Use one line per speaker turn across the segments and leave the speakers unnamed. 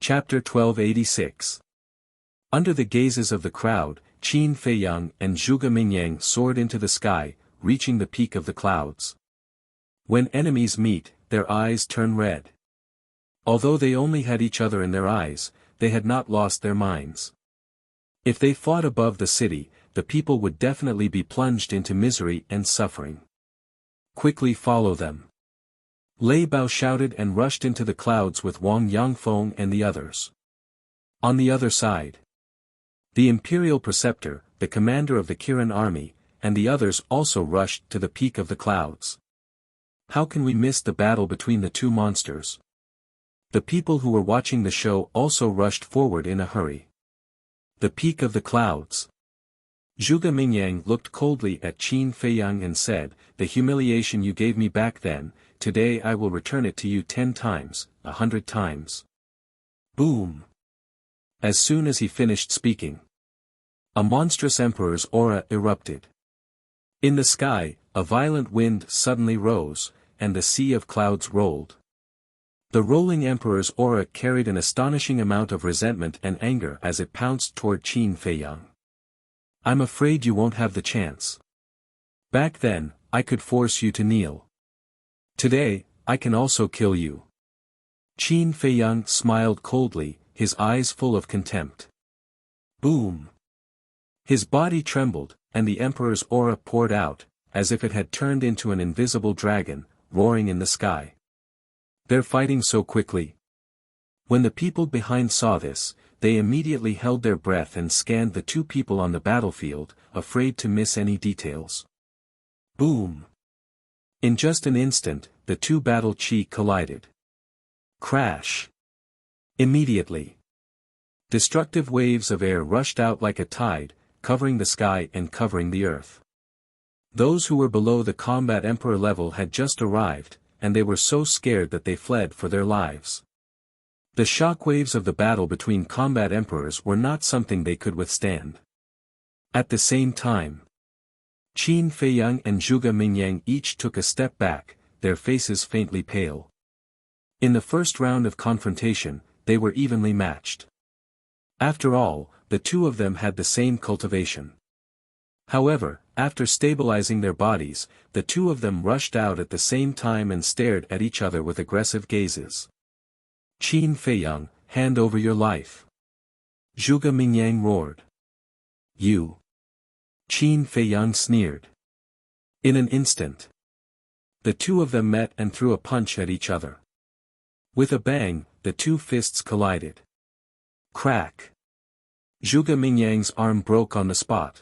Chapter 1286. Under the gazes of the crowd, Qin Feiyang and Zhuge Mingyang soared into the sky, reaching the peak of the clouds. When enemies meet, their eyes turn red. Although they only had each other in their eyes, they had not lost their minds. If they fought above the city, the people would definitely be plunged into misery and suffering. Quickly follow them. Lei Bao shouted and rushed into the clouds with Wang Yangfeng and the others. On the other side, the imperial preceptor, the commander of the Kirin army, and the others also rushed to the peak of the clouds. How can we miss the battle between the two monsters? The people who were watching the show also rushed forward in a hurry. The peak of the clouds. Zhuge Mingyang looked coldly at Qin Feiyang and said, "The humiliation you gave me back then, today I will return it to you 10 times, 100 times. Boom! As soon as he finished speaking, a monstrous emperor's aura erupted. In the sky, a violent wind suddenly rose, and the sea of clouds rolled. The rolling emperor's aura carried an astonishing amount of resentment and anger as it pounced toward Qin Feiyang. I'm afraid you won't have the chance. Back then, I could force you to kneel. Today, I can also kill you." Qin Feiyang smiled coldly, his eyes full of contempt. Boom! His body trembled, and the emperor's aura poured out, as if it had turned into an invisible dragon, roaring in the sky. "They're fighting so quickly." When the people behind saw this, they immediately held their breath and scanned the two people on the battlefield, afraid to miss any details. Boom! In just an instant, the two battle chi collided. Crash! Immediately, destructive waves of air rushed out like a tide, covering the sky and covering the earth. Those who were below the combat emperor level had just arrived, and they were so scared that they fled for their lives. The shockwaves of the battle between combat emperors were not something they could withstand. At the same time, Qin Feiyang and Zhuge Mingyang each took a step back, their faces faintly pale. In the first round of confrontation, they were evenly matched. After all, the two of them had the same cultivation. However, after stabilizing their bodies, the two of them rushed out at the same time and stared at each other with aggressive gazes. "Qin Feiyang, hand over your life!" Zhuge Mingyang roared. "You!" Qin Feiyang sneered. In an instant, the two of them met and threw a punch at each other. With a bang, the two fists collided. Crack! Zhuge Mingyang's arm broke on the spot.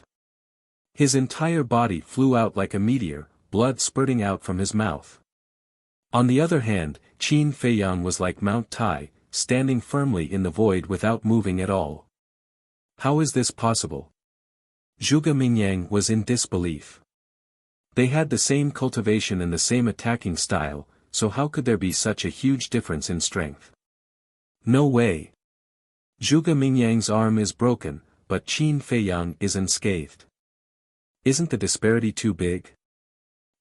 His entire body flew out like a meteor, blood spurting out from his mouth. On the other hand, Qin Feiyang was like Mount Tai, standing firmly in the void without moving at all. How is this possible? Zhuge Mingyang was in disbelief. They had the same cultivation and the same attacking style, so how could there be such a huge difference in strength? No way. Zhuge Mingyang's arm is broken, but Qin Feiyang is unscathed. Isn't the disparity too big?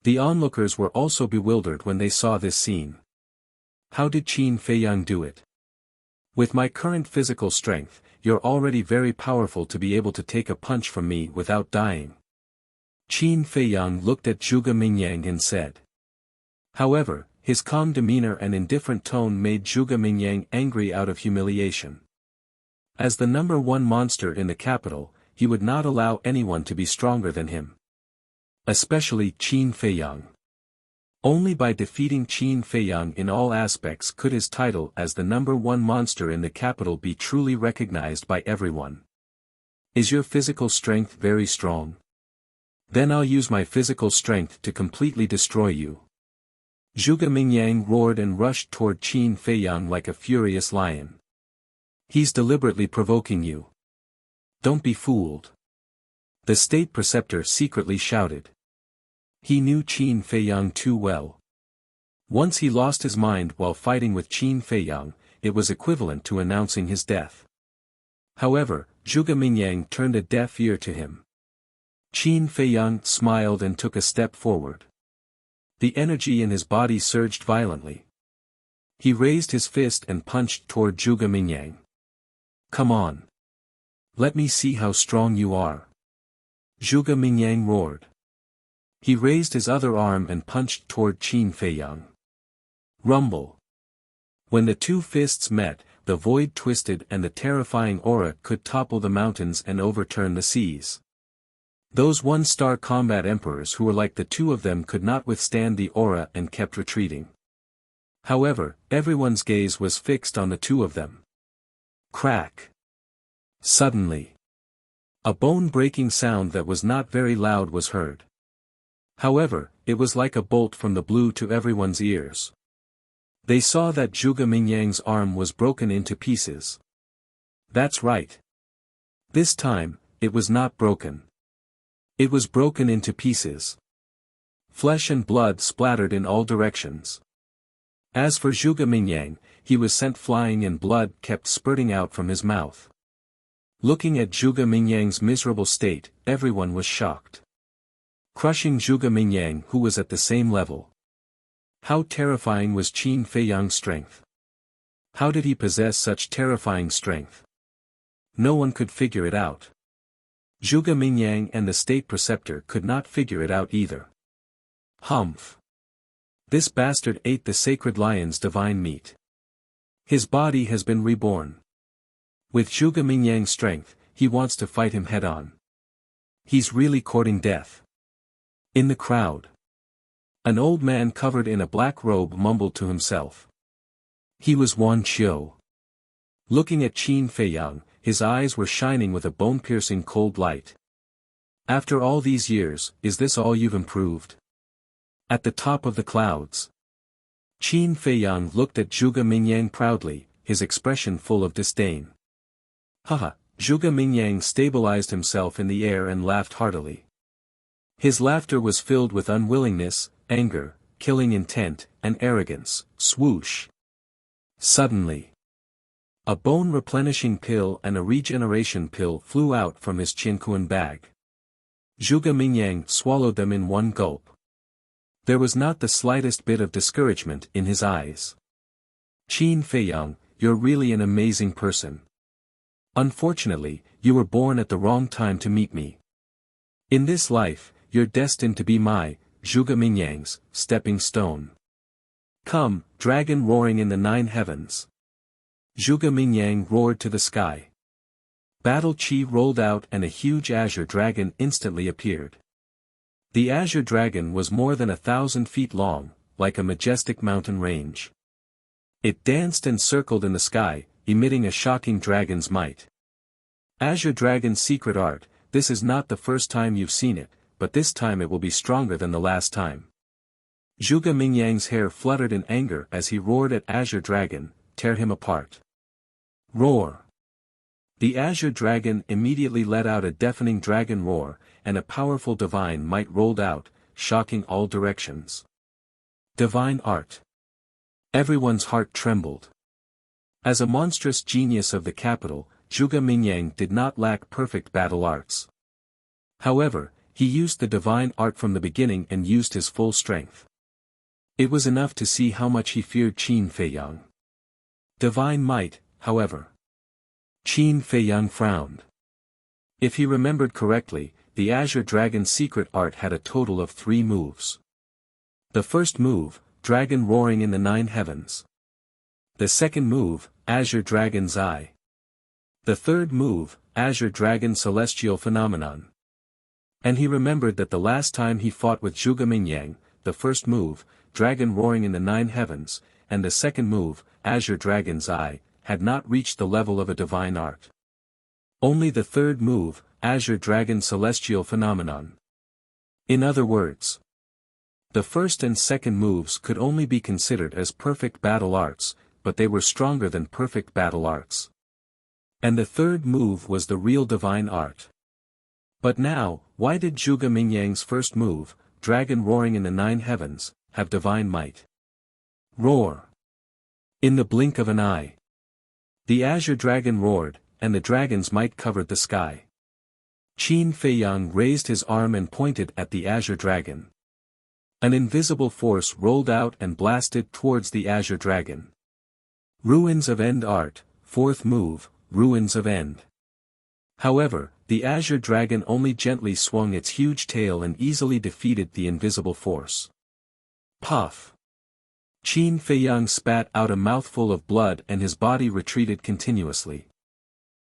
The onlookers were also bewildered when they saw this scene. How did Qin Feiyang do it? With my current physical strength, you're already very powerful to be able to take a punch from me without dying. Qin Feiyang looked at Zhuge Mingyang and said. However, his calm demeanor and indifferent tone made Zhuge Mingyang angry out of humiliation. As the number one monster in the capital, he would not allow anyone to be stronger than him. Especially Qin Feiyang. Only by defeating Qin Feiyang in all aspects could his title as the number one monster in the capital be truly recognized by everyone. Is your physical strength very strong? Then I'll use my physical strength to completely destroy you. Zhuge Mingyang roared and rushed toward Qin Feiyang like a furious lion. He's deliberately provoking you. Don't be fooled. The state preceptor secretly shouted. He knew Qin Feiyang too well. Once he lost his mind while fighting with Qin Feiyang, it was equivalent to announcing his death. However, Zhuge Mingyang turned a deaf ear to him. Qin Feiyang smiled and took a step forward. The energy in his body surged violently. He raised his fist and punched toward Zhuge Mingyang. "Come on. Let me see how strong you are." Zhuge Mingyang roared. He raised his other arm and punched toward Qin Feiyang. Rumble. When the two fists met, the void twisted and the terrifying aura could topple the mountains and overturn the seas. Those one-star combat emperors who were like the two of them could not withstand the aura and kept retreating. However, everyone's gaze was fixed on the two of them. Crack. Suddenly, a bone-breaking sound that was not very loud was heard. However, it was like a bolt from the blue to everyone's ears. They saw that Zhuge Mingyang's arm was broken into pieces. That's right. This time, it was not broken. It was broken into pieces. Flesh and blood splattered in all directions. As for Zhuge Mingyang, he was sent flying and blood kept spurting out from his mouth. Looking at Zhuge Mingyang's miserable state, everyone was shocked. Crushing Zhuge Mingyang, who was at the same level. How terrifying was Qin Feiyang's strength? How did he possess such terrifying strength? No one could figure it out. Zhuge Mingyang and the state preceptor could not figure it out either. Humph. This bastard ate the sacred lion's divine meat. His body has been reborn. With Zhuge Mingyang's strength, he wants to fight him head-on. He's really courting death. In the crowd, an old man covered in a black robe mumbled to himself. He was Wan Qiu. Looking at Qin Feiyang, his eyes were shining with a bone-piercing cold light. After all these years, is this all you've improved? At the top of the clouds, Qin Feiyang looked at Zhuge Mingyang proudly, his expression full of disdain. Haha, Zhuge Mingyang stabilized himself in the air and laughed heartily. His laughter was filled with unwillingness, anger, killing intent, and arrogance. Swoosh. Suddenly, a bone-replenishing pill and a regeneration pill flew out from his Qinkuan bag. Zhuge Mingyang swallowed them in one gulp. There was not the slightest bit of discouragement in his eyes. Qin Feiyang, you're really an amazing person. Unfortunately, you were born at the wrong time to meet me. In this life, you're destined to be my, Zhuge Mingyang's, stepping stone. Come, dragon roaring in the 9 heavens. Zhuge Mingyang roared to the sky. Battle Qi rolled out and a huge azure dragon instantly appeared. The azure dragon was more than 1,000 feet long, like a majestic mountain range. It danced and circled in the sky, emitting a shocking dragon's might. Azure Dragon's secret art, this is not the first time you've seen it, but this time it will be stronger than the last time. Zhuge Mingyang's hair fluttered in anger as he roared at Azure Dragon, tear him apart. Roar. The Azure Dragon immediately let out a deafening dragon roar, and a powerful divine might rolled out, shocking all directions. Divine art. Everyone's heart trembled. As a monstrous genius of the capital, Zhuge Mingyang did not lack perfect battle arts. However, he used the divine art from the beginning and used his full strength. It was enough to see how much he feared Qin Feiyang. Divine might, however. Qin Feiyang frowned. If he remembered correctly, the Azure Dragon's secret art had a total of 3 moves. The first move, Dragon Roaring in the 9 heavens. The second move, Azure Dragon's Eye. The third move, Azure Dragon Celestial Phenomenon. And he remembered that the last time he fought with Zhuge Mingyang, the first move, Dragon Roaring in the 9 heavens, and the second move, Azure Dragon's Eye, had not reached the level of a divine art. Only the third move, Azure Dragon Celestial Phenomenon. In other words, the first and second moves could only be considered as perfect battle arts, but they were stronger than perfect battle arts. And the third move was the real divine art. But now, why did Zhuge Mingyang's first move, Dragon Roaring in the 9 heavens, have divine might? Roar. In the blink of an eye, the Azure Dragon roared, and the dragon's might covered the sky. Qin Feiyang raised his arm and pointed at the Azure Dragon. An invisible force rolled out and blasted towards the Azure Dragon. Ruins of End Art, 4th move, Ruins of End. However, the Azure Dragon only gently swung its huge tail and easily defeated the invisible force. Puff! Qin Feiyang spat out a mouthful of blood and his body retreated continuously.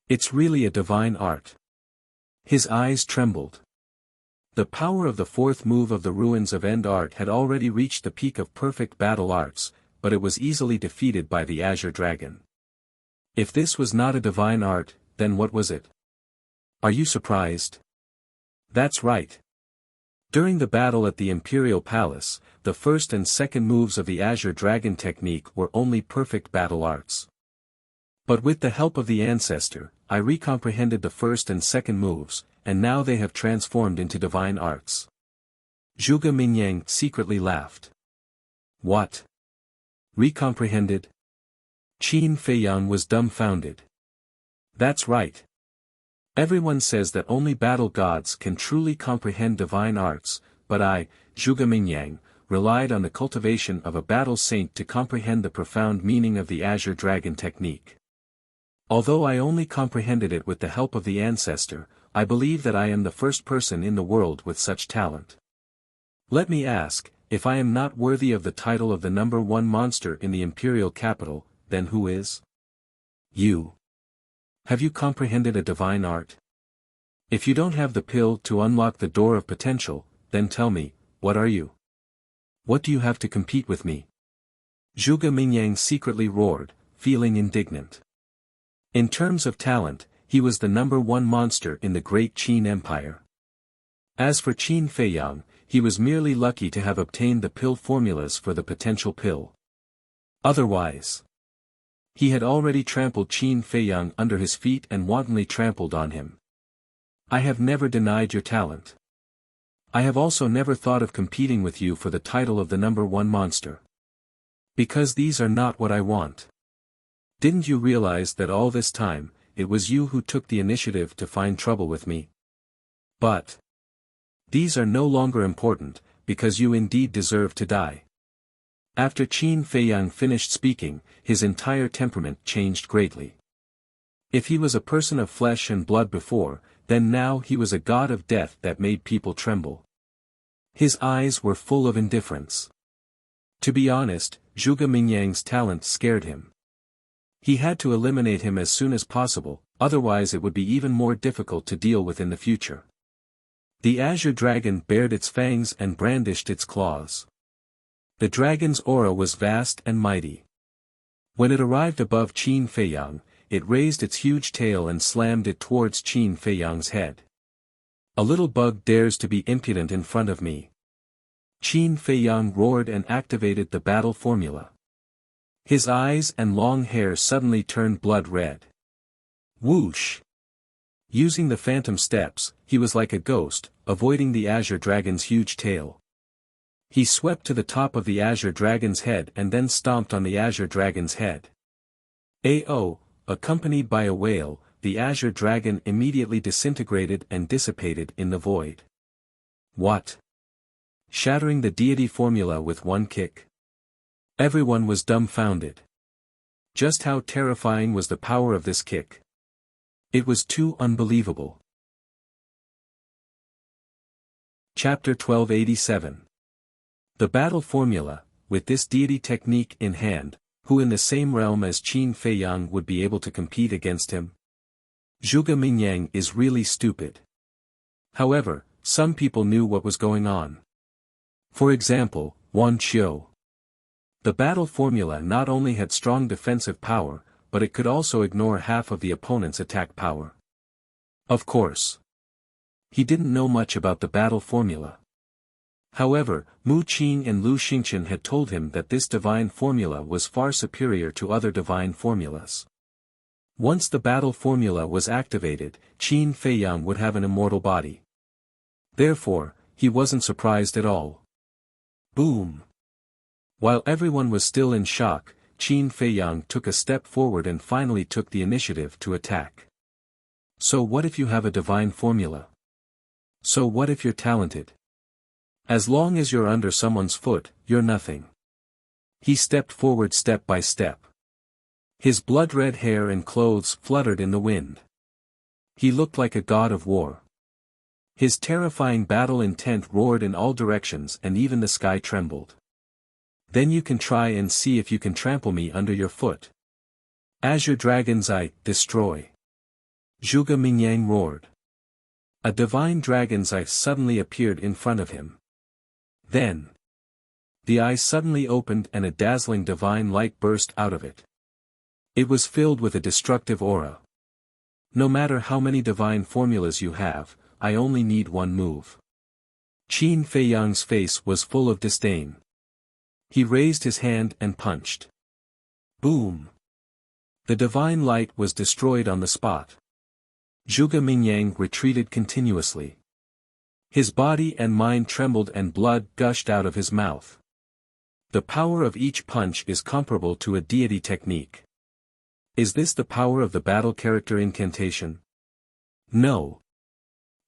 It's really a divine art. His eyes trembled. The power of the 4th move of the Ruins of End Art had already reached the peak of perfect battle arts, but it was easily defeated by the Azure Dragon. If this was not a divine art, then what was it? Are you surprised? That's right. During the battle at the Imperial Palace, the first and second moves of the Azure Dragon technique were only perfect battle arts. But with the help of the ancestor, I recomprehended the first and second moves, and now they have transformed into divine arts. Zhuge Mingyang secretly laughed. What? Recomprehended? Qin Feiyang was dumbfounded. That's right. Everyone says that only battle gods can truly comprehend divine arts, but I, Zhuge Mingyang, relied on the cultivation of a battle saint to comprehend the profound meaning of the Azure Dragon technique. Although I only comprehended it with the help of the ancestor, I believe that I am the first person in the world with such talent. Let me ask, if I am not worthy of the title of the number 1 monster in the imperial capital, then who is? You. Have you comprehended a divine art? If you don't have the pill to unlock the door of potential, then tell me, what are you? What do you have to compete with me? Zhuge Mingyang secretly roared, feeling indignant. In terms of talent, he was the number 1 monster in the great Qin Empire. As for Qin Feiyang, he was merely lucky to have obtained the pill formulas for the potential pill. Otherwise, he had already trampled Qin Feiyang under his feet and wantonly trampled on him. I have never denied your talent. I have also never thought of competing with you for the title of the number 1 monster. Because these are not what I want. Didn't you realize that all this time, it was you who took the initiative to find trouble with me? But these are no longer important, because you indeed deserve to die. After Qin Feiyang finished speaking, his entire temperament changed greatly. If he was a person of flesh and blood before, then now he was a god of death that made people tremble. His eyes were full of indifference. To be honest, Zhuge Mingyang's talent scared him. He had to eliminate him as soon as possible, otherwise it would be even more difficult to deal with in the future. The Azure Dragon bared its fangs and brandished its claws. The dragon's aura was vast and mighty. When it arrived above Qin Feiyang, it raised its huge tail and slammed it towards Qin Feiyang's head. A little bug dares to be impudent in front of me. Qin Feiyang roared and activated the battle formula. His eyes and long hair suddenly turned blood red. Whoosh! Using the phantom steps, he was like a ghost, avoiding the Azure Dragon's huge tail. He swept to the top of the Azure Dragon's head and then stomped on the Azure Dragon's head. A.O., accompanied by a wail, the Azure Dragon immediately disintegrated and dissipated in the void. What? Shattering the deity formula with one kick? Everyone was dumbfounded. Just how terrifying was the power of this kick? It was too unbelievable. Chapter 1287. The battle formula, with this deity technique in hand, who in the same realm as Qin Feiyang would be able to compete against him? Zhuge Mingyang is really stupid. However, some people knew what was going on. For example, Wan Qiu. The battle formula not only had strong defensive power, but it could also ignore half of the opponent's attack power. Of course. He didn't know much about the battle formula. However, Mu Qing and Lu Xingqian had told him that this divine formula was far superior to other divine formulas. Once the battle formula was activated, Qin Feiyang would have an immortal body. Therefore, he wasn't surprised at all. Boom! While everyone was still in shock, Qin Feiyang took a step forward and finally took the initiative to attack. So what if you have a divine formula? So what if you're talented? As long as you're under someone's foot, you're nothing. He stepped forward step by step. His blood-red hair and clothes fluttered in the wind. He looked like a god of war. His terrifying battle intent roared in all directions and even the sky trembled. Then you can try and see if you can trample me under your foot. Azure Dragon's Eye, destroy. Zhuge Mingyang roared. A divine dragon's eye suddenly appeared in front of him. Then, the eye suddenly opened and a dazzling divine light burst out of it. It was filled with a destructive aura. No matter how many divine formulas you have, I only need one move. Qin Feiyang's face was full of disdain. He raised his hand and punched. Boom! The divine light was destroyed on the spot. Zhuge Mingyang retreated continuously. His body and mind trembled and blood gushed out of his mouth. The power of each punch is comparable to a deity technique. Is this the power of the battle character incantation? No.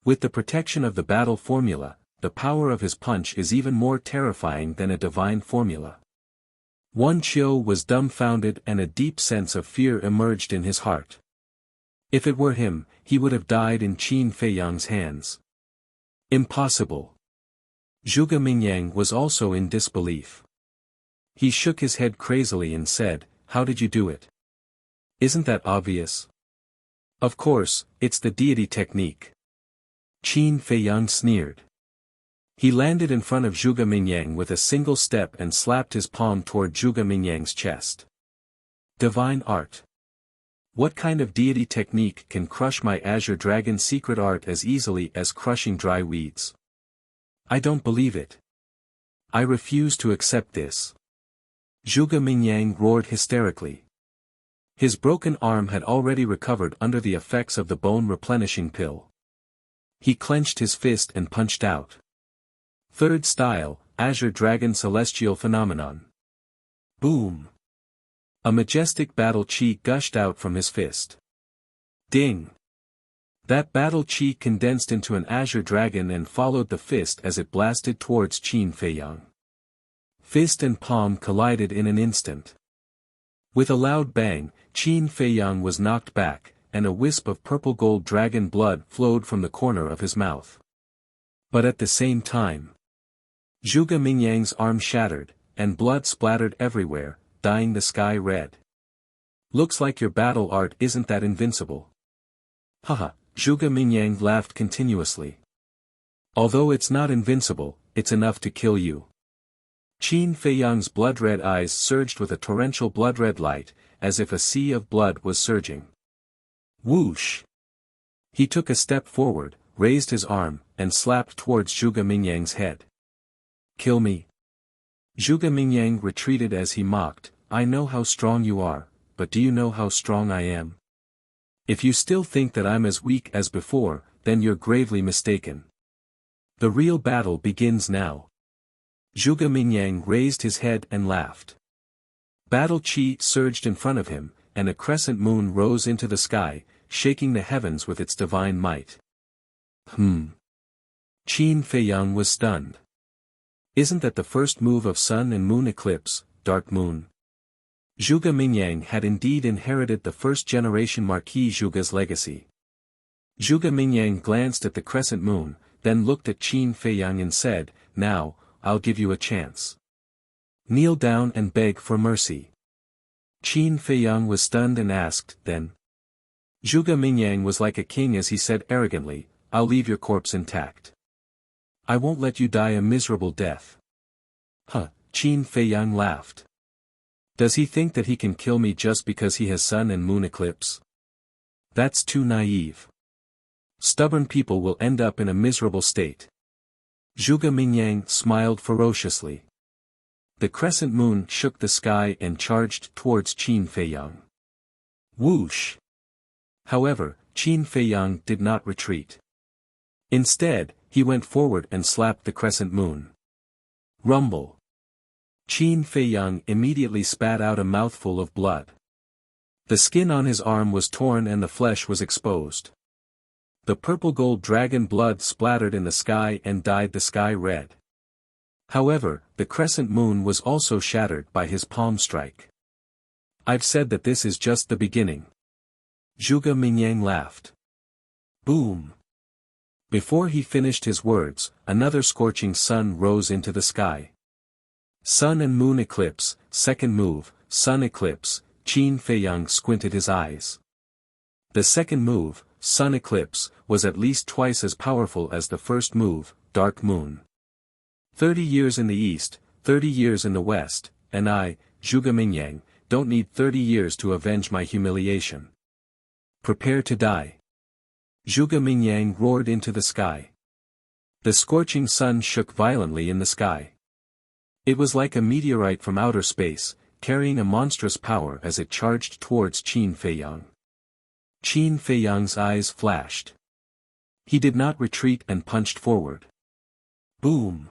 With the protection of the battle formula, the power of his punch is even more terrifying than a divine formula. Wan Qiu was dumbfounded and a deep sense of fear emerged in his heart. If it were him, he would have died in Qin Feiyang's hands. Impossible. Zhuge Mingyang was also in disbelief. He shook his head crazily and said, "How did you do it? Isn't that obvious?" "Of course, it's the deity technique." Qin Feiyang sneered. He landed in front of Zhuge Mingyang with a single step and slapped his palm toward Zhuge Mingyang's chest. Divine art. What kind of deity technique can crush my Azure Dragon's secret art as easily as crushing dry weeds? I don't believe it. I refuse to accept this. Zhuge Mingyang roared hysterically. His broken arm had already recovered under the effects of the bone-replenishing pill. He clenched his fist and punched out. Third style, Azure Dragon Celestial Phenomenon. Boom! A majestic battle chi gushed out from his fist. Ding! That battle chi condensed into an azure dragon and followed the fist as it blasted towards Qin Feiyang. Fist and palm collided in an instant. With a loud bang, Qin Feiyang was knocked back, and a wisp of purple-gold dragon blood flowed from the corner of his mouth. But at the same time, Zhuge Mingyang's arm shattered, and blood splattered everywhere, dyeing the sky red. Looks like your battle art isn't that invincible. Haha, Zhuge Mingyang laughed continuously. Although it's not invincible, it's enough to kill you. Qin Feiyang's blood-red eyes surged with a torrential blood-red light, as if a sea of blood was surging. Whoosh! He took a step forward, raised his arm, and slapped towards Zhuge Mingyang's head. Kill me. Zhuge Mingyang retreated as he mocked, I know how strong you are, but do you know how strong I am? If you still think that I'm as weak as before, then you're gravely mistaken. The real battle begins now. Zhuge Mingyang raised his head and laughed. Battle chi surged in front of him, and a crescent moon rose into the sky, shaking the heavens with its divine might. Qin Feiyang was stunned. Isn't that the first move of sun and moon eclipse, dark moon? Zhuge Mingyang had indeed inherited the first-generation Marquis Zhuge's legacy. Zhuge Mingyang glanced at the crescent moon, then looked at Qin Feiyang and said, Now, I'll give you a chance. Kneel down and beg for mercy. Qin Feiyang was stunned and asked, then. Zhuge Mingyang was like a king as he said arrogantly, I'll leave your corpse intact. I won't let you die a miserable death. Huh, Qin Feiyang laughed. Does he think that he can kill me just because he has sun and moon eclipse? That's too naive. Stubborn people will end up in a miserable state. Zhuge Mingyang smiled ferociously. The crescent moon shook the sky and charged towards Qin Feiyang. Whoosh! However, Qin Feiyang did not retreat. Instead, he went forward and slapped the crescent moon. Rumble! Qin Feiyang immediately spat out a mouthful of blood. The skin on his arm was torn and the flesh was exposed. The purple-gold dragon blood splattered in the sky and dyed the sky red. However, the crescent moon was also shattered by his palm strike. I've said that this is just the beginning. Zhuge Mingyang laughed. Boom! Before he finished his words, another scorching sun rose into the sky. Sun and moon eclipse, second move, sun eclipse. Qin Feiyang squinted his eyes. The second move, sun eclipse, was at least twice as powerful as the first move, dark moon. 30 years in the east, 30 years in the west, and I, Zhuge Mingyang, don't need 30 years to avenge my humiliation. Prepare to die. Zhuge Mingyang roared into the sky. The scorching sun shook violently in the sky. It was like a meteorite from outer space, carrying a monstrous power as it charged towards Qin Feiyang. Qin Feiyang's eyes flashed. He did not retreat and punched forward. Boom!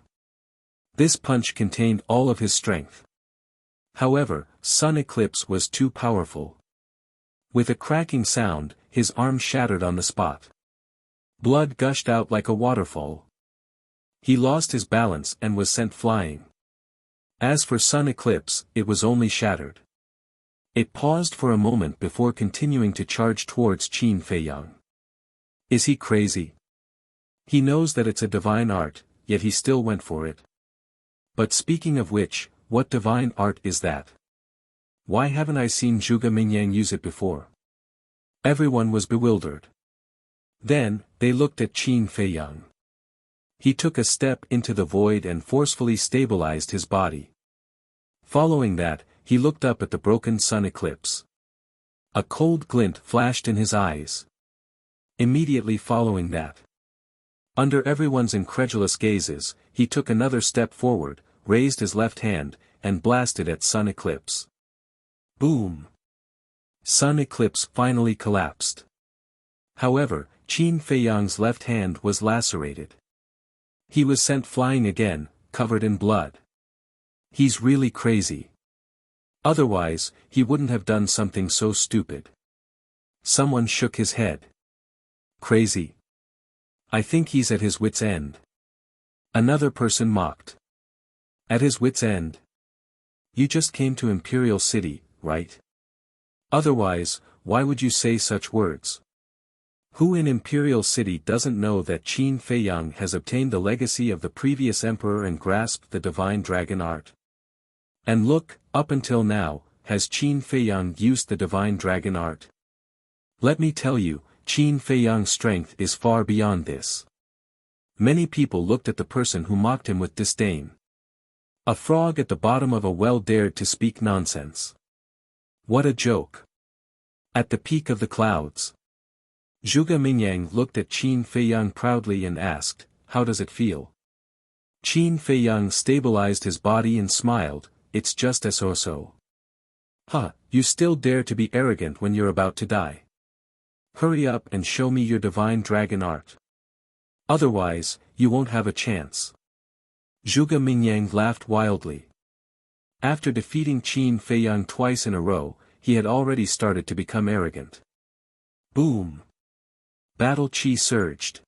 This punch contained all of his strength. However, sun eclipse was too powerful. With a cracking sound, his arm shattered on the spot. Blood gushed out like a waterfall. He lost his balance and was sent flying. As for sun eclipse, it was only shattered. It paused for a moment before continuing to charge towards Qin Feiyang. Is he crazy? He knows that it's a divine art, yet he still went for it. But speaking of which, what divine art is that? Why haven't I seen Zhuge Mingyang use it before? Everyone was bewildered. Then, they looked at Qin Feiyang. He took a step into the void and forcefully stabilized his body. Following that, he looked up at the broken sun eclipse. A cold glint flashed in his eyes. Immediately following that, under everyone's incredulous gazes, he took another step forward, raised his left hand, and blasted at sun eclipse. Boom! Sun eclipse finally collapsed. However, Qin Feiyang's left hand was lacerated. He was sent flying again, covered in blood. He's really crazy. Otherwise, he wouldn't have done something so stupid. Someone shook his head. Crazy. I think he's at his wit's end. Another person mocked. At his wit's end? You just came to Imperial City, right? Otherwise, why would you say such words? Who in Imperial City doesn't know that Qin Feiyang has obtained the legacy of the previous emperor and grasped the divine dragon art? And look, up until now, has Qin Feiyang used the divine dragon art? Let me tell you, Qin Feiyang's strength is far beyond this. Many people looked at the person who mocked him with disdain. A frog at the bottom of a well dared to speak nonsense. What a joke. At the peak of the clouds, Zhuge Mingyang looked at Qin Feiyang proudly and asked, how does it feel? Qin Feiyang stabilized his body and smiled, it's just as so. Huh, you still dare to be arrogant when you're about to die. Hurry up and show me your divine dragon art. Otherwise, you won't have a chance. Zhuge Mingyang laughed wildly. After defeating Qin Feiyang twice in a row, he had already started to become arrogant. Boom! Battle chi surged.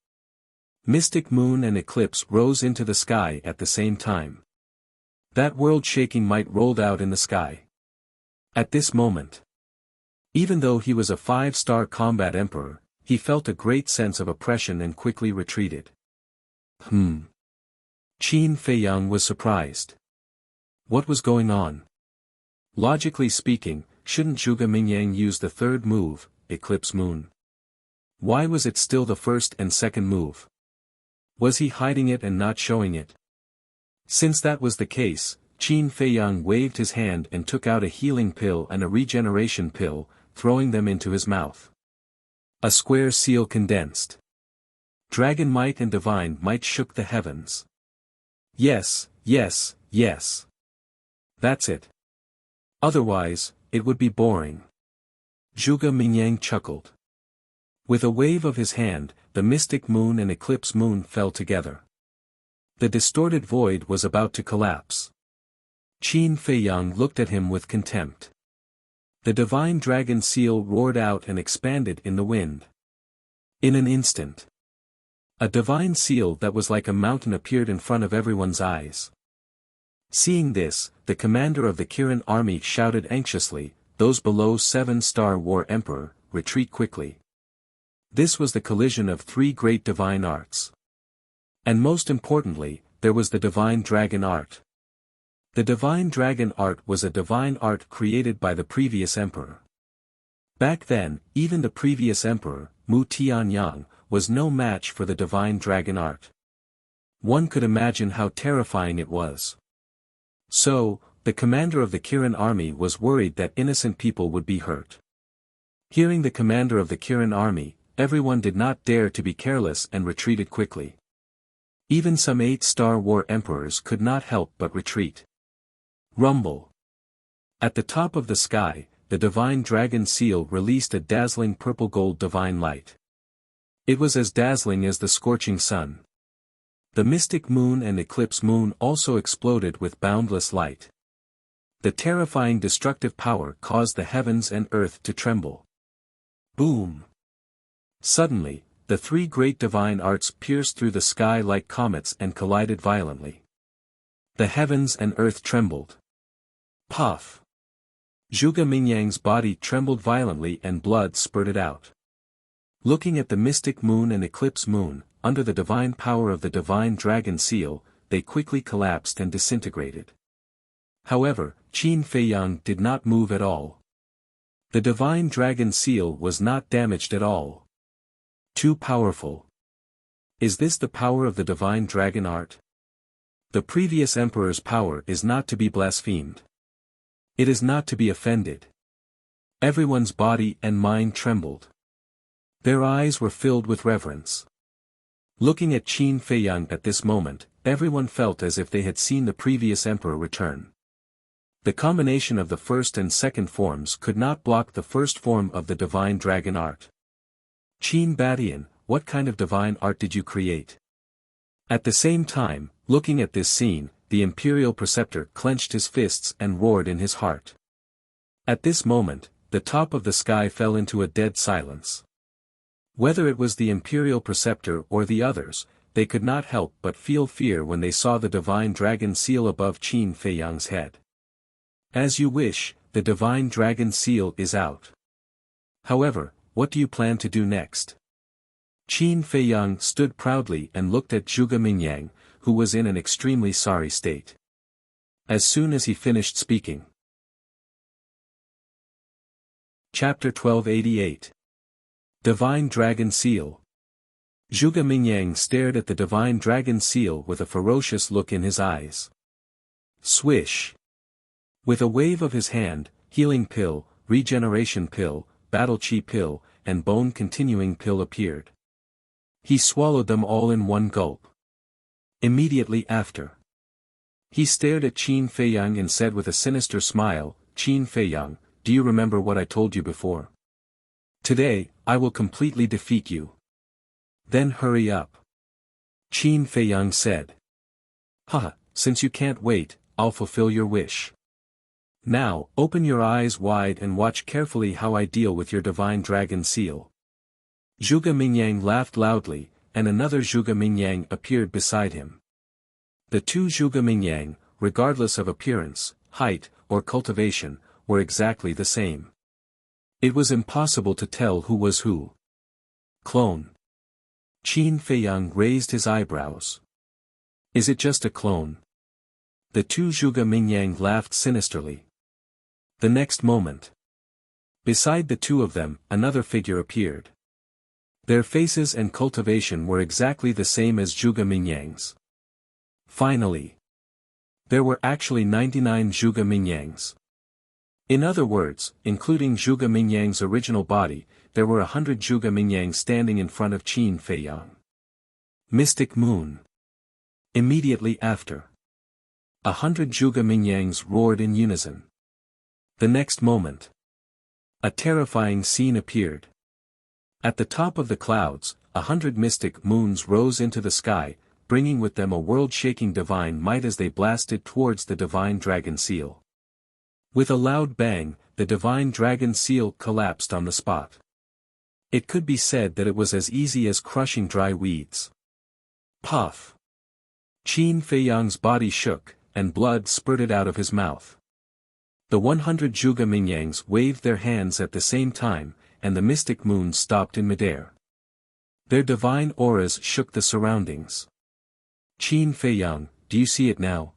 Mystic moon and eclipse rose into the sky at the same time. That world-shaking might rolled out in the sky. At this moment, even though he was a 5-star combat emperor, he felt a great sense of oppression and quickly retreated. Qin Feiyang was surprised. What was going on? Logically speaking, shouldn't Zhuge Mingyang use the third move, Eclipse Moon? Why was it still the first and second move? Was he hiding it and not showing it? Since that was the case, Qin Feiyang waved his hand and took out a healing pill and a regeneration pill, throwing them into his mouth. A square seal condensed. Dragon might and divine might shook the heavens. Yes, yes, yes. That's it. Otherwise, it would be boring. Zhuge Mingyang chuckled. With a wave of his hand, the mystic moon and eclipse moon fell together. The distorted void was about to collapse. Qin Feiyang looked at him with contempt. The divine dragon seal roared out and expanded in the wind. In an instant, a divine seal that was like a mountain appeared in front of everyone's eyes. Seeing this, the commander of the Kirin army shouted anxiously, those below 7-star war emperor, retreat quickly. This was the collision of three great divine arts. And most importantly, there was the divine dragon art. The divine dragon art was a divine art created by the previous emperor. Back then, even the previous emperor, Mu Tianyang, was no match for the divine dragon art. One could imagine how terrifying it was. So, the commander of the Kirin army was worried that innocent people would be hurt. Hearing the commander of the Kirin army, everyone did not dare to be careless and retreated quickly. Even some 8-star war emperors could not help but retreat. Rumble. At the top of the sky, the divine dragon seal released a dazzling purple-gold divine light. It was as dazzling as the scorching sun. The mystic moon and eclipse moon also exploded with boundless light. The terrifying destructive power caused the heavens and earth to tremble. Boom! Suddenly, the three great divine arts pierced through the sky like comets and collided violently. The heavens and earth trembled. Puff! Zhuge Mingyang's body trembled violently and blood spurted out. Looking at the mystic moon and eclipse moon, under the divine power of the divine dragon seal, they quickly collapsed and disintegrated. However, Qin Feiyang did not move at all. The divine dragon seal was not damaged at all. Too powerful. Is this the power of the divine dragon art? The previous emperor's power is not to be blasphemed. It is not to be offended. Everyone's body and mind trembled. Their eyes were filled with reverence. Looking at Qin Feiyang at this moment, everyone felt as if they had seen the previous emperor return. The combination of the first and second forms could not block the first form of the divine dragon art. Qin Badian, what kind of divine art did you create? At the same time, looking at this scene, the imperial preceptor clenched his fists and roared in his heart. At this moment, the top of the sky fell into a dead silence. Whether it was the imperial preceptor or the others, they could not help but feel fear when they saw the divine dragon seal above Qin Feiyang's head. As you wish, the divine dragon seal is out. However, what do you plan to do next? Qin Feiyang stood proudly and looked at Zhuge Mingyang, who was in an extremely sorry state. As soon as he finished speaking. Chapter 1288. Divine Dragon Seal. Zhuge Mingyang stared at the divine dragon seal with a ferocious look in his eyes. Swish! With a wave of his hand, healing pill, regeneration pill, battle chi pill, and bone continuing pill appeared. He swallowed them all in one gulp. Immediately after, he stared at Qin Feiyang and said with a sinister smile, Qin Feiyang, do you remember what I told you before? Today, I will completely defeat you. Then hurry up. Qin Feiyang said. Haha, since you can't wait, I'll fulfill your wish. Now, open your eyes wide and watch carefully how I deal with your divine dragon seal. Zhuge Mingyang laughed loudly, and another Zhuge Mingyang appeared beside him. The two Zhuge Mingyang, regardless of appearance, height, or cultivation, were exactly the same. It was impossible to tell who was who. Clone. Qin Feiyang raised his eyebrows. Is it just a clone? The two Zhuge Mingyang laughed sinisterly. The next moment, beside the two of them, another figure appeared. Their faces and cultivation were exactly the same as Zhuge Mingyang's. Finally, there were actually 99 Zhuge Mingyangs. In other words, including Zhuge Mingyang's original body, there were 100 Zhuge Mingyang standing in front of Qin Feiyang. Mystic Moon. Immediately after, 100 Zhuge Mingyangs roared in unison. The next moment, a terrifying scene appeared. At the top of the clouds, 100 mystic moons rose into the sky, bringing with them a world-shaking divine might as they blasted towards the divine dragon seal. With a loud bang, the divine dragon seal collapsed on the spot. It could be said that it was as easy as crushing dry weeds. Puff! Qin Feiyang's body shook, and blood spurted out of his mouth. The 100 Zhuge Mingyangs waved their hands at the same time, and the mystic moon stopped in midair. Their divine auras shook the surroundings. Qin Feiyang, do you see it now?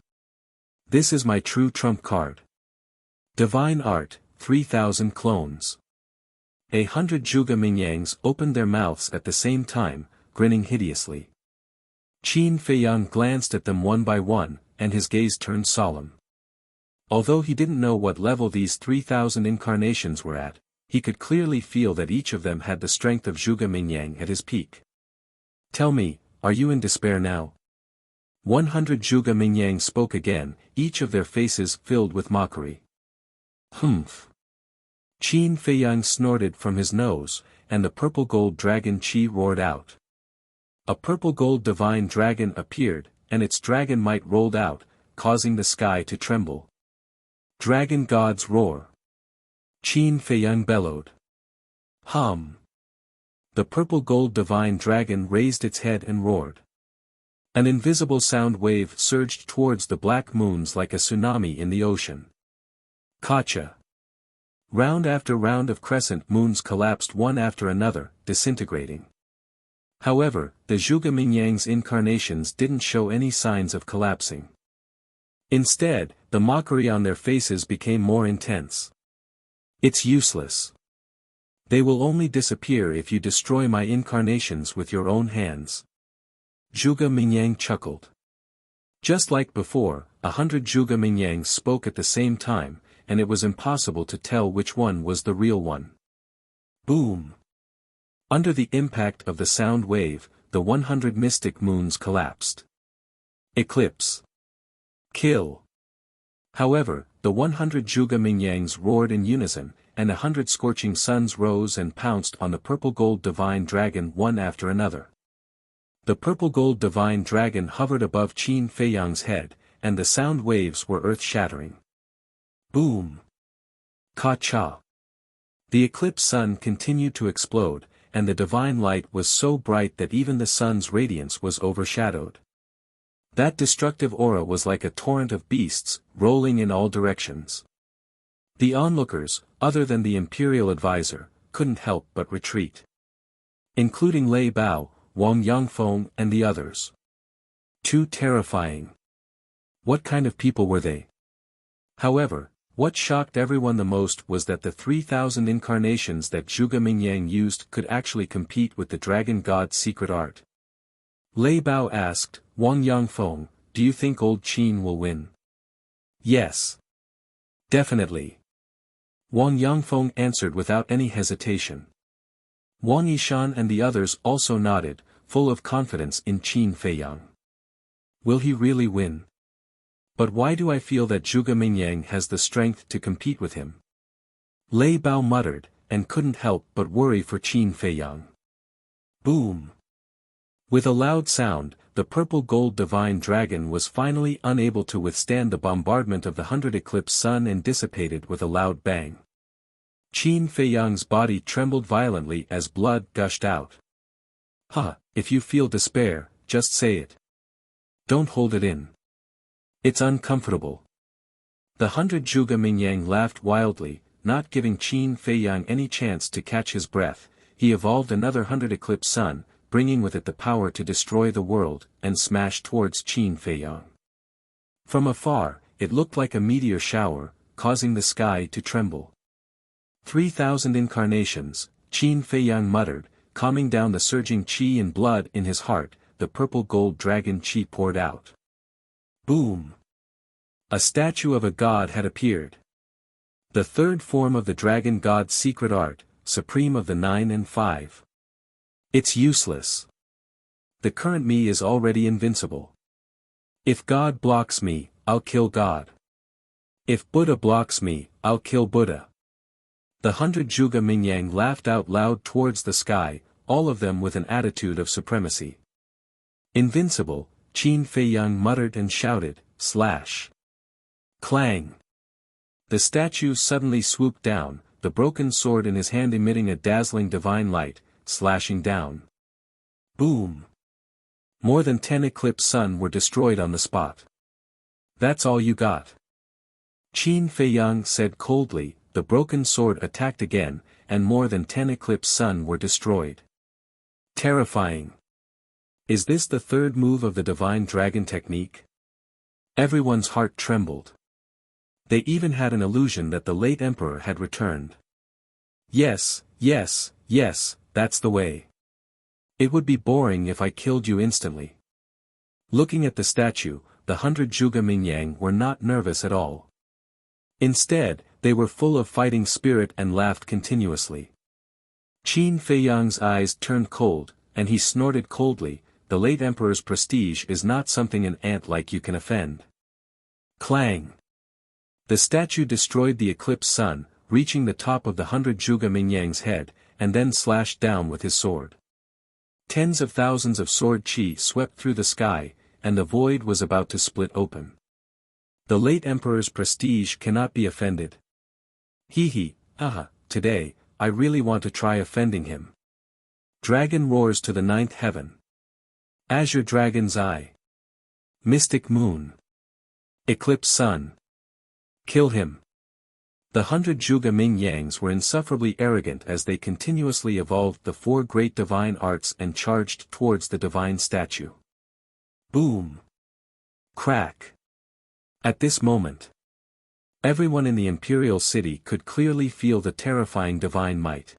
This is my true trump card. Divine Art, 3,000 clones. 100 Zhuge Mingyangs opened their mouths at the same time, grinning hideously. Qin Feiyang glanced at them one by one, and his gaze turned solemn. Although he didn't know what level these 3,000 incarnations were at, he could clearly feel that each of them had the strength of Zhuge Mingyang at his peak. Tell me, are you in despair now? 100 Zhuge Mingyang spoke again, each of their faces filled with mockery. Humph. Qin Feiyang snorted from his nose, and the purple gold dragon Qi roared out. A purple gold divine dragon appeared, and its dragon might rolled out, causing the sky to tremble. Dragon God's roar. Qin Feiyang bellowed. Hum. The purple gold divine dragon raised its head and roared. An invisible sound wave surged towards the black moons like a tsunami in the ocean. Kacha. Round after round of crescent moons collapsed one after another, disintegrating. However, the Zhuge Mingyang's incarnations didn't show any signs of collapsing. Instead, the mockery on their faces became more intense. It's useless. They will only disappear if you destroy my incarnations with your own hands. Zhuge Mingyang chuckled. Just like before, 100 Zhuge Mingyangs spoke at the same time, and it was impossible to tell which one was the real one. Boom! Under the impact of the sound wave, the 100 mystic moons collapsed. Eclipse. Kill. However, the 100 Zhuge Mingyangs roared in unison, and 100 scorching suns rose and pounced on the purple gold divine dragon one after another. The purple gold divine dragon hovered above Qin Feiyang's head, and the sound waves were earth-shattering. Boom! Ka-cha! The eclipse sun continued to explode, and the divine light was so bright that even the sun's radiance was overshadowed. That destructive aura was like a torrent of beasts, rolling in all directions. The onlookers, other than the imperial advisor, couldn't help but retreat. Including Lei Bao, Wang Yangfeng and the others. Too terrifying. What kind of people were they? However, what shocked everyone the most was that the 3,000 incarnations that Zhuge Mingyang used could actually compete with the dragon god's secret art. Lei Bao asked, Wang Yangfeng, do you think old Qin will win? Yes. Definitely. Wang Yangfeng answered without any hesitation. Wang Yishan and the others also nodded, full of confidence in Qin Feiyang. Will he really win? But why do I feel that Zhuge Mingyang has the strength to compete with him? Lei Bao muttered, and couldn't help but worry for Qin Feiyang. Boom! With a loud sound, the purple gold divine dragon was finally unable to withstand the bombardment of the 100 eclipse sun and dissipated with a loud bang. Qin Feiyang's body trembled violently as blood gushed out. If you feel despair, just say it. Don't hold it in. It's uncomfortable. The 100 Zhuge Mingyang laughed wildly, not giving Qin Feiyang any chance to catch his breath. He evolved another 100 eclipse sun, bringing with it the power to destroy the world, and smashed towards Qin Feiyang. From afar, it looked like a meteor shower, causing the sky to tremble. 3,000 incarnations, Qin Feiyang muttered, calming down the surging qi and blood in his heart. The purple gold dragon qi poured out. Boom! A statue of a god had appeared. The third form of the dragon god's secret art, supreme of the 9 and 5. It's useless. The current me is already invincible. If God blocks me, I'll kill God. If Buddha blocks me, I'll kill Buddha. The 100 Zhuge Mingyang laughed out loud towards the sky, all of them with an attitude of supremacy. Invincible, Qin Feiyang muttered and shouted, slash. Clang. The statue suddenly swooped down, the broken sword in his hand emitting a dazzling divine light, slashing down. Boom. More than 10 eclipse sun were destroyed on the spot. That's all you got. Qin Feiyang said coldly. The broken sword attacked again, and more than 10 eclipse sun were destroyed. Terrifying. Is this the third move of the divine dragon technique? Everyone's heart trembled. They even had an illusion that the late emperor had returned. Yes, yes, yes, that's the way. It would be boring if I killed you instantly. Looking at the statue, the 100 Zhuge Mingyang were not nervous at all. Instead, they were full of fighting spirit and laughed continuously. Qin Feiyang's eyes turned cold, and he snorted coldly. The late emperor's prestige is not something an ant like you can offend. Clang! The statue destroyed the eclipse sun, reaching the top of the 100 Zhuge Mingyang's head, and then slashed down with his sword. Tens of thousands of sword qi swept through the sky, and the void was about to split open. The late emperor's prestige cannot be offended. Today, I really want to try offending him. Dragon roars to the 9th heaven. Azure dragon's eye. Mystic moon. Eclipse sun. Kill him. The 100 Zhuge Mingyangs were insufferably arrogant as they continuously evolved the 4 great divine arts and charged towards the divine statue. Boom! Crack! At this moment, everyone in the imperial city could clearly feel the terrifying divine might.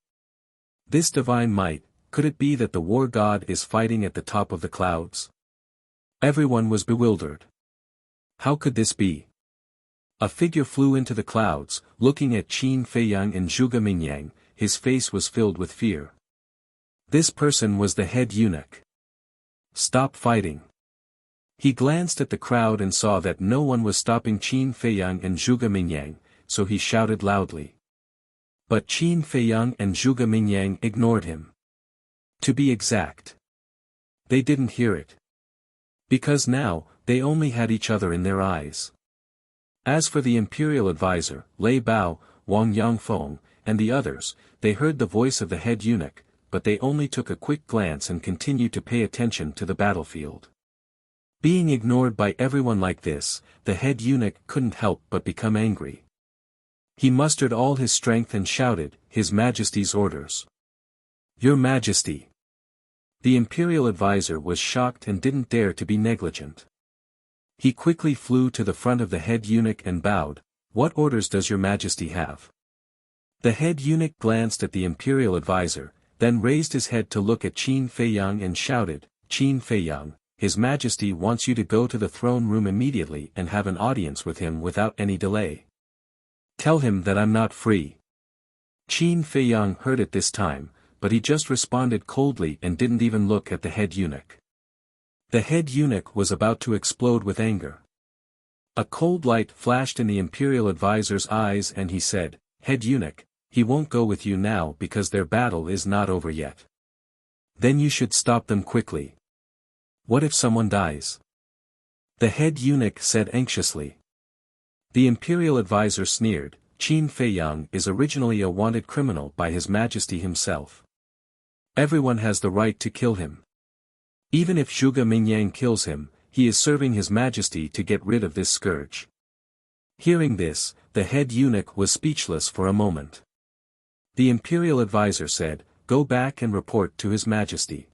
This divine might, could it be that the war god is fighting at the top of the clouds? Everyone was bewildered. How could this be? A figure flew into the clouds, looking at Qin Feiyang and Zhuge Mingyang. His face was filled with fear. This person was the head eunuch. Stop fighting. He glanced at the crowd and saw that no one was stopping Qin Feiyang and Zhuge Mingyang, so he shouted loudly. But Qin Feiyang and Zhuge Mingyang ignored him. To be exact, they didn't hear it. Because now, they only had each other in their eyes. As for the imperial advisor, Lei Bao, Wang Yangfeng, and the others, they heard the voice of the head eunuch, but they only took a quick glance and continued to pay attention to the battlefield. Being ignored by everyone like this, the head eunuch couldn't help but become angry. He mustered all his strength and shouted, "His Majesty's orders." "Your Majesty." The imperial advisor was shocked and didn't dare to be negligent. He quickly flew to the front of the head eunuch and bowed, "What orders does your Majesty have?" The head eunuch glanced at the imperial advisor, then raised his head to look at Qin Feiyang and shouted, "Qin Feiyang, His Majesty wants you to go to the throne room immediately and have an audience with him without any delay. Tell him that I'm not free." Qin Feiyang heard it this time, but he just responded coldly and didn't even look at the head eunuch. The head eunuch was about to explode with anger. A cold light flashed in the imperial advisor's eyes and he said, "Head eunuch, he won't go with you now because their battle is not over yet. Then you should stop them quickly. What if someone dies?" The head eunuch said anxiously. The imperial advisor sneered, "Qin Feiyang is originally a wanted criminal by His Majesty himself. Everyone has the right to kill him. Even if Zhuge Mingyang kills him, he is serving His Majesty to get rid of this scourge." Hearing this, the head eunuch was speechless for a moment. The imperial advisor said, "Go back and report to His Majesty.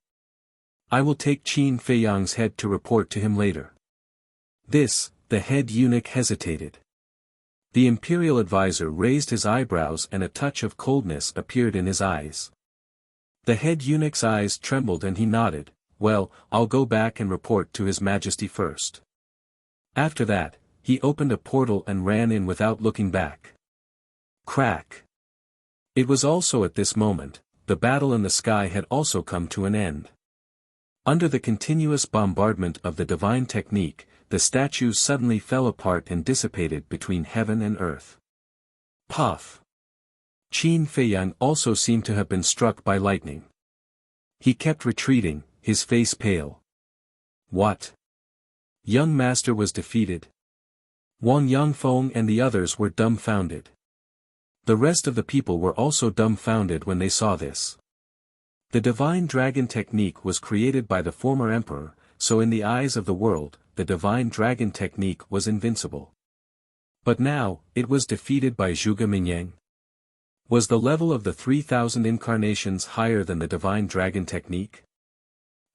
I will take Qin Feiyang's head to report to him later." The head eunuch hesitated. The imperial advisor raised his eyebrows and a touch of coldness appeared in his eyes. The head eunuch's eyes trembled and he nodded, "Well, I'll go back and report to His Majesty first." After that, he opened a portal and ran in without looking back. Crack! It was also at this moment, the battle in the sky had also come to an end. Under the continuous bombardment of the divine technique, the statue suddenly fell apart and dissipated between heaven and earth. Puff! Qin Feiyang also seemed to have been struck by lightning. He kept retreating, his face pale. What? Young master was defeated? Wang Yangfeng and the others were dumbfounded. The rest of the people were also dumbfounded when they saw this. The divine dragon technique was created by the former emperor, so in the eyes of the world, the divine dragon technique was invincible. But now, it was defeated by Zhuge Mingyang. Was the level of the 3,000 incarnations higher than the divine dragon technique?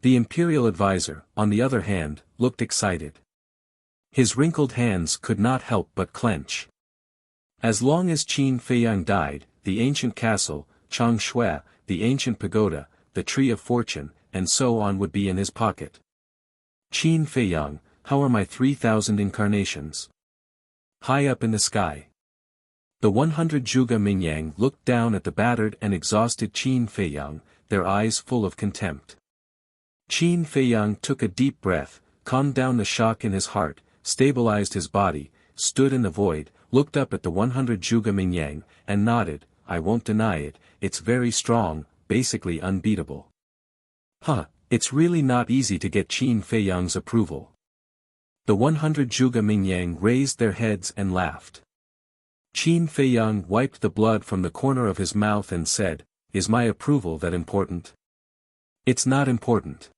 The imperial advisor, on the other hand, looked excited. His wrinkled hands could not help but clench. As long as Qin Feiyang died, the ancient castle, Changshui, the ancient pagoda, the tree of fortune, and so on would be in his pocket. Qin Feiyang, how are my 3,000 incarnations? High up in the sky. The 100 Zhuge Mingyang looked down at the battered and exhausted Qin Feiyang, their eyes full of contempt. Qin Feiyang took a deep breath, calmed down the shock in his heart, stabilized his body, stood in the void, looked up at the 100 Zhuge Mingyang, and nodded. I won't deny it, it's very strong, basically unbeatable. Huh, it's really not easy to get Qin Feiyang's approval. The 100 Zhuge Mingyang raised their heads and laughed. Qin Feiyang wiped the blood from the corner of his mouth and said, "Is my approval that important?" "It's not important.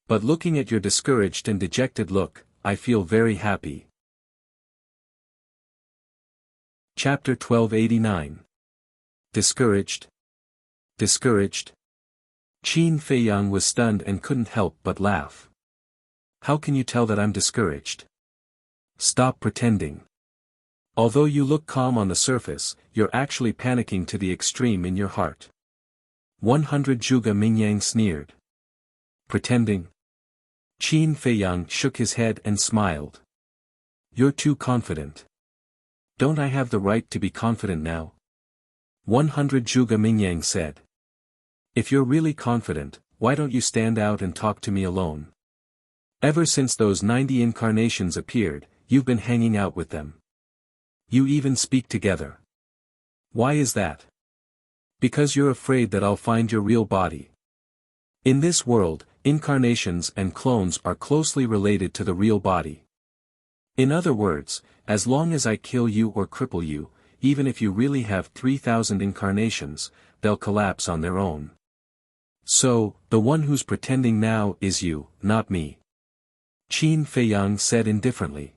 But looking at your discouraged and dejected look, I feel very happy." Chapter 1289. Discouraged? Discouraged? Qin Feiyang was stunned and couldn't help but laugh. "How can you tell that I'm discouraged? Stop pretending. Although you look calm on the surface, you're actually panicking to the extreme in your heart." 100 Zhuge Mingyang sneered. "Pretending?" Qin Feiyang shook his head and smiled. "You're too confident. Don't I have the right to be confident now?" 100 Zhuge Mingyang said. "If you're really confident, why don't you stand out and talk to me alone? Ever since those 90 incarnations appeared, you've been hanging out with them. You even speak together. Why is that? Because you're afraid that I'll find your real body. In this world, incarnations and clones are closely related to the real body. In other words, as long as I kill you or cripple you, even if you really have 3,000 incarnations, they'll collapse on their own. So, the one who's pretending now is you, not me," Qin Feiyang said indifferently.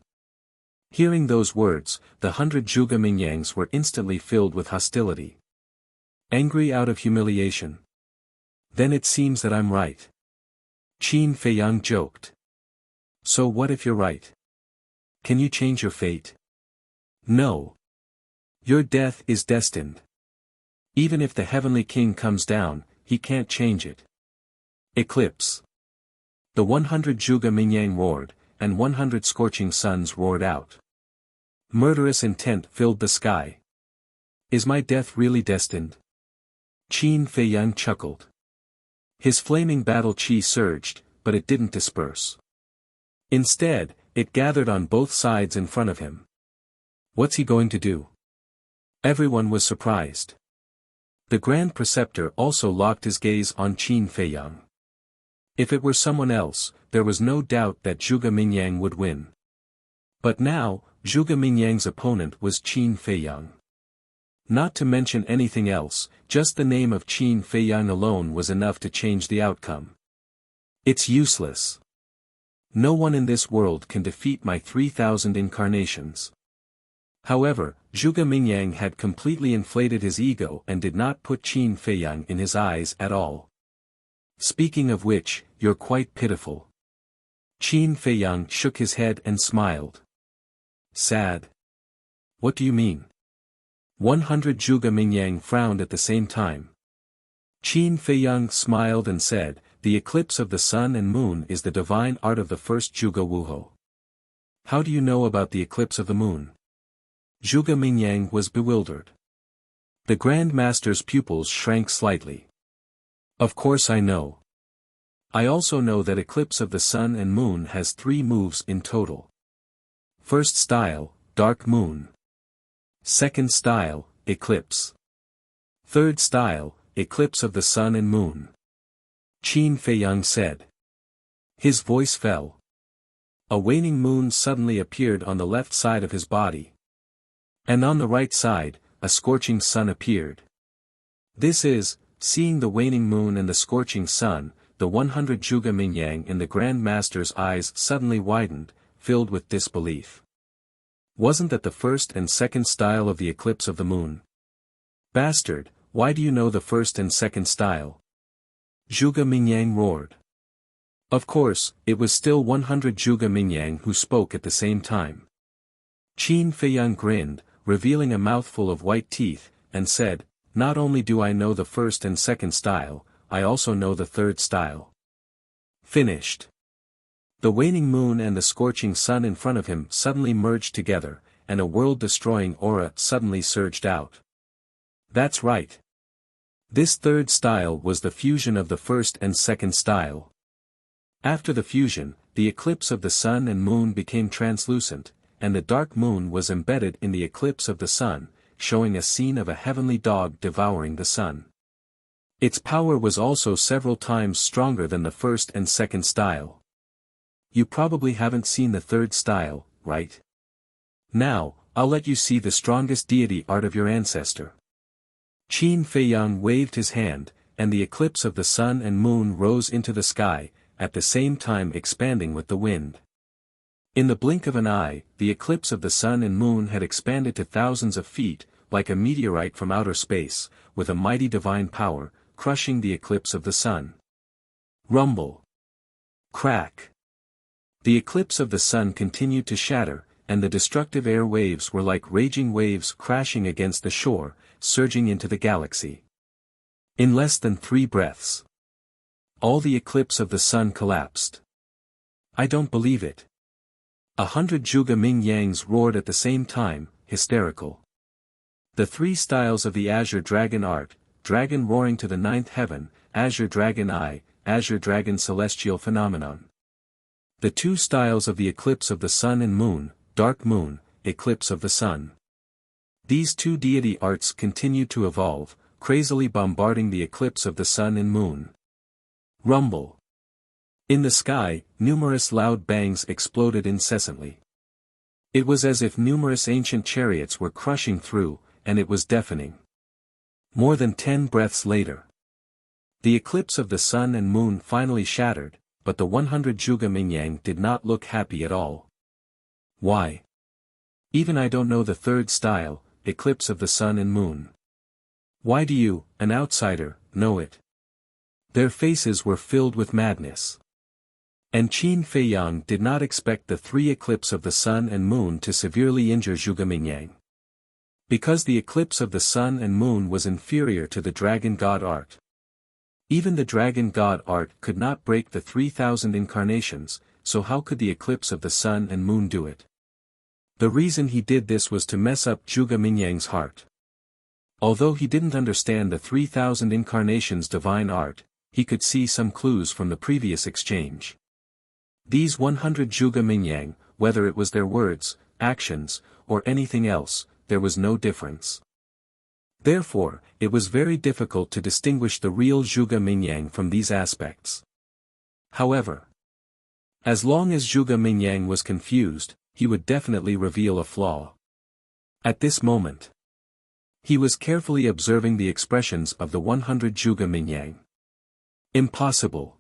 Hearing those words, the 100 Zhuge Mingyangs were instantly filled with hostility. Angry out of humiliation. "Then it seems that I'm right," Qin Feiyang joked. "So what if you're right? Can you change your fate?" "No. Your death is destined. Even if the heavenly king comes down, he can't change it." Eclipse. The 100 Zhuge Mingyang roared, and 100 scorching suns roared out. Murderous intent filled the sky. "Is my death really destined?" Qin Feiyang chuckled. His flaming battle chi surged, but it didn't disperse. Instead, it gathered on both sides in front of him. What's he going to do? Everyone was surprised. The Grand Preceptor also locked his gaze on Qin Feiyang. If it were someone else, there was no doubt that Zhuge Mingyang would win. But now, Zhuge Mingyang's opponent was Qin Feiyang. Not to mention anything else, just the name of Qin Feiyang alone was enough to change the outcome. "It's useless. No one in this world can defeat my 3,000 incarnations." However, Zhuge Mingyang had completely inflated his ego and did not put Qin Feiyang in his eyes at all. "Speaking of which, you're quite pitiful." Qin Feiyang shook his head and smiled. "Sad? What do you mean?" 100 Zhuge Mingyang frowned at the same time. Qin Feiyang smiled and said, "The eclipse of the sun and moon is the divine art of the first Zhuge Wuho." "How do you know about the eclipse of the moon?" Zhuge Mingyang was bewildered. The Grand Master's pupils shrank slightly. "Of course I know. I also know that eclipse of the sun and moon has 3 moves in total. First style, dark moon. Second style, eclipse. Third style, eclipse of the sun and moon," Qin Feiyang said. His voice fell. A waning moon suddenly appeared on the left side of his body. And on the right side, a scorching sun appeared. This is, seeing the waning moon and the scorching sun, the 100 Zhuge Mingyang in the Grand Master's eyes suddenly widened, filled with disbelief. Wasn't that the first and second style of the eclipse of the moon? Bastard, why do you know the first and second style? Zhuge Mingyang roared. Of course, it was still 100 Zhuge Mingyang who spoke at the same time. Qin Feiyang grinned, revealing a mouthful of white teeth, and said, not only do I know the first and second style, I also know the third style. Finished. The waning moon and the scorching sun in front of him suddenly merged together, and a world-destroying aura suddenly surged out. That's right. This third style was the fusion of the first and second style. After the fusion, the eclipse of the sun and moon became translucent, and the dark moon was embedded in the eclipse of the sun, showing a scene of a heavenly dog devouring the sun. Its power was also several times stronger than the first and second style. You probably haven't seen the third style, right? Now, I'll let you see the strongest deity art of your ancestor. Qin Feiyang waved his hand, and the eclipse of the sun and moon rose into the sky, at the same time expanding with the wind. In the blink of an eye, the eclipse of the sun and moon had expanded to thousands of feet, like a meteorite from outer space, with a mighty divine power, crushing the eclipse of the sun. Rumble. Crack. The eclipse of the sun continued to shatter, and the destructive air waves were like raging waves crashing against the shore, surging into the galaxy. In less than 3 breaths, all the eclipse of the sun collapsed. I don't believe it. 100 Zhuge Mingyangs roared at the same time, hysterical. The 3 styles of the Azure Dragon art, Dragon roaring to the 9th heaven, Azure Dragon Eye, Azure Dragon Celestial Phenomenon. The 2 styles of the eclipse of the sun and moon, Dark Moon, Eclipse of the Sun. These 2 deity arts continued to evolve, crazily bombarding the eclipse of the sun and moon. Rumble. In the sky, numerous loud bangs exploded incessantly. It was as if numerous ancient chariots were crushing through, and it was deafening. More than 10 breaths later, the eclipse of the sun and moon finally shattered, but the 100 Zhuge Mingyang did not look happy at all. Why? Even I don't know the third style, eclipse of the sun and moon. Why do you, an outsider, know it? Their faces were filled with madness. And Qin Feiyang did not expect the 3 eclipse of the sun and moon to severely injure Zhuge Mingyang. Because the eclipse of the sun and moon was inferior to the dragon god art. Even the dragon god art could not break the 3,000 incarnations, so how could the eclipse of the sun and moon do it? The reason he did this was to mess up Zhuge Mingyang's heart. Although he didn't understand the 3,000 incarnations divine art, he could see some clues from the previous exchange. These 100 Zhuge Mingyang, whether it was their words, actions, or anything else, there was no difference. Therefore, it was very difficult to distinguish the real Zhuge Mingyang from these aspects. However, as long as Zhuge Mingyang was confused, he would definitely reveal a flaw. At this moment, he was carefully observing the expressions of the 100 Zhuge Mingyang. Impossible.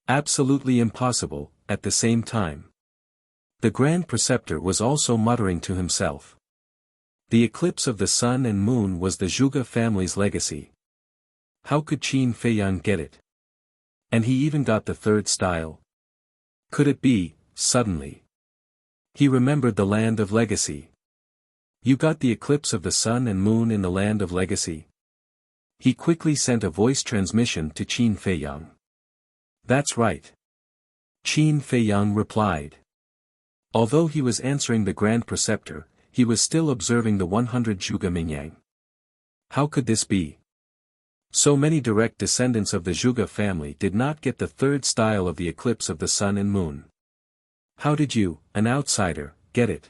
Absolutely impossible, at the same time. The Grand Preceptor was also muttering to himself. The eclipse of the sun and moon was the Zhuge family's legacy. How could Qin Feiyang get it? And he even got the third style. Could it be, suddenly? He remembered the land of legacy. You got the eclipse of the sun and moon in the land of legacy? He quickly sent a voice transmission to Qin Feiyang. That's right. Qin Feiyang replied. Although he was answering the Grand Preceptor, he was still observing the 100 Zhuge Mingyang. How could this be? So many direct descendants of the Zhuge family did not get the third style of the eclipse of the sun and moon. How did you, an outsider, get it?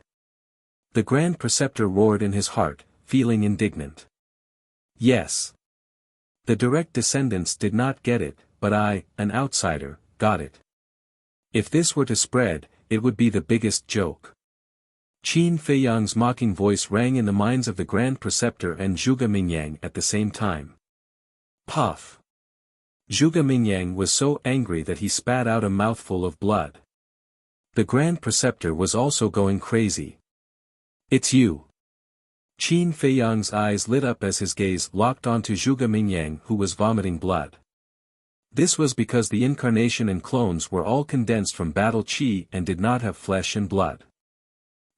The Grand Preceptor roared in his heart, feeling indignant. Yes. The direct descendants did not get it, but I, an outsider, got it. If this were to spread, it would be the biggest joke. Qin Feiyang's mocking voice rang in the minds of the Grand Preceptor and Zhuge Mingyang at the same time. Puff! Zhuge Mingyang was so angry that he spat out a mouthful of blood. The Grand Preceptor was also going crazy. It's you. Qin Feiyang's eyes lit up as his gaze locked onto Zhuge Mingyang, who was vomiting blood. This was because the incarnation and clones were all condensed from battle qi and did not have flesh and blood.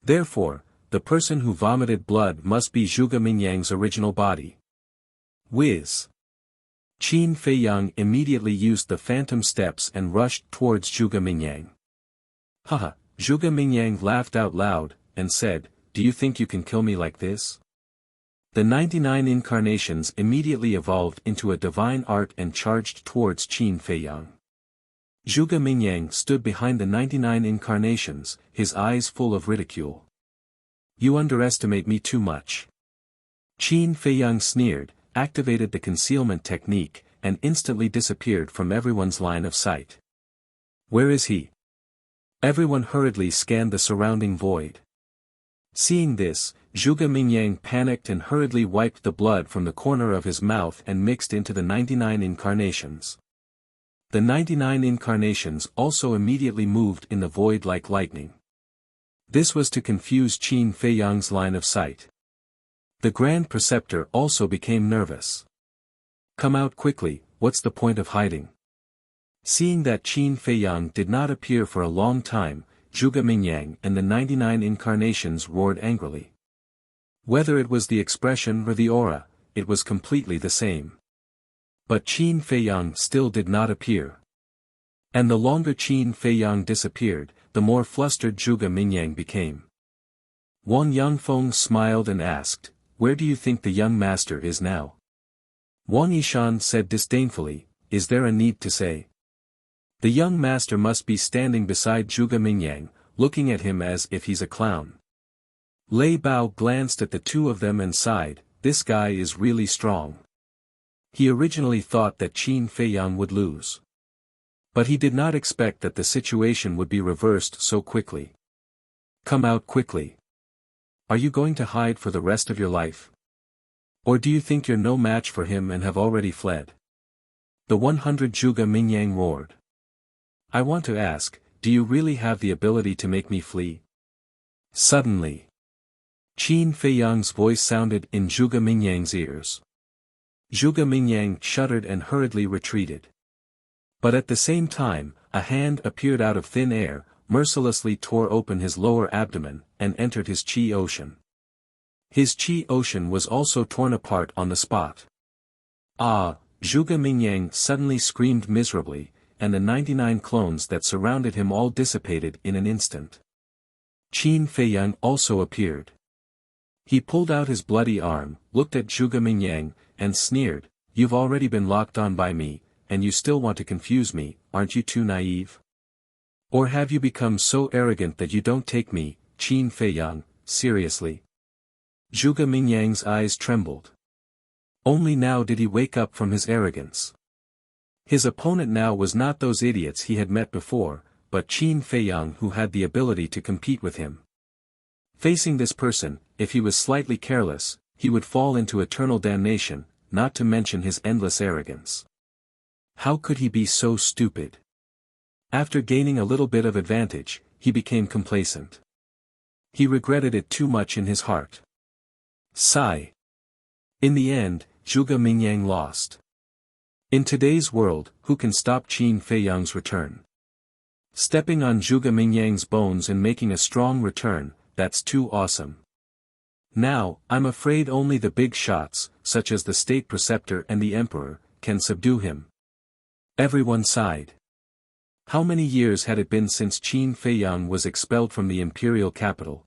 Therefore, the person who vomited blood must be Zhuge Mingyang's original body. Whiz! Qin Feiyang immediately used the phantom steps and rushed towards Zhuge Mingyang. Haha, Zhuge Mingyang laughed out loud, and said, "Do you think you can kill me like this?" The 99 incarnations immediately evolved into a divine art and charged towards Qin Feiyang. Zhuge Mingyang stood behind the 99 incarnations, his eyes full of ridicule. "You underestimate me too much." Qin Feiyang sneered, activated the concealment technique, and instantly disappeared from everyone's line of sight. "Where is he?" Everyone hurriedly scanned the surrounding void. Seeing this, Zhuge Mingyang panicked and hurriedly wiped the blood from the corner of his mouth and mixed into the 99 incarnations. The 99 incarnations also immediately moved in the void like lightning. This was to confuse Qin Feiyang's line of sight. The Grand Preceptor also became nervous. "Come out quickly, what's the point of hiding?" Seeing that Qin Feiyang did not appear for a long time, Zhuge Mingyang and the 99 incarnations roared angrily. Whether it was the expression or the aura, it was completely the same. But Qin Feiyang still did not appear. And the longer Qin Feiyang disappeared, the more flustered Zhuge Mingyang became. Wang Yangfeng smiled and asked, "Where do you think the young master is now?" Wang Yishan said disdainfully, "Is there a need to say?" The young master must be standing beside Zhuge Mingyang, looking at him as if he's a clown. Lei Bao glanced at the two of them and sighed, "This guy is really strong." He originally thought that Qin Feiyang would lose. But he did not expect that the situation would be reversed so quickly. "Come out quickly. Are you going to hide for the rest of your life? Or do you think you're no match for him and have already fled?" The 100 Zhuge Mingyang roared. "I want to ask, do you really have the ability to make me flee?" Suddenly, Qin Feiyang's voice sounded in Zhuge Mingyang's ears. Zhuge Mingyang shuddered and hurriedly retreated. But at the same time, a hand appeared out of thin air, mercilessly tore open his lower abdomen, and entered his qi ocean. His qi ocean was also torn apart on the spot. "Ah!" Zhuge Mingyang suddenly screamed miserably, and the 99 clones that surrounded him all dissipated in an instant. Qin Feiyang also appeared. He pulled out his bloody arm, looked at Zhuge Mingyang, and sneered, "You've already been locked on by me, and you still want to confuse me, aren't you too naive? Or have you become so arrogant that you don't take me, Qin Feiyang, seriously?" Zhuge Mingyang's eyes trembled. Only now did he wake up from his arrogance. His opponent now was not those idiots he had met before, but Qin Feiyang, who had the ability to compete with him. Facing this person, if he was slightly careless, he would fall into eternal damnation, not to mention his endless arrogance. How could he be so stupid? After gaining a little bit of advantage, he became complacent. He regretted it too much in his heart. Sigh. In the end, Zhuge Mingyang lost. In today's world, who can stop Qin Feiyang's return? Stepping on Zhuge Mingyang's bones and making a strong return, that's too awesome. Now, I'm afraid only the big shots, such as the State Preceptor and the Emperor, can subdue him. Everyone sighed. How many years had it been since Qin Feiyang was expelled from the imperial capital?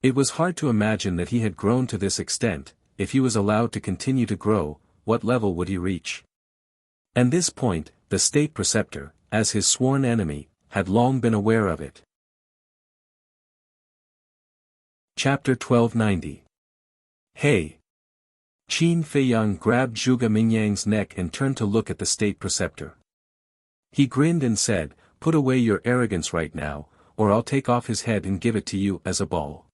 It was hard to imagine that he had grown to this extent. If he was allowed to continue to grow, what level would he reach? At this point, the State Preceptor, as his sworn enemy, had long been aware of it. Chapter 1290. Hey! Qin Feiyang grabbed Zhuge Mingyang's neck and turned to look at the State Preceptor. He grinned and said, "Put away your arrogance right now, or I'll take off his head and give it to you as a ball."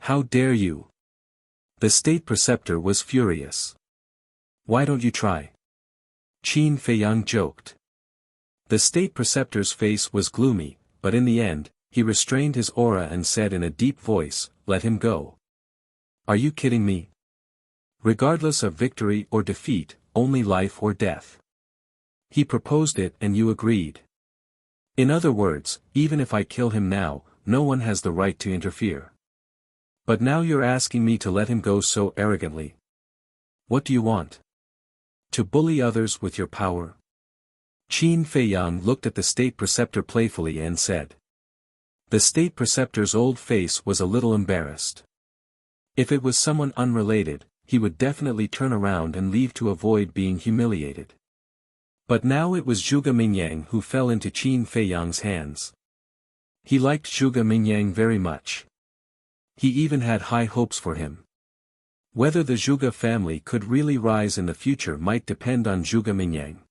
"How dare you?" The State Preceptor was furious. "Why don't you try?" Qin Feiyang joked. The State Preceptor's face was gloomy, but in the end, He restrained his aura and said in a deep voice, "Let him go." "Are you kidding me? Regardless of victory or defeat, only life or death." He proposed it and you agreed. In other words, even if I kill him now, no one has the right to interfere. But now you're asking me to let him go so arrogantly. What do you want? To bully others with your power? Qin Feiyang looked at the state preceptor playfully and said. The state preceptor's old face was a little embarrassed. If it was someone unrelated, he would definitely turn around and leave to avoid being humiliated. But now it was Zhuge Mingyang who fell into Qin Feiyang's hands. He liked Zhuge Mingyang very much. He even had high hopes for him. Whether the Zhuge family could really rise in the future might depend on Zhuge Mingyang.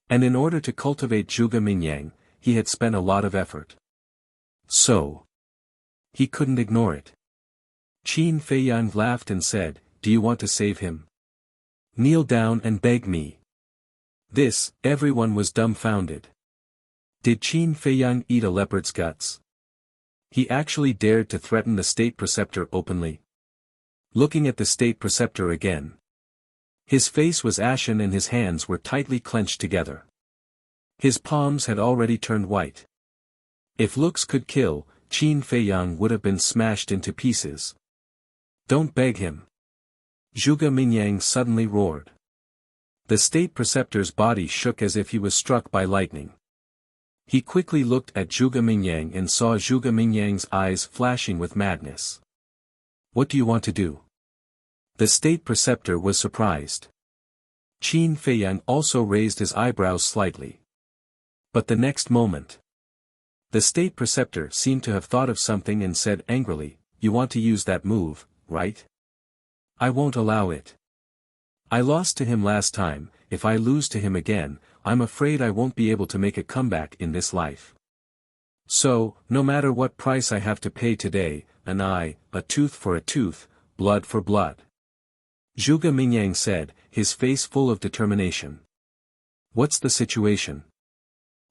And in order to cultivate Zhuge Mingyang, he had spent a lot of effort. So, he couldn't ignore it. Qin Feiyang laughed and said, "Do you want to save him? Kneel down and beg me." This, everyone was dumbfounded. Did Qin Feiyang eat a leopard's guts? He actually dared to threaten the state preceptor openly. Looking at the state preceptor again. His face was ashen and his hands were tightly clenched together. His palms had already turned white. If looks could kill, Qin Feiyang would have been smashed into pieces. "Don't beg him." Zhuge Mingyang suddenly roared. The state preceptor's body shook as if he was struck by lightning. He quickly looked at Zhuge Mingyang and saw Zhuge Mingyang's eyes flashing with madness. "What do you want to do?" The state preceptor was surprised. Qin Feiyang also raised his eyebrows slightly. But the next moment, the state preceptor seemed to have thought of something and said angrily, "You want to use that move, right? I won't allow it. I lost to him last time, if I lose to him again, I'm afraid I won't be able to make a comeback in this life. So, no matter what price I have to pay today, an eye, a tooth for a tooth, blood for blood." Zhuge Mingyang said, his face full of determination. "What's the situation?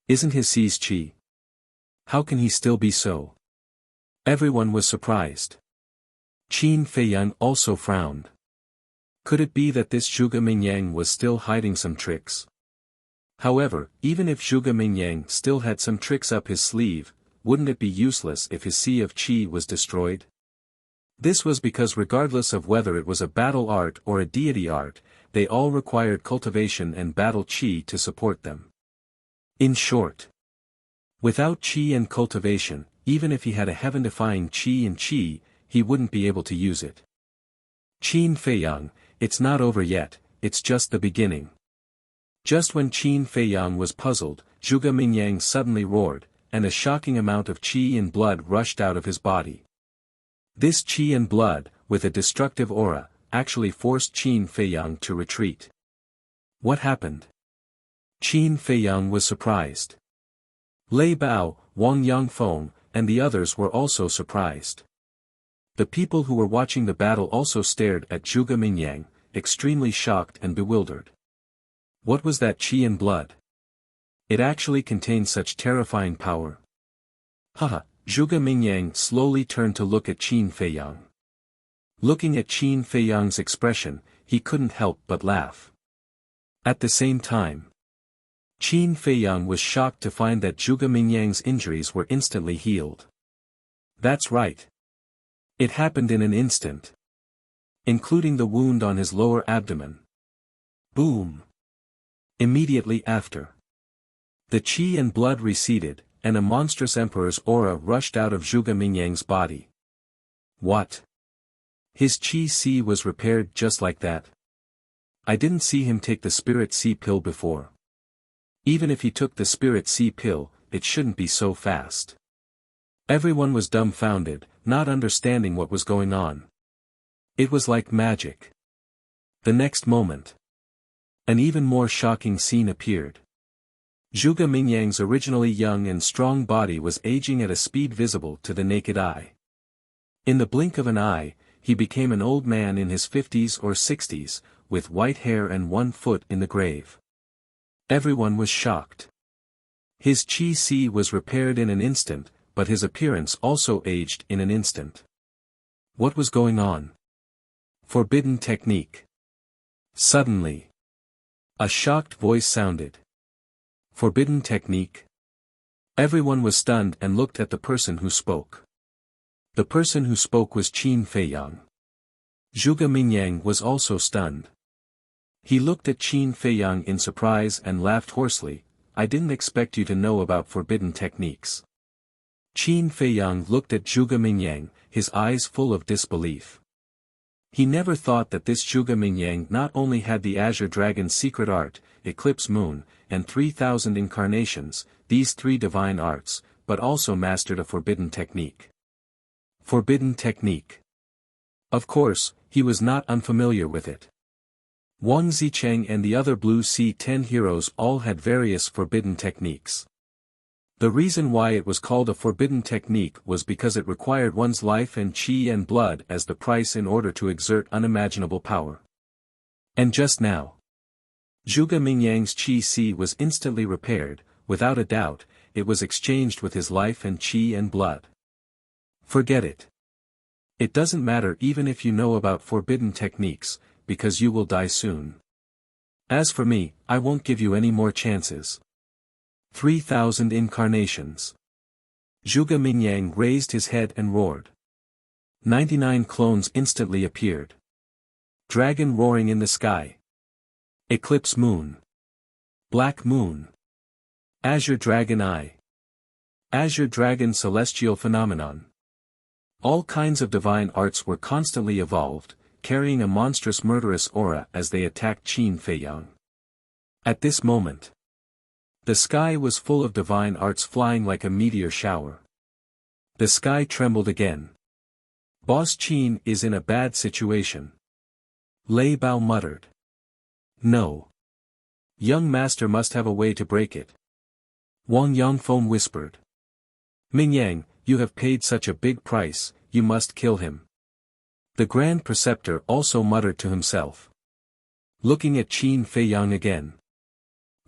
Isn't his C's Qi? How can he still be so?" Everyone was surprised. Qin Feiyang also frowned. Could it be that this Zhuge Mingyang was still hiding some tricks? However, even if Zhuge Mingyang still had some tricks up his sleeve, wouldn't it be useless if his Sea of Qi was destroyed? This was because regardless of whether it was a battle art or a deity art, they all required cultivation and battle Qi to support them. In short, without Qi and cultivation, even if he had a heaven-defying Qi and Qi, he wouldn't be able to use it. Qin Feiyang, it's not over yet, it's just the beginning. Just when Qin Feiyang was puzzled, Zhuge Mingyang suddenly roared, and a shocking amount of qi and blood rushed out of his body. This qi and blood, with a destructive aura, actually forced Qin Feiyang to retreat. What happened? Qin Feiyang was surprised. Lei Bao, Wang Yangfeng, and the others were also surprised. The people who were watching the battle also stared at Zhuge Mingyang, extremely shocked and bewildered. What was that qi and blood? It actually contained such terrifying power. Haha, Zhuge Mingyang slowly turned to look at Qin Feiyang. Looking at Qin Feiyang's expression, he couldn't help but laugh. At the same time, Qin Feiyang was shocked to find that Zhuge Mingyang's injuries were instantly healed. That's right. It happened in an instant. Including the wound on his lower abdomen. Boom. Immediately after, the qi and blood receded, and a monstrous emperor's aura rushed out of Zhuge Mingyang's body. What? His qi C was repaired just like that? I didn't see him take the Spirit C pill before. Even if he took the Spirit C pill, it shouldn't be so fast. Everyone was dumbfounded, not understanding what was going on. It was like magic. The next moment, an even more shocking scene appeared. Zhuge Mingyang's originally young and strong body was aging at a speed visible to the naked eye. In the blink of an eye, he became an old man in his 50s or 60s, with white hair and 1 foot in the grave. Everyone was shocked. His qi C was repaired in an instant, but his appearance also aged in an instant. What was going on? Forbidden technique. Suddenly, a shocked voice sounded. Forbidden technique? Everyone was stunned and looked at the person who spoke. The person who spoke was Qin Feiyang. Zhuge Mingyang was also stunned. He looked at Qin Feiyang in surprise and laughed hoarsely. I didn't expect you to know about forbidden techniques. Qin Feiyang looked at Zhuge Mingyang, his eyes full of disbelief. He never thought that this Zhuge Mingyang not only had the Azure Dragon's secret art, Eclipse Moon, and 3,000 incarnations, these 3 divine arts, but also mastered a forbidden technique. Forbidden technique. Of course, he was not unfamiliar with it. Wang Zicheng and the other Blue Sea 10 heroes all had various forbidden techniques. The reason why it was called a forbidden technique was because it required one's life and qi and blood as the price in order to exert unimaginable power. And just now, Zhuge Mingyang's qi was instantly repaired. Without a doubt, it was exchanged with his life and qi and blood. Forget it. It doesn't matter even if you know about forbidden techniques, because you will die soon. As for me, I won't give you any more chances. 3,000 incarnations. Zhuge Mingyang raised his head and roared. 99 clones instantly appeared. Dragon roaring in the sky. Eclipse moon. Black moon. Azure dragon eye. Azure dragon celestial phenomenon. All kinds of divine arts were constantly evolved, carrying a monstrous murderous aura as they attacked Qin Feiyang. At this moment, the sky was full of divine arts flying like a meteor shower. The sky trembled again. Boss Qin is in a bad situation. Lei Bao muttered. No. Young master must have a way to break it. Wang Yangfeng whispered. Mingyang, you have paid such a big price, you must kill him. The Grand Preceptor also muttered to himself. Looking at Qin Feiyang again.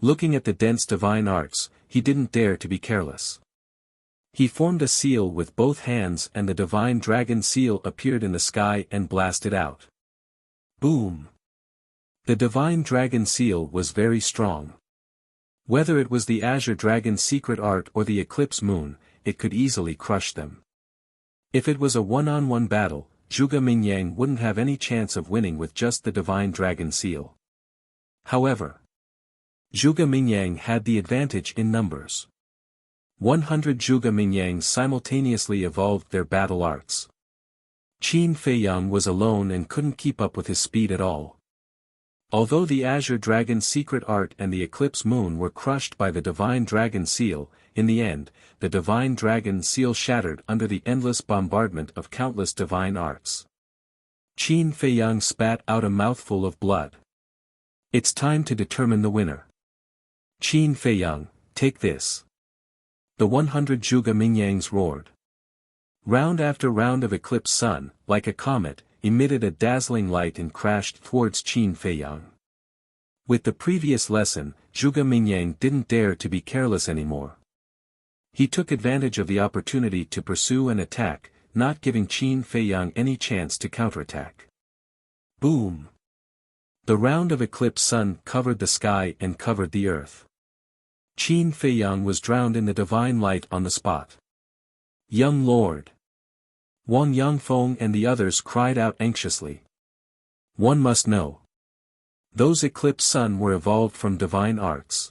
Looking at the dense divine arts, he didn't dare to be careless. He formed a seal with both hands and the divine dragon seal appeared in the sky and blasted out. Boom! The divine dragon seal was very strong. Whether it was the Azure Dragon's secret art or the Eclipse Moon, it could easily crush them. If it was a one-on-one battle, Zhuge Mingyang wouldn't have any chance of winning with just the divine dragon seal. However, Zhuge Mingyang had the advantage in numbers. 100 Zhuge Mingyangs simultaneously evolved their battle arts. Qin Feiyang was alone and couldn't keep up with his speed at all. Although the Azure Dragon's secret art and the Eclipse Moon were crushed by the Divine Dragon Seal, in the end, the Divine Dragon Seal shattered under the endless bombardment of countless divine arts. Qin Feiyang spat out a mouthful of blood. It's time to determine the winner. Qin Feiyang, take this. The 100 Zhuge Mingyangs roared. Round after round of Eclipse Sun, like a comet, emitted a dazzling light and crashed towards Qin Feiyang. With the previous lesson, Zhuge Mingyang didn't dare to be careless anymore. He took advantage of the opportunity to pursue and attack, not giving Qin Feiyang any chance to counterattack. Boom! The round of Eclipse Sun covered the sky and covered the earth. Qin Feiyang was drowned in the divine light on the spot. Young Lord! Wang Yangfeng and the others cried out anxiously. One must know. Those Eclipse Sun were evolved from divine arts.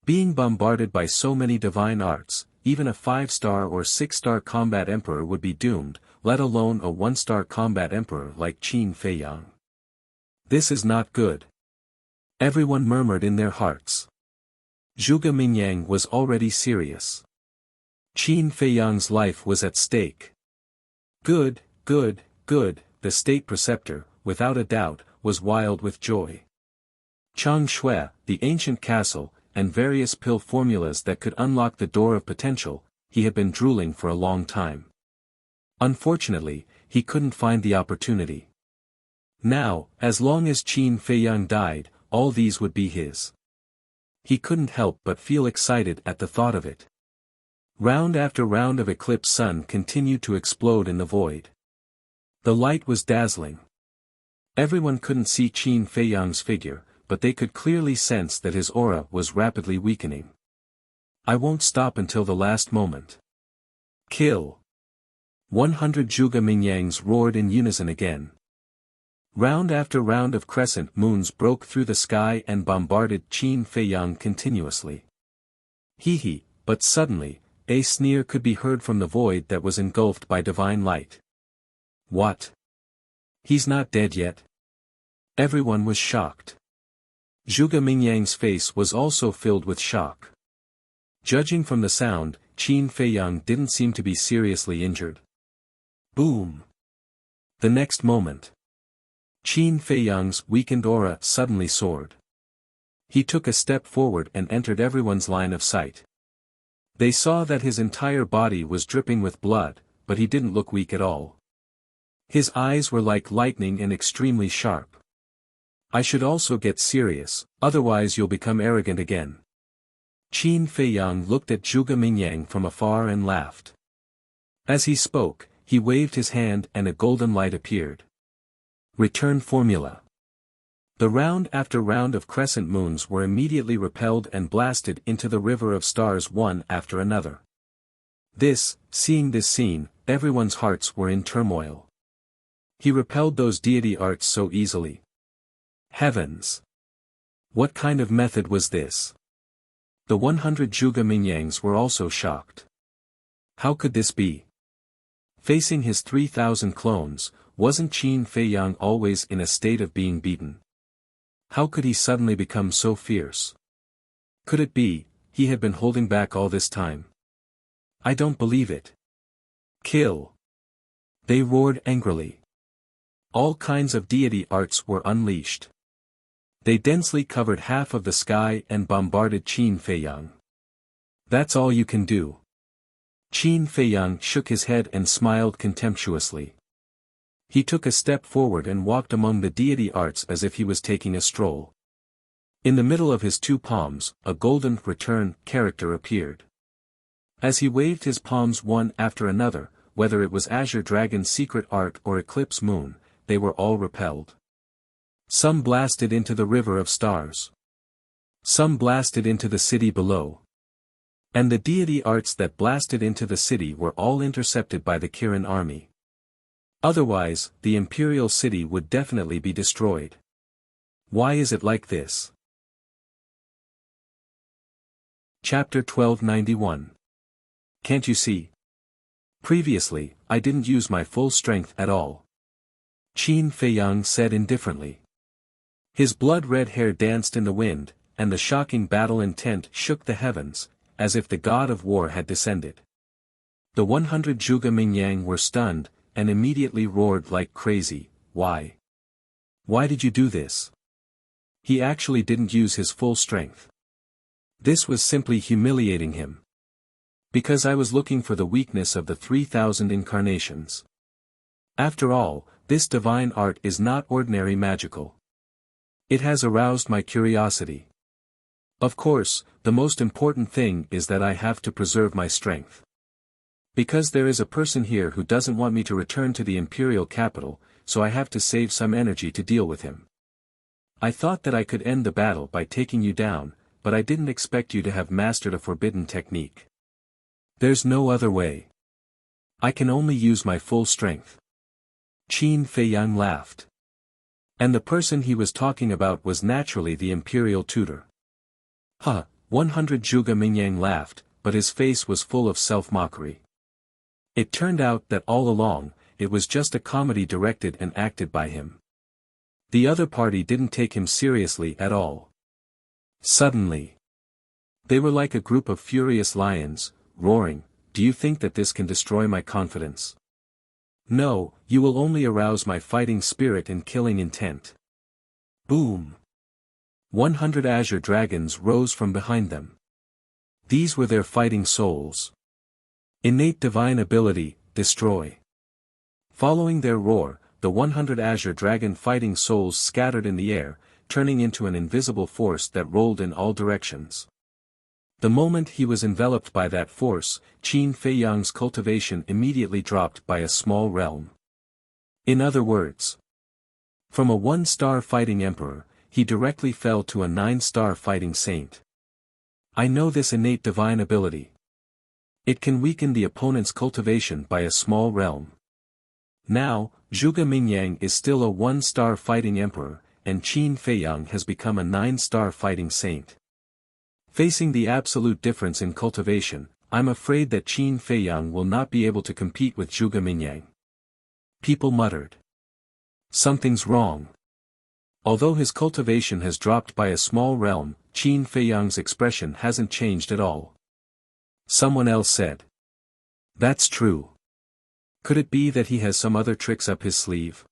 Being bombarded by so many divine arts, even a 5-star or 6-star combat emperor would be doomed, let alone a 1-star combat emperor like Qin Feiyang. This is not good. Everyone murmured in their hearts. Zhuge Mingyang was already serious. Qin Feiyang's life was at stake. Good, good, good, the state preceptor, without a doubt, was wild with joy. Chang Shui, the ancient castle, and various pill formulas that could unlock the door of potential, he had been drooling for a long time. Unfortunately, he couldn't find the opportunity. Now, as long as Qin Feiyang died, all these would be his. He couldn't help but feel excited at the thought of it. Round after round of eclipse sun continued to explode in the void. The light was dazzling. Everyone couldn't see Qin Feiyang's figure, but they could clearly sense that his aura was rapidly weakening. I won't stop until the last moment. Kill! 100 Zhuge Mingyangs roared in unison again. Round after round of crescent moons broke through the sky and bombarded Qin Feiyang continuously. Hee, but suddenly, a sneer could be heard from the void that was engulfed by divine light. What? He's not dead yet? Everyone was shocked. Zhuge Mingyang's face was also filled with shock. Judging from the sound, Qin Feiyang didn't seem to be seriously injured. Boom! The next moment, Qin Feiyang's weakened aura suddenly soared. He took a step forward and entered everyone's line of sight. They saw that his entire body was dripping with blood, but he didn't look weak at all. His eyes were like lightning and extremely sharp. I should also get serious, otherwise you'll become arrogant again. Qin Feiyang looked at Zhuge Mingyang from afar and laughed. As he spoke, he waved his hand and a golden light appeared. Return formula. The round after round of crescent moons were immediately repelled and blasted into the river of stars one after another. Seeing this scene, everyone's hearts were in turmoil. He repelled those deity arts so easily. Heavens! What kind of method was this? The 100 Zhuge Mingyangs were also shocked. How could this be? Facing his 3,000 clones, wasn't Qin Feiyang always in a state of being beaten? How could he suddenly become so fierce? Could it be, he had been holding back all this time? I don't believe it. Kill! They roared angrily. All kinds of deity arts were unleashed. They densely covered half of the sky and bombarded Qin Feiyang. That's all you can do. Qin Feiyang shook his head and smiled contemptuously. He took a step forward and walked among the deity arts as if he was taking a stroll. In the middle of his two palms, a golden return character appeared. As he waved his palms one after another, whether it was Azure Dragon's secret art or Eclipse Moon, they were all repelled. Some blasted into the river of stars. Some blasted into the city below. And the deity arts that blasted into the city were all intercepted by the Kirin army. Otherwise, the imperial city would definitely be destroyed. Why is it like this? Chapter 1291. Can't you see? Previously, I didn't use my full strength at all. Qin Feiyang said indifferently. His blood-red hair danced in the wind, and the shocking battle intent shook the heavens, as if the god of war had descended. The 100 Zhuge Mingyang were stunned, and immediately roared like crazy. Why? Why did you do this? He actually didn't use his full strength. This was simply humiliating him. Because I was looking for the weakness of the 3,000 incarnations. After all, this divine art is not ordinary magical. It has aroused my curiosity. Of course, the most important thing is that I have to preserve my strength. Because there is a person here who doesn't want me to return to the imperial capital, so I have to save some energy to deal with him. I thought that I could end the battle by taking you down, but I didn't expect you to have mastered a forbidden technique. There's no other way. I can only use my full strength. Qin Feiyang laughed. And the person he was talking about was naturally the imperial tutor. 100 Zhuge Mingyang laughed, but his face was full of self-mockery. It turned out that all along, it was just a comedy directed and acted by him. The other party didn't take him seriously at all. Suddenly, they were like a group of furious lions, roaring, "Do you think that this can destroy my confidence? No, you will only arouse my fighting spirit and killing intent." Boom! 100 azure dragons rose from behind them. These were their fighting souls. Innate divine ability, destroy. Following their roar, the 100 azure dragon fighting souls scattered in the air, turning into an invisible force that rolled in all directions. The moment he was enveloped by that force, Qin Feiyang's cultivation immediately dropped by a small realm. In other words, from a 1-star fighting emperor, he directly fell to a 9-star fighting saint. I know this innate divine ability. It can weaken the opponent's cultivation by a small realm. Now, Zhuge Mingyang is still a 1-star fighting emperor, and Qin Feiyang has become a 9-star fighting saint. Facing the absolute difference in cultivation, I'm afraid that Qin Feiyang will not be able to compete with Zhuge Mingyang. People muttered. Something's wrong. Although his cultivation has dropped by a small realm, Qin Feiyang's expression hasn't changed at all. Someone else said. That's true. Could it be that he has some other tricks up his sleeve?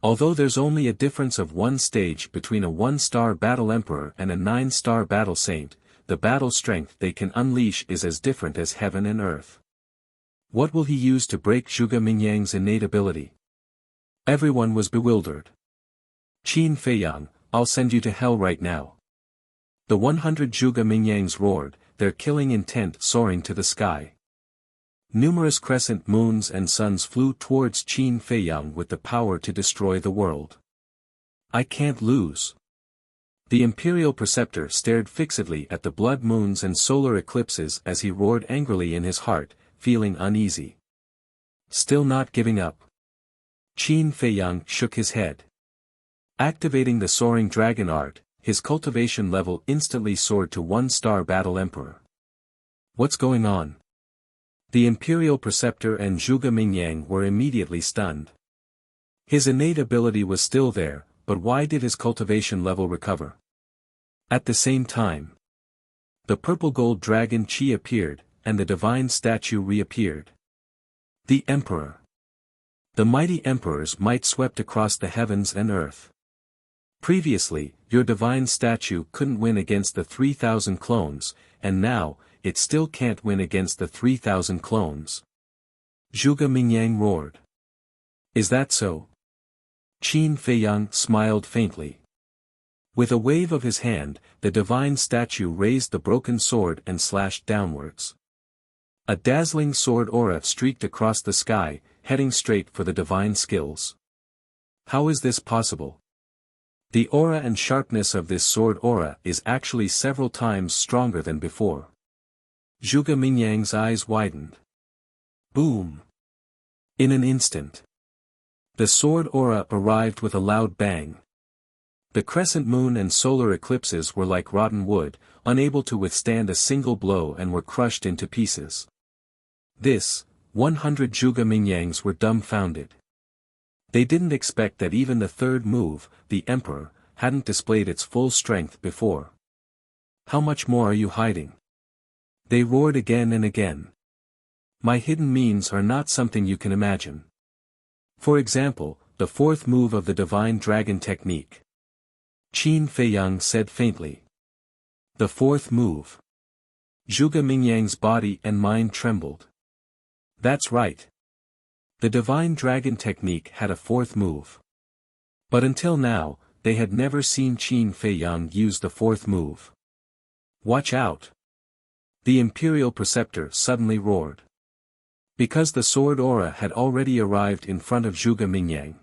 Although there's only a difference of 1 stage between a 1-star battle emperor and a 9-star battle saint, the battle strength they can unleash is as different as heaven and earth. What will he use to break Zhuge Mingyang's innate ability? Everyone was bewildered. Qin Feiyang, I'll send you to hell right now. The 100 Zhuge Mingyangs roared, their killing intent soaring to the sky. Numerous crescent moons and suns flew towards Qin Feiyang with the power to destroy the world. I can't lose. The imperial preceptor stared fixedly at the blood moons and solar eclipses as he roared angrily in his heart, feeling uneasy. Still not giving up. Qin Feiyang shook his head. Activating the soaring dragon art, his cultivation level instantly soared to 1-star battle emperor. What's going on? The imperial preceptor and Zhuge Mingyang were immediately stunned. His innate ability was still there, but why did his cultivation level recover? At the same time, the purple gold dragon Qi appeared, and the divine statue reappeared. The emperor. The mighty emperor's might swept across the heavens and earth. Previously, your divine statue couldn't win against the 3,000 clones, and now, it still can't win against the 3,000 clones. Zhuge Mingyang roared. Is that so? Qin Feiyang smiled faintly. With a wave of his hand, the divine statue raised the broken sword and slashed downwards. A dazzling sword aura streaked across the sky, heading straight for the divine skills. How is this possible? The aura and sharpness of this sword aura is actually several times stronger than before. Zhuge Mingyang's eyes widened. Boom! In an instant, the sword aura arrived with a loud bang. The crescent moon and solar eclipses were like rotten wood, unable to withstand a single blow and were crushed into pieces. 100 Zhuge Mingyangs were dumbfounded. They didn't expect that even the third move, the Emperor, hadn't displayed its full strength before. How much more are you hiding? They roared again and again. My hidden means are not something you can imagine. For example, the fourth move of the Divine Dragon Technique. Qin Feiyang said faintly. The fourth move. Zhuge Mingyang's body and mind trembled. That's right. The Divine Dragon Technique had a fourth move. But until now, they had never seen Qin Feiyang use the fourth move. Watch out! The Imperial Preceptor suddenly roared. Because the sword aura had already arrived in front of Zhuge Mingyang.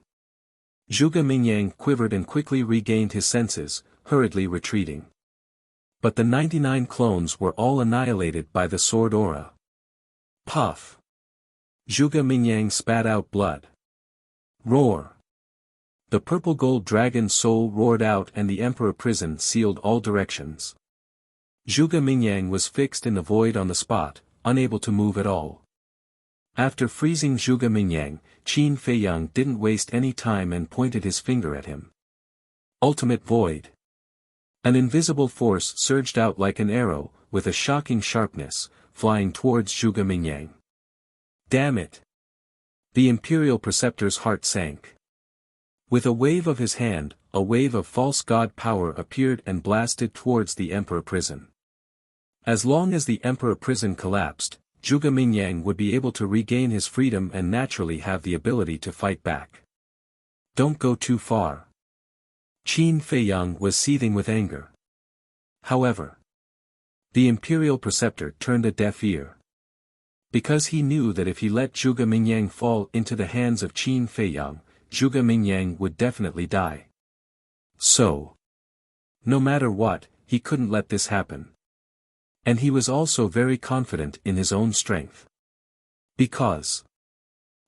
Zhuge Mingyang quivered and quickly regained his senses, hurriedly retreating. But the 99 clones were all annihilated by the sword aura. Puff! Zhuge Mingyang spat out blood. Roar! The purple gold dragon soul roared out and the emperor prison sealed all directions. Zhuge Mingyang was fixed in the void on the spot, unable to move at all. After freezing Zhuge Mingyang, Qin Feiyang didn't waste any time and pointed his finger at him. Ultimate Void. An invisible force surged out like an arrow, with a shocking sharpness, flying towards Zhuge Mingyang. Damn it! The Imperial Preceptor's heart sank. With a wave of his hand, a wave of false god power appeared and blasted towards the Emperor prison. As long as the Emperor prison collapsed, Zhuge Mingyang would be able to regain his freedom and naturally have the ability to fight back. Don't go too far. Qin Feiyang was seething with anger. However, The imperial preceptor turned a deaf ear. Because he knew that if he let Zhuge Mingyang fall into the hands of Qin Feiyang, Zhuge Mingyang would definitely die. So, no matter what, he couldn't let this happen. And he was also very confident in his own strength. Because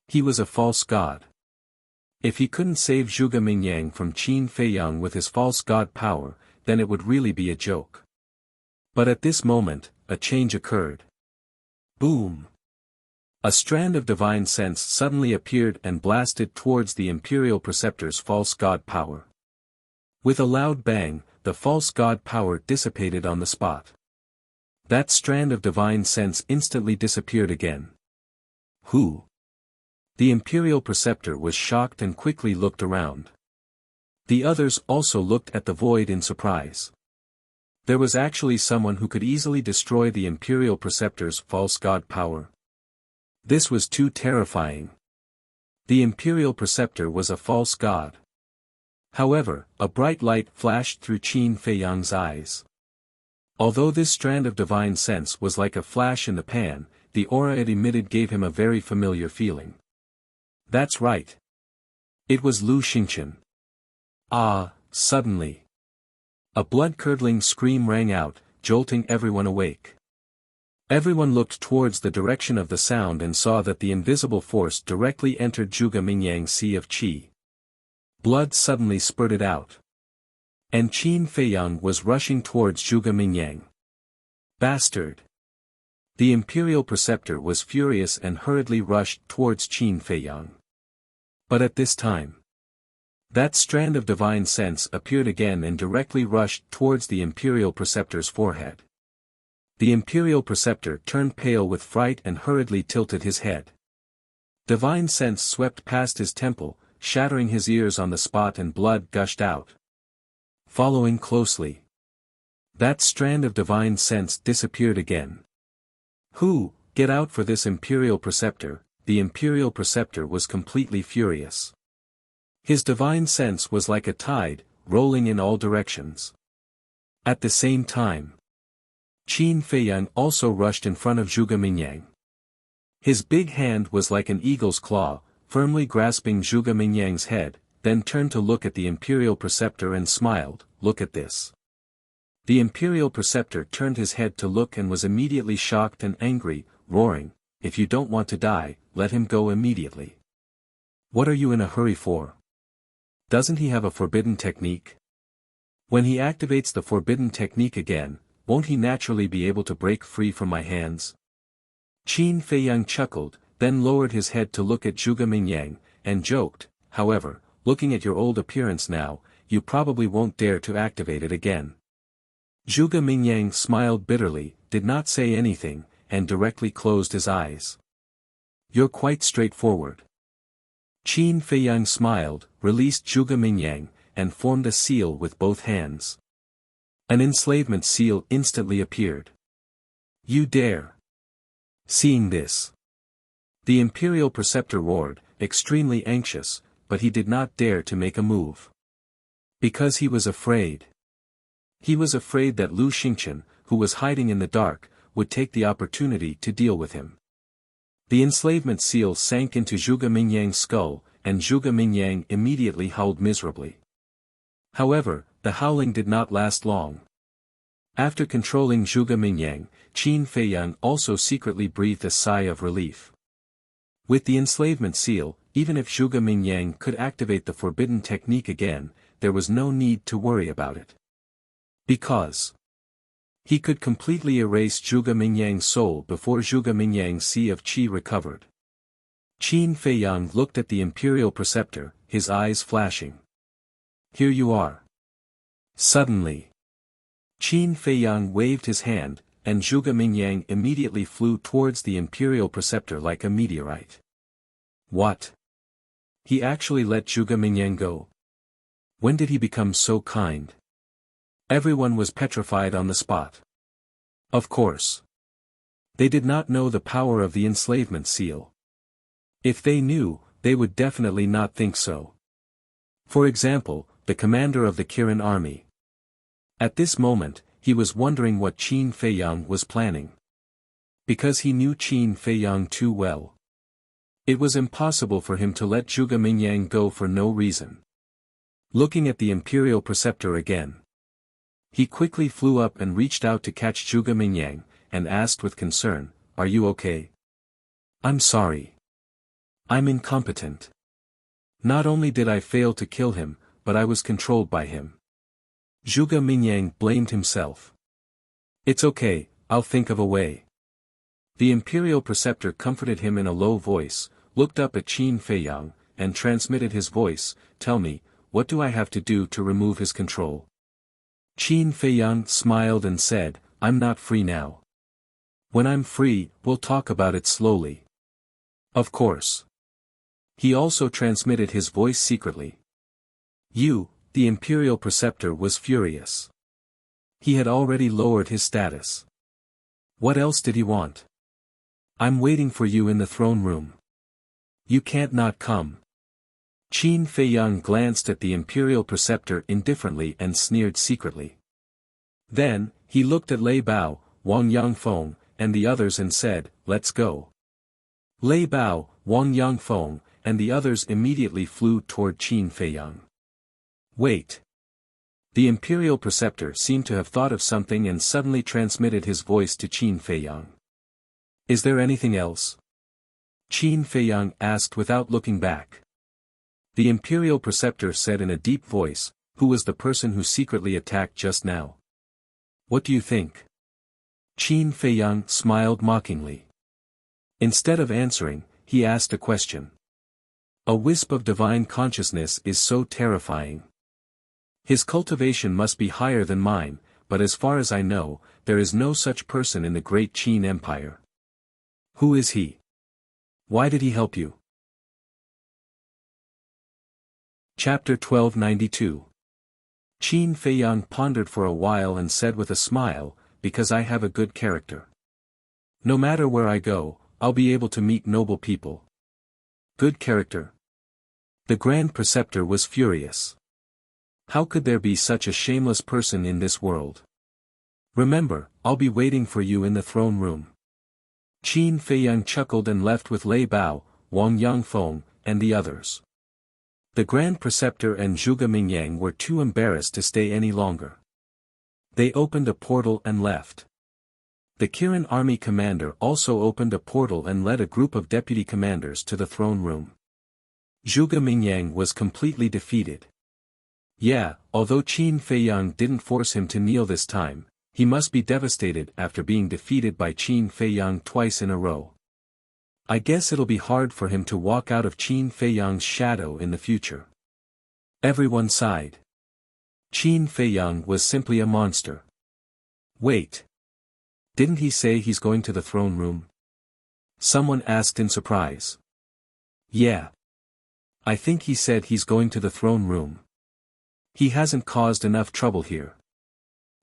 he was a false god. If he couldn't save Zhuge Mingyang from Qin Feiyang with his false god power, then it would really be a joke. But at this moment, a change occurred. Boom! A strand of divine sense suddenly appeared and blasted towards the imperial preceptor's false god power. With a loud bang, the false god power dissipated on the spot. That strand of divine sense instantly disappeared again. Who? The imperial preceptor was shocked and quickly looked around. The others also looked at the void in surprise. There was actually someone who could easily destroy the imperial preceptor's false god power. This was too terrifying. The imperial preceptor was a false god. However, a bright light flashed through Qin Feiyang's eyes. Although this strand of divine sense was like a flash in the pan, the aura it emitted gave him a very familiar feeling. That's right. It was Lu Xingqian. Suddenly. A blood-curdling scream rang out, jolting everyone awake. Everyone looked towards the direction of the sound and saw that the invisible force directly entered Zhuge Mingyang's sea of qi. Blood suddenly spurted out. And Qin Feiyang was rushing towards Zhuge Mingyang. Bastard! The imperial preceptor was furious and hurriedly rushed towards Qin Feiyang. But at this time, that strand of divine sense appeared again and directly rushed towards the imperial preceptor's forehead. The imperial preceptor turned pale with fright and hurriedly tilted his head. Divine sense swept past his temple, shattering his ears on the spot, and blood gushed out. Following closely, that strand of divine sense disappeared again. Who, get out for this imperial preceptor? The imperial preceptor was completely furious. His divine sense was like a tide, rolling in all directions. At the same time, Qin Feiyang also rushed in front of Zhuge Mingyang. His big hand was like an eagle's claw, firmly grasping Zhuge Mingyang's head, then turned to look at the imperial preceptor and smiled. Look at this. The imperial preceptor turned his head to look and was immediately shocked and angry, roaring, "If you don't want to die, let him go immediately. What are you in a hurry for? Doesn't he have a forbidden technique? When he activates the forbidden technique again, won't he naturally be able to break free from my hands?" Qin Feiyang chuckled, then lowered his head to look at Zhuge Mingyang, and joked, "However, looking at your old appearance now, you probably won't dare to activate it again." Zhuge Mingyang smiled bitterly, did not say anything, and directly closed his eyes. "You're quite straightforward." Qin Feiyang smiled, released Zhuge Mingyang, and formed a seal with both hands. An enslavement seal instantly appeared. "You dare!" Seeing this, the imperial preceptor roared, extremely anxious, but he did not dare to make a move. Because he was afraid. He was afraid that Lu Xingqian, who was hiding in the dark, would take the opportunity to deal with him. The enslavement seal sank into Zhuge Mingyang's skull, and Zhuge Mingyang immediately howled miserably. However, the howling did not last long. After controlling Zhuge Mingyang, Qin Feiyang also secretly breathed a sigh of relief. With the enslavement seal, even if Zhuge Mingyang could activate the forbidden technique again, there was no need to worry about it. Because he could completely erase Zhuge Mingyang's soul before Zhuge Mingyang's sea of qi recovered. Qin Feiyang looked at the imperial preceptor, his eyes flashing. "Here you are." Suddenly, Qin Feiyang waved his hand, and Zhuge Mingyang immediately flew towards the imperial preceptor like a meteorite. What? He actually let Zhuge Mingyang go? When did he become so kind? Everyone was petrified on the spot. Of course. They did not know the power of the enslavement seal. If they knew, they would definitely not think so. For example, the commander of the Kirin army. At this moment, he he was wondering what Qin Feiyang was planning. Because he knew Qin Feiyang too well. It was impossible for him to let Zhuge Mingyang go for no reason. Looking at the Imperial Preceptor again. He quickly flew up and reached out to catch Zhuge Mingyang, and asked with concern, "Are you okay?" "I'm sorry. I'm incompetent. Not only did I fail to kill him, but I was controlled by him." Zhuge Mingyang blamed himself. "It's okay, I'll think of a way." The Imperial Preceptor comforted him in a low voice, looked up at Qin Feiyang, and transmitted his voice, "Tell me, what do I have to do to remove his control?" Qin Feiyang smiled and said, "I'm not free now. When I'm free, we'll talk about it slowly." "Of course." He also transmitted his voice secretly. The Imperial Preceptor was furious. He had already lowered his status. What else did he want? "I'm waiting for you in the throne room. You can't not come." Qin Feiyang glanced at the Imperial Preceptor indifferently and sneered secretly. Then, he looked at Lei Bao, Wang Yangfeng, and the others and said, "Let's go." Lei Bao, Wang Yangfeng, and the others immediately flew toward Qin Feiyang. "Wait." The Imperial Preceptor seemed to have thought of something and suddenly transmitted his voice to Qin Feiyang. "Is there anything else?" Qin Feiyang asked without looking back. The Imperial Preceptor said in a deep voice, "Who was the person who secretly attacked just now? What do you think?" Qin Feiyang smiled mockingly. Instead of answering, he asked a question. A wisp of divine consciousness is so terrifying. His cultivation must be higher than mine, but as far as I know, there is no such person in the great Qin Empire. Who is he? Why did he help you? Chapter 1292. Qin Feiyang pondered for a while and said with a smile, "Because I have a good character. No matter where I go, I'll be able to meet noble people." Good character? The Grand Preceptor was furious. How could there be such a shameless person in this world? "Remember, I'll be waiting for you in the throne room." Qin Feiyang chuckled and left with Lei Bao, Wang Yangfeng, and the others. The Grand Preceptor and Zhuge Mingyang were too embarrassed to stay any longer. They opened a portal and left. The Kirin army commander also opened a portal and led a group of deputy commanders to the throne room. Zhuge Mingyang was completely defeated. Yeah, although Qin Feiyang didn't force him to kneel this time, he must be devastated after being defeated by Qin Feiyang twice in a row. I guess it'll be hard for him to walk out of Qin Feiyang's shadow in the future. Everyone sighed. Qin Feiyang was simply a monster. Wait. Didn't he say he's going to the throne room? Someone asked in surprise. Yeah. I think he said he's going to the throne room. He hasn't caused enough trouble here.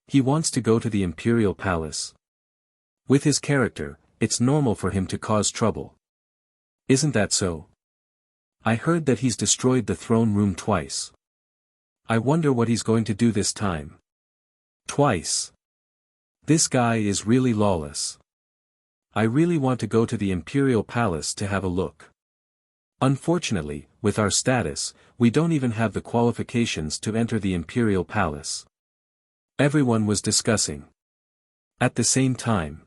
He wants to go to the Imperial Palace. With his character, it's normal for him to cause trouble. Isn't that so? I heard that he's destroyed the throne room twice. I wonder what he's going to do this time. Twice. This guy is really lawless. I really want to go to the Imperial Palace to have a look. Unfortunately, with our status, we don't even have the qualifications to enter the Imperial Palace. Everyone was discussing. At the same time,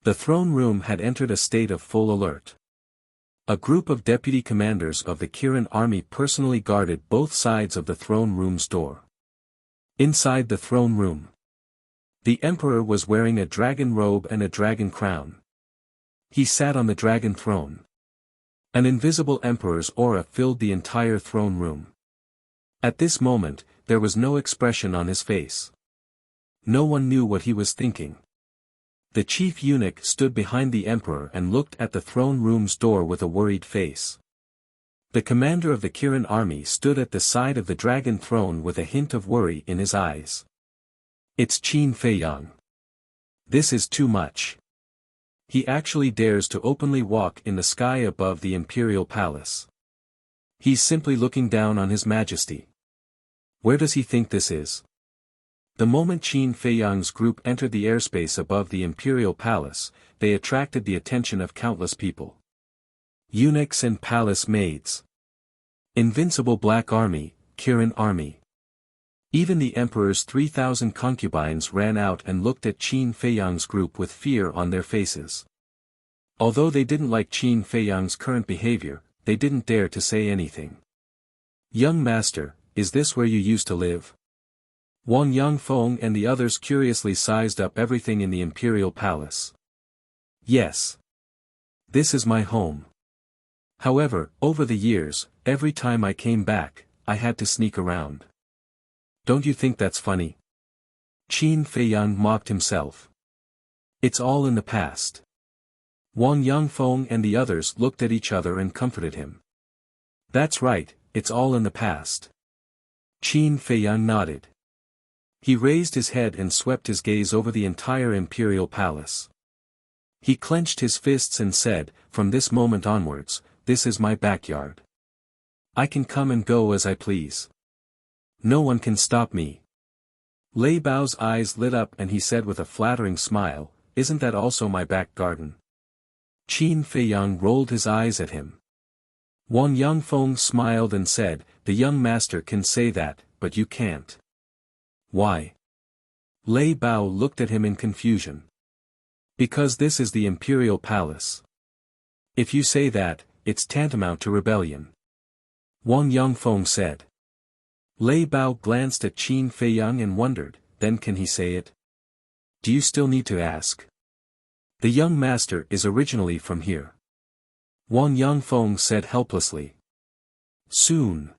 the throne room had entered a state of full alert. A group of deputy commanders of the Kirin army personally guarded both sides of the throne room's door. Inside the throne room, the emperor was wearing a dragon robe and a dragon crown. He sat on the dragon throne. An invisible emperor's aura filled the entire throne room. At this moment, there was no expression on his face. No one knew what he was thinking. The chief eunuch stood behind the emperor and looked at the throne room's door with a worried face. The commander of the Kirin army stood at the side of the dragon throne with a hint of worry in his eyes. It's Qin Feiyang. This is too much. He actually dares to openly walk in the sky above the Imperial Palace. He's simply looking down on His Majesty. Where does he think this is? The moment Qin Feiyang's group entered the airspace above the imperial palace, they attracted the attention of countless people. Eunuchs and palace maids. Invincible Black Army, Kirin Army. Even the emperor's 3,000 concubines ran out and looked at Qin Feiyang's group with fear on their faces. Although they didn't like Qin Feiyang's current behavior, they didn't dare to say anything. "Young master, is this where you used to live?" Wang Yangfeng and the others curiously sized up everything in the imperial palace. "Yes. This is my home. However, over the years, every time I came back, I had to sneak around. Don't you think that's funny?" Qin Feiyang mocked himself. "It's all in the past." Wang Yangfeng and the others looked at each other and comforted him. "That's right, it's all in the past." Qin Feiyang nodded. He raised his head and swept his gaze over the entire imperial palace. He clenched his fists and said, "From this moment onwards, this is my backyard. I can come and go as I please. No one can stop me." Lei Bao's eyes lit up and he said with a flattering smile, "Isn't that also my back garden?" Qin Feiyang rolled his eyes at him. Wang Yangfeng smiled and said, "The young master can say that, but you can't." "Why?" Lei Bao looked at him in confusion. "Because this is the imperial palace. If you say that, it's tantamount to rebellion." Wang Yangfeng said. Lei Bao glanced at Qin Feiyang and wondered, then can he say it? "Do you still need to ask?" "The young master is originally from here." Wang Yangfeng said helplessly. Soon,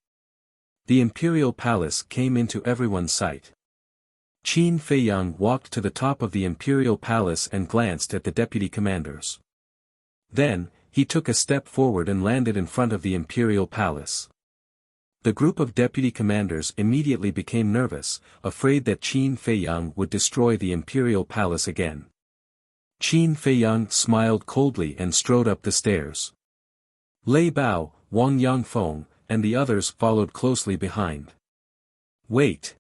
the imperial palace came into everyone's sight. Qin Feiyang walked to the top of the imperial palace and glanced at the deputy commanders. Then, he took a step forward and landed in front of the imperial palace. The group of deputy commanders immediately became nervous, afraid that Qin Feiyang would destroy the imperial palace again. Qin Feiyang smiled coldly and strode up the stairs. Lei Bao, Wang Yangfeng, and the others followed closely behind. "Wait!"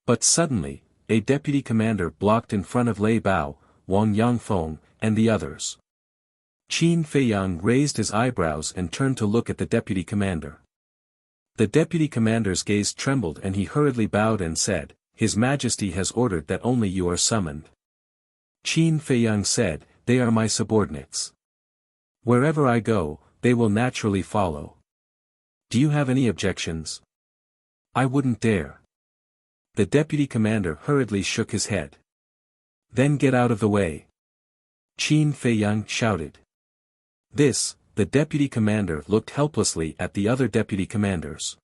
But suddenly, a deputy commander blocked in front of Lei Bao, Wang Yangfeng, and the others. Qin Feiyang raised his eyebrows and turned to look at the deputy commander. The deputy commander's gaze trembled and he hurriedly bowed and said, "His Majesty has ordered that only you are summoned." Qin Feiyang said, "They are my subordinates. Wherever I go, they will naturally follow. Do you have any objections?" "I wouldn't dare." The deputy commander hurriedly shook his head. "Then get out of the way!" Qin Feiyang shouted. The deputy commander looked helplessly at the other deputy commanders.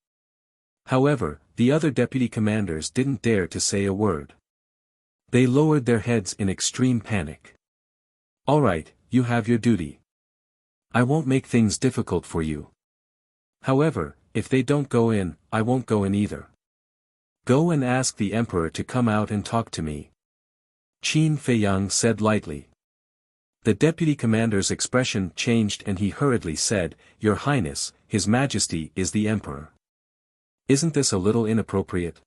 However, the other deputy commanders didn't dare to say a word. They lowered their heads in extreme panic. "All right, you have your duty. I won't make things difficult for you. However, if they don't go in, I won't go in either. Go and ask the emperor to come out and talk to me." Qin Feiyang said lightly. The deputy commander's expression changed and he hurriedly said, "Your Highness, His Majesty is the emperor. Isn't this a little inappropriate?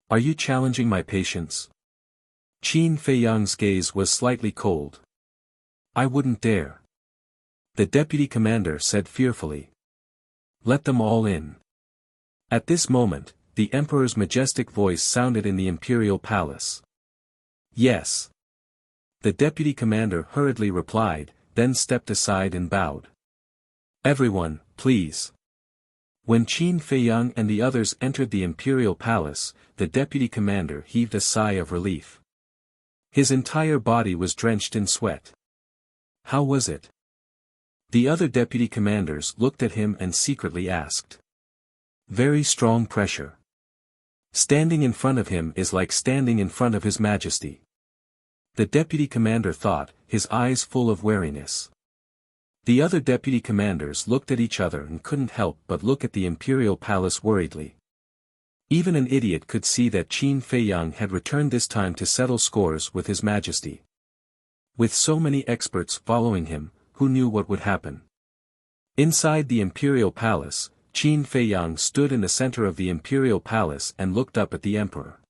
Are you challenging my patience?" Qin Feiyang's gaze was slightly cold. "I wouldn't dare." The deputy commander said fearfully. "Let them all in." At this moment, the emperor's majestic voice sounded in the imperial palace. "Yes." The deputy commander hurriedly replied, then stepped aside and bowed. "Everyone, please." When Qin Feiyang and the others entered the imperial palace, the deputy commander heaved a sigh of relief. His entire body was drenched in sweat. How was it? The other deputy commanders looked at him and secretly asked. "Very strong pressure. Standing in front of him is like standing in front of His Majesty." The deputy commander thought, his eyes full of wariness. The other deputy commanders looked at each other and couldn't help but look at the imperial palace worriedly. Even an idiot could see that Qin Feiyang had returned this time to settle scores with His Majesty. With so many experts following him, who knew what would happen? Inside the imperial palace, Qin Feiyang stood in the center of the imperial palace and looked up at the emperor.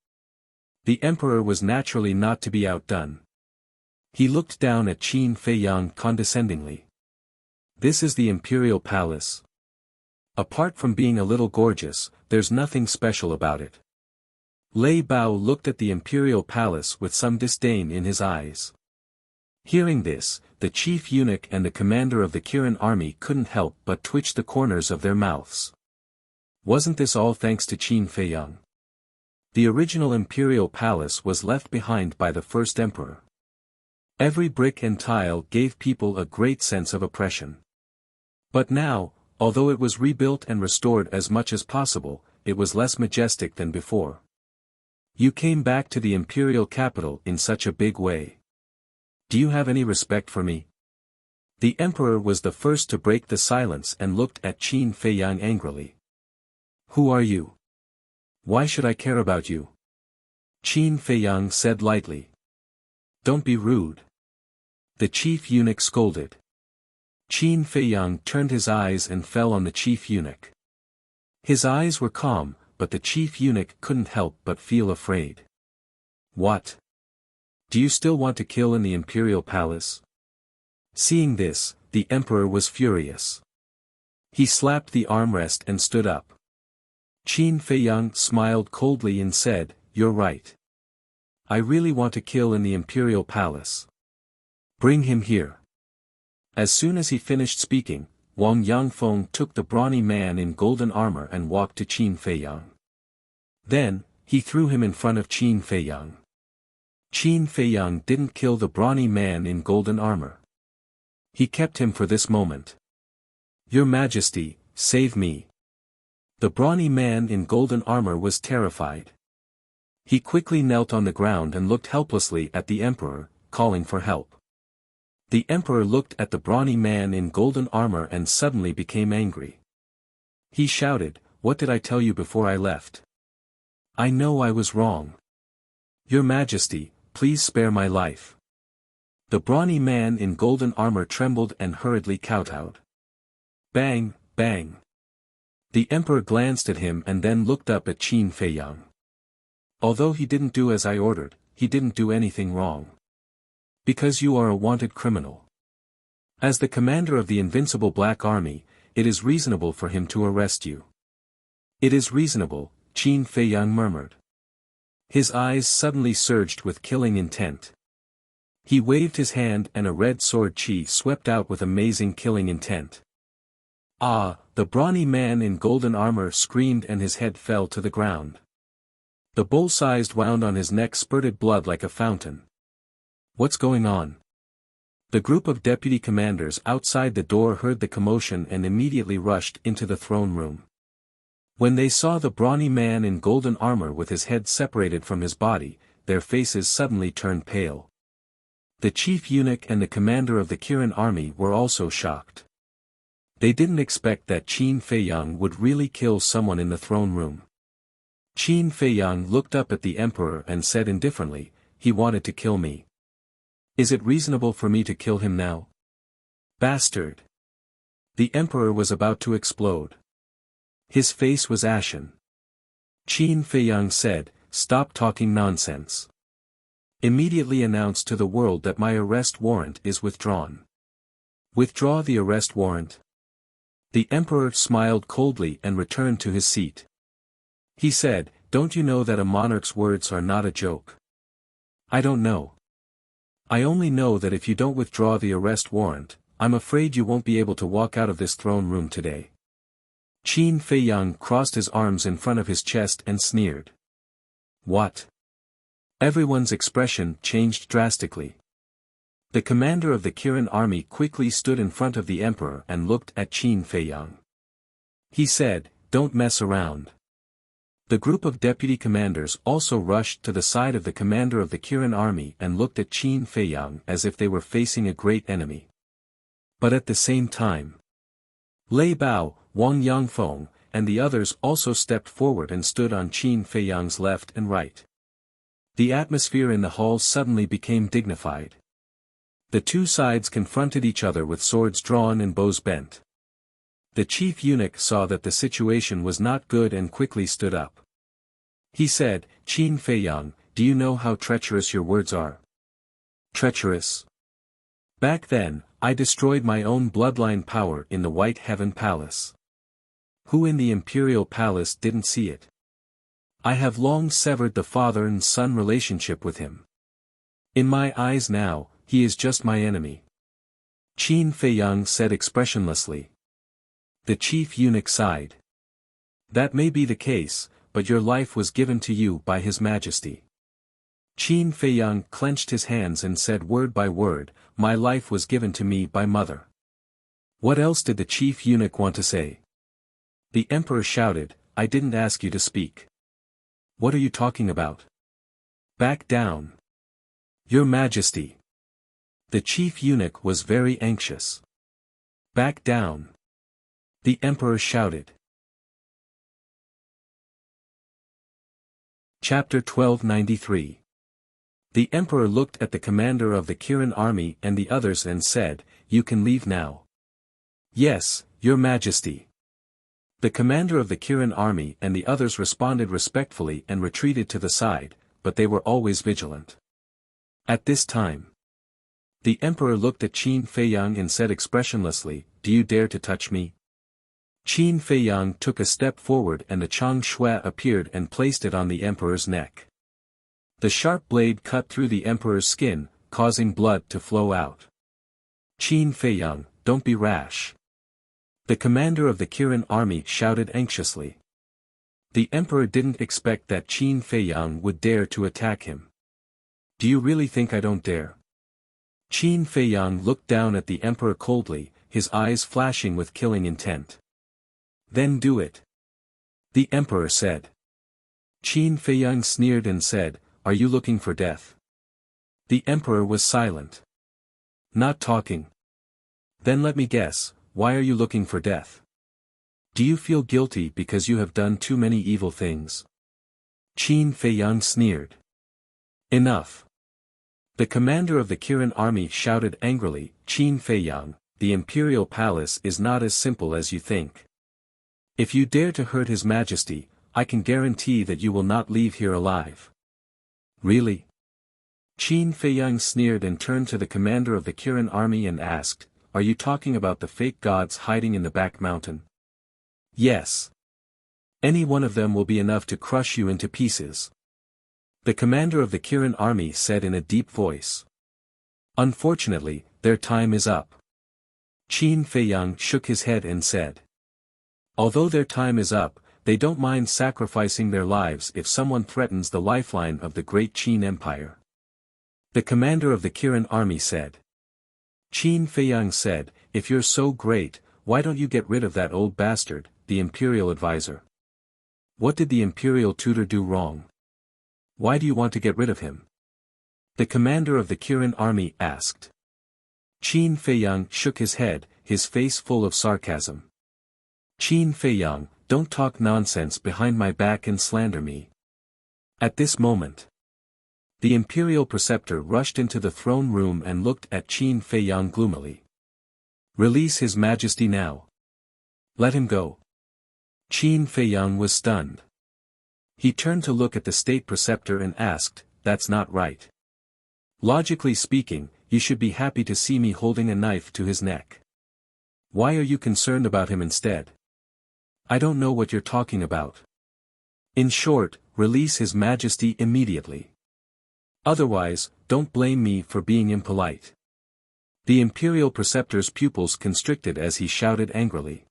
The emperor was naturally not to be outdone. He looked down at Qin Feiyang condescendingly. This is the imperial palace. Apart from being a little gorgeous, there's nothing special about it. Lei Bao looked at the imperial palace with some disdain in his eyes. Hearing this, the chief eunuch and the commander of the Kirin army couldn't help but twitch the corners of their mouths. Wasn't this all thanks to Qin Feiyang? The original imperial palace was left behind by the first emperor. Every brick and tile gave people a great sense of oppression. But now, although it was rebuilt and restored as much as possible, it was less majestic than before. You came back to the imperial capital in such a big way. Do you have any respect for me? The emperor was the first to break the silence and looked at Qin Feiyang angrily. Who are you? Why should I care about you? Qin Feiyang said lightly. Don't be rude. The chief eunuch scolded. Qin Feiyang turned his eyes and fell on the chief eunuch. His eyes were calm, but the chief eunuch couldn't help but feel afraid. What? Do you still want to kill in the imperial palace? Seeing this, the emperor was furious. He slapped the armrest and stood up. Qin Feiyang smiled coldly and said, You're right. I really want to kill in the imperial palace. Bring him here. As soon as he finished speaking, Wang Yangfeng took the brawny man in golden armor and walked to Qin Feiyang. Then, he threw him in front of Qin Feiyang. Qin Feiyang didn't kill the brawny man in golden armor. He kept him for this moment. Your Majesty, save me. The brawny man in golden armor was terrified. He quickly knelt on the ground and looked helplessly at the emperor, calling for help. The emperor looked at the brawny man in golden armor and suddenly became angry. He shouted, What did I tell you before I left? I know I was wrong. Your Majesty, please spare my life. The brawny man in golden armor trembled and hurriedly kowtowed. Bang, bang. The emperor glanced at him and then looked up at Qin Feiyang. Although he didn't do as I ordered, he didn't do anything wrong. Because you are a wanted criminal. As the commander of the invincible Black Army, it is reasonable for him to arrest you. It is reasonable, Qin Feiyang murmured. His eyes suddenly surged with killing intent. He waved his hand and a red sword qi swept out with amazing killing intent. Ah, the brawny man in golden armor screamed and his head fell to the ground. The bull-sized wound on his neck spurted blood like a fountain. What's going on? The group of deputy commanders outside the door heard the commotion and immediately rushed into the throne room. When they saw the brawny man in golden armor with his head separated from his body, their faces suddenly turned pale. The chief eunuch and the commander of the Kirin army were also shocked. They didn't expect that Qin Feiyang would really kill someone in the throne room. Qin Feiyang looked up at the emperor and said indifferently, He wanted to kill me. Is it reasonable for me to kill him now? Bastard! The emperor was about to explode. His face was ashen. Qin Feiyang said, Stop talking nonsense. Immediately announce to the world that my arrest warrant is withdrawn. Withdraw the arrest warrant. The emperor smiled coldly and returned to his seat. He said, Don't you know that a monarch's words are not a joke? I don't know. I only know that if you don't withdraw the arrest warrant, I'm afraid you won't be able to walk out of this throne room today. Qin Feiyang crossed his arms in front of his chest and sneered. What? Everyone's expression changed drastically. The commander of the Kirin army quickly stood in front of the emperor and looked at Qin Feiyang. He said, Don't mess around. The group of deputy commanders also rushed to the side of the commander of the Kirin army and looked at Qin Feiyang as if they were facing a great enemy. But at the same time, Lei Bao, Wang Yangfeng, and the others also stepped forward and stood on Qin Feiyang's left and right. The atmosphere in the hall suddenly became dignified. The two sides confronted each other with swords drawn and bows bent. The chief eunuch saw that the situation was not good and quickly stood up. He said, Qin Feiyang, do you know how treacherous your words are? Treacherous? Back then, I destroyed my own bloodline power in the White Heaven Palace. Who in the Imperial Palace didn't see it? I have long severed the father and son relationship with him. In my eyes now, he is just my enemy. Qin Feiyang said expressionlessly. The chief eunuch sighed. That may be the case, but your life was given to you by His Majesty. Qin Feiyang clenched his hands and said word by word, my life was given to me by Mother. What else did the chief eunuch want to say? The emperor shouted, I didn't ask you to speak. What are you talking about? Back down. Your Majesty. The chief eunuch was very anxious. Back down. The emperor shouted. Chapter 1293. The emperor looked at the commander of the Kirin army and the others and said, you can leave now. Yes, Your Majesty. The commander of the Kirin army and the others responded respectfully and retreated to the side, but they were always vigilant. At this time, the emperor looked at Qin Feiyang and said expressionlessly, do you dare to touch me? Qin Feiyang took a step forward and the Chang Shui appeared and placed it on the emperor's neck. The sharp blade cut through the emperor's skin, causing blood to flow out. Qin Feiyang, don't be rash. The commander of the Kirin army shouted anxiously. The emperor didn't expect that Qin Feiyang would dare to attack him. Do you really think I don't dare? Qin Feiyang looked down at the emperor coldly, his eyes flashing with killing intent. Then do it. The emperor said. Qin Feiyang sneered and said, are you looking for death? The emperor was silent. Not talking. Then let me guess, why are you looking for death? Do you feel guilty because you have done too many evil things? Qin Feiyang sneered. Enough. The commander of the Kirin army shouted angrily, Qin Feiyang, the imperial palace is not as simple as you think. If you dare to hurt His Majesty, I can guarantee that you will not leave here alive. Really? Qin Feiyang sneered and turned to the commander of the Kirin army and asked, are you talking about the fake gods hiding in the back mountain? Yes. Any one of them will be enough to crush you into pieces. The commander of the Kirin army said in a deep voice. Unfortunately, their time is up. Qin Feiyang shook his head and said. Although their time is up, they don't mind sacrificing their lives if someone threatens the lifeline of the great Qin Empire. The commander of the Kirin army said. Qin Feiyang said, if you're so great, why don't you get rid of that old bastard, the imperial advisor? What did the imperial tutor do wrong? Why do you want to get rid of him? The commander of the Kirin army asked. Qin Feiyang shook his head, his face full of sarcasm. Qin Feiyang, don't talk nonsense behind my back and slander me. At this moment, the imperial preceptor rushed into the throne room and looked at Qin Feiyang gloomily. Release His Majesty now. Let him go. Qin Feiyang was stunned. He turned to look at the state preceptor and asked, that's not right. Logically speaking, you should be happy to see me holding a knife to his neck. Why are you concerned about him instead? I don't know what you're talking about. In short, release His Majesty immediately. Otherwise, don't blame me for being impolite. The imperial preceptor's pupils constricted as he shouted angrily.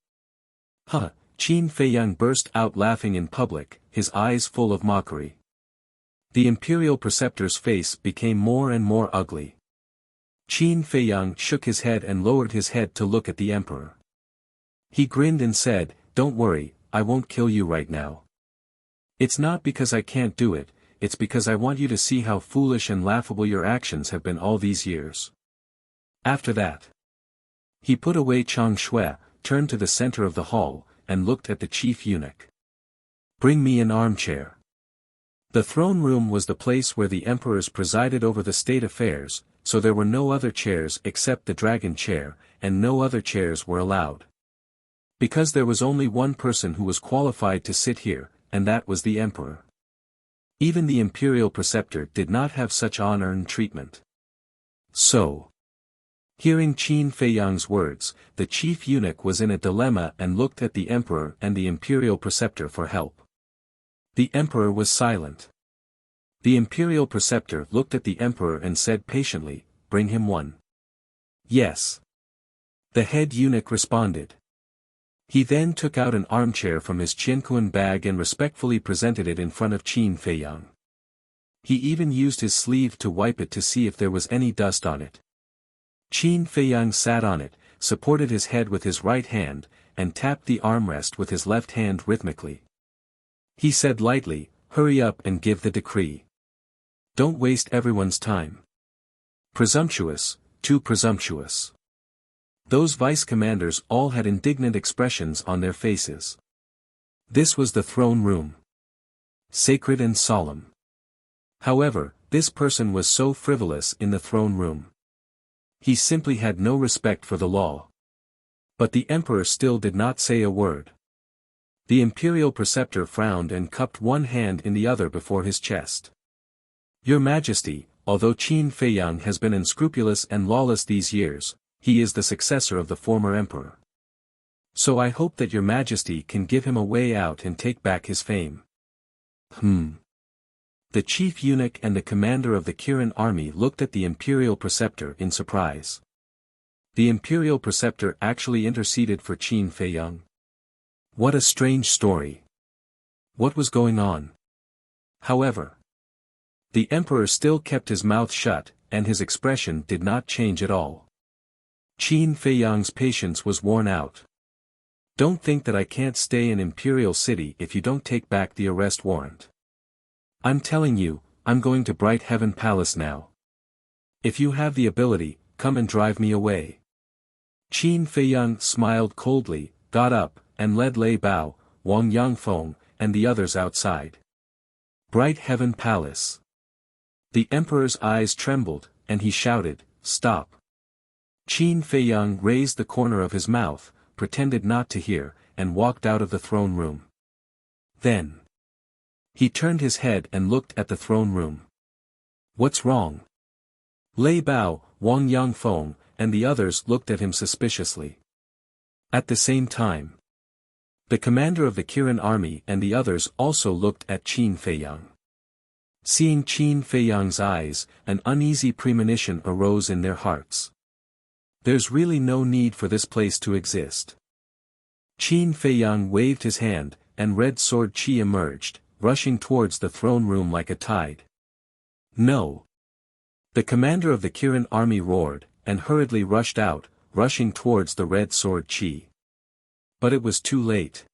Huh, Qin Feiyang burst out laughing in public, his eyes full of mockery. The imperial preceptor's face became more and more ugly. Qin Feiyang shook his head and lowered his head to look at the emperor. He grinned and said, don't worry, I won't kill you right now. It's not because I can't do it, it's because I want you to see how foolish and laughable your actions have been all these years. After that, he put away Chang Shui, turned to the center of the hall, and looked at the chief eunuch. Bring me an armchair. The throne room was the place where the emperors presided over the state affairs, so there were no other chairs except the dragon chair, and no other chairs were allowed. Because there was only one person who was qualified to sit here, and that was the emperor. Even the imperial preceptor did not have such unearned treatment. So, hearing Qin Feiyang's words, the chief eunuch was in a dilemma and looked at the emperor and the imperial preceptor for help. The emperor was silent. The imperial preceptor looked at the emperor and said patiently, "Bring him one." "Yes." The head eunuch responded. He then took out an armchair from his Qianquan bag and respectfully presented it in front of Qin Feiyang. He even used his sleeve to wipe it to see if there was any dust on it. Qin Feiyang sat on it, supported his head with his right hand, and tapped the armrest with his left hand rhythmically. He said lightly, "Hurry up and give the decree. Don't waste everyone's time." Presumptuous, too presumptuous. Those vice-commanders all had indignant expressions on their faces. This was the throne room. Sacred and solemn. However, this person was so frivolous in the throne room. He simply had no respect for the law. But the emperor still did not say a word. The imperial preceptor frowned and cupped one hand in the other before his chest. "Your Majesty, although Qin Feiyang has been unscrupulous and lawless these years, he is the successor of the former emperor. So I hope that your Majesty can give him a way out and take back his fame." The chief eunuch and the commander of the Kirin army looked at the imperial preceptor in surprise. The imperial preceptor actually interceded for Qin Feiyang. What a strange story. What was going on? However, the emperor still kept his mouth shut, and his expression did not change at all. Qin Feiyang's patience was worn out. "Don't think that I can't stay in Imperial City if you don't take back the arrest warrant. I'm telling you, I'm going to Bright Heaven Palace now. If you have the ability, come and drive me away." Qin Feiyang smiled coldly, got up, and led Lei Bao, Wang Yangfeng, and the others outside. Bright Heaven Palace. The emperor's eyes trembled, and he shouted, "Stop." Qin Feiyang raised the corner of his mouth, pretended not to hear, and walked out of the throne room. Then he turned his head and looked at the throne room. "What's wrong?" Lei Bao, Wang Yangfeng, and the others looked at him suspiciously. At the same time, the commander of the Kirin army and the others also looked at Qin Feiyang. Seeing Qin Feiyang's eyes, an uneasy premonition arose in their hearts. There's really no need for this place to exist. Qin Feiyang waved his hand, and red sword qi emerged, rushing towards the throne room like a tide. "No!" The commander of the Kirin army roared, and hurriedly rushed out, rushing towards the red sword qi. But it was too late.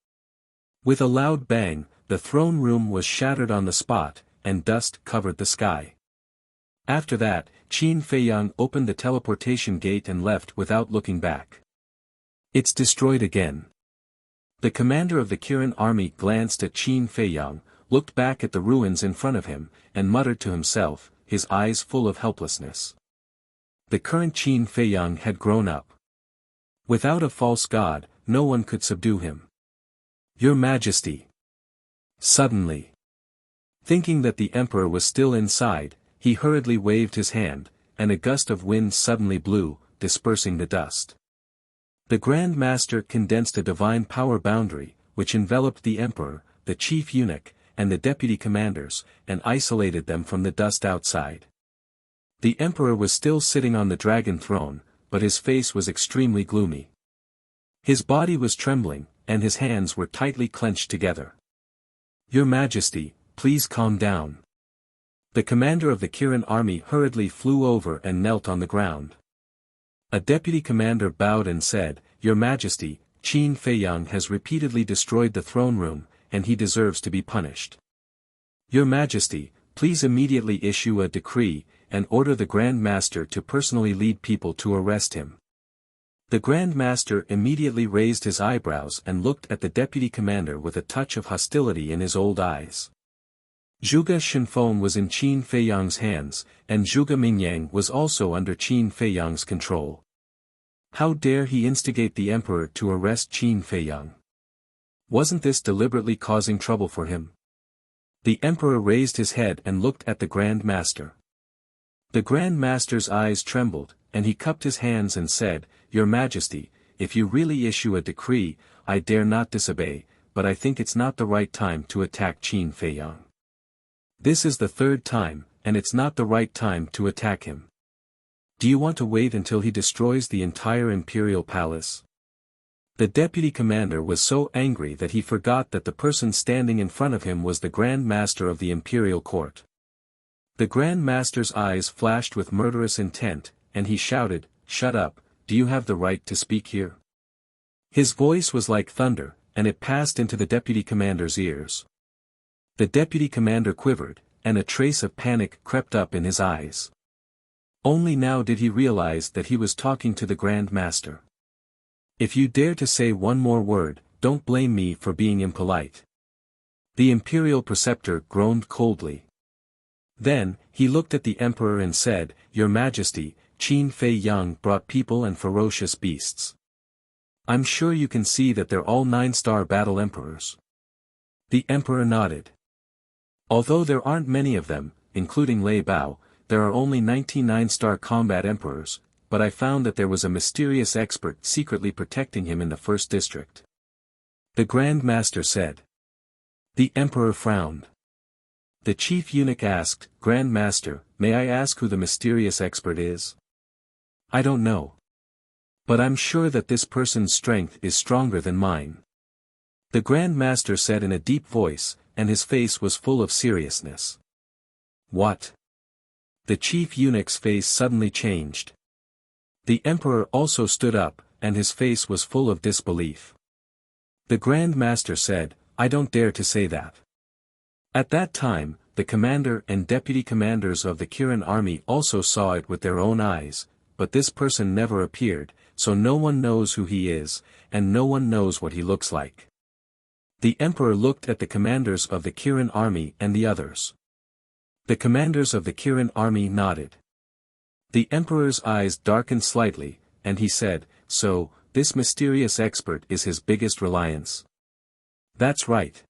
With a loud bang, the throne room was shattered on the spot, and dust covered the sky. After that, Qin Feiyang opened the teleportation gate and left without looking back. "It's destroyed again." The commander of the Kirin army glanced at Qin Feiyang, looked back at the ruins in front of him, and muttered to himself, his eyes full of helplessness. The current Qin Feiyang had grown up. Without a false god, no one could subdue him. "Your Majesty." Suddenly, thinking that the emperor was still inside, he hurriedly waved his hand, and a gust of wind suddenly blew, dispersing the dust. The Grand Master condensed a divine power boundary, which enveloped the emperor, the chief eunuch, and the deputy commanders, and isolated them from the dust outside. The emperor was still sitting on the dragon throne, but his face was extremely gloomy. His body was trembling, and his hands were tightly clenched together. "Your Majesty, please calm down." The commander of the Kirin army hurriedly flew over and knelt on the ground. A deputy commander bowed and said, "Your Majesty, Qin Feiyang has repeatedly destroyed the throne room, and he deserves to be punished. Your Majesty, please immediately issue a decree, and order the Grand Master to personally lead people to arrest him." The Grand Master immediately raised his eyebrows and looked at the deputy commander with a touch of hostility in his old eyes. Zhuge Shenfeng was in Qin Feiyang's hands, and Zhuge Mingyang was also under Qin Feiyang's control. How dare he instigate the emperor to arrest Qin Feiyang? Wasn't this deliberately causing trouble for him? The emperor raised his head and looked at the Grand Master. The Grand Master's eyes trembled, and he cupped his hands and said, "Your Majesty, if you really issue a decree, I dare not disobey, but I think it's not the right time to attack Qin Feiyang. This is the third time, and it's not the right time to attack him. Do you want to wait until he destroys the entire imperial palace?" The deputy commander was so angry that he forgot that the person standing in front of him was the Grand Master of the imperial court. The Grand Master's eyes flashed with murderous intent, and he shouted, "Shut up, do you have the right to speak here?" His voice was like thunder, and it passed into the deputy commander's ears. The deputy commander quivered, and a trace of panic crept up in his eyes. Only now did he realize that he was talking to the Grand Master. "If you dare to say one more word, don't blame me for being impolite." The imperial preceptor groaned coldly. Then, he looked at the emperor and said, "Your Majesty, Qin Feiyang brought people and ferocious beasts. I'm sure you can see that they're all 9-star battle emperors." The emperor nodded. "Although there aren't many of them, including Lei Bao, there are only 99-star combat emperors, but I found that there was a mysterious expert secretly protecting him in the first district," the Grand Master said. The emperor frowned. The chief eunuch asked, "Grand Master, may I ask who the mysterious expert is?" "I don't know. But I'm sure that this person's strength is stronger than mine," the Grand Master said in a deep voice, and his face was full of seriousness. "What?" The chief eunuch's face suddenly changed. The emperor also stood up, and his face was full of disbelief. The Grand Master said, "I don't dare to say that." At that time, the commander and deputy commanders of the Kirin army also saw it with their own eyes, but this person never appeared, so no one knows who he is, and no one knows what he looks like. The emperor looked at the commanders of the Kirin army and the others. The commanders of the Kirin army nodded. The emperor's eyes darkened slightly, and he said, "So, this mysterious expert is his biggest reliance." "That's right.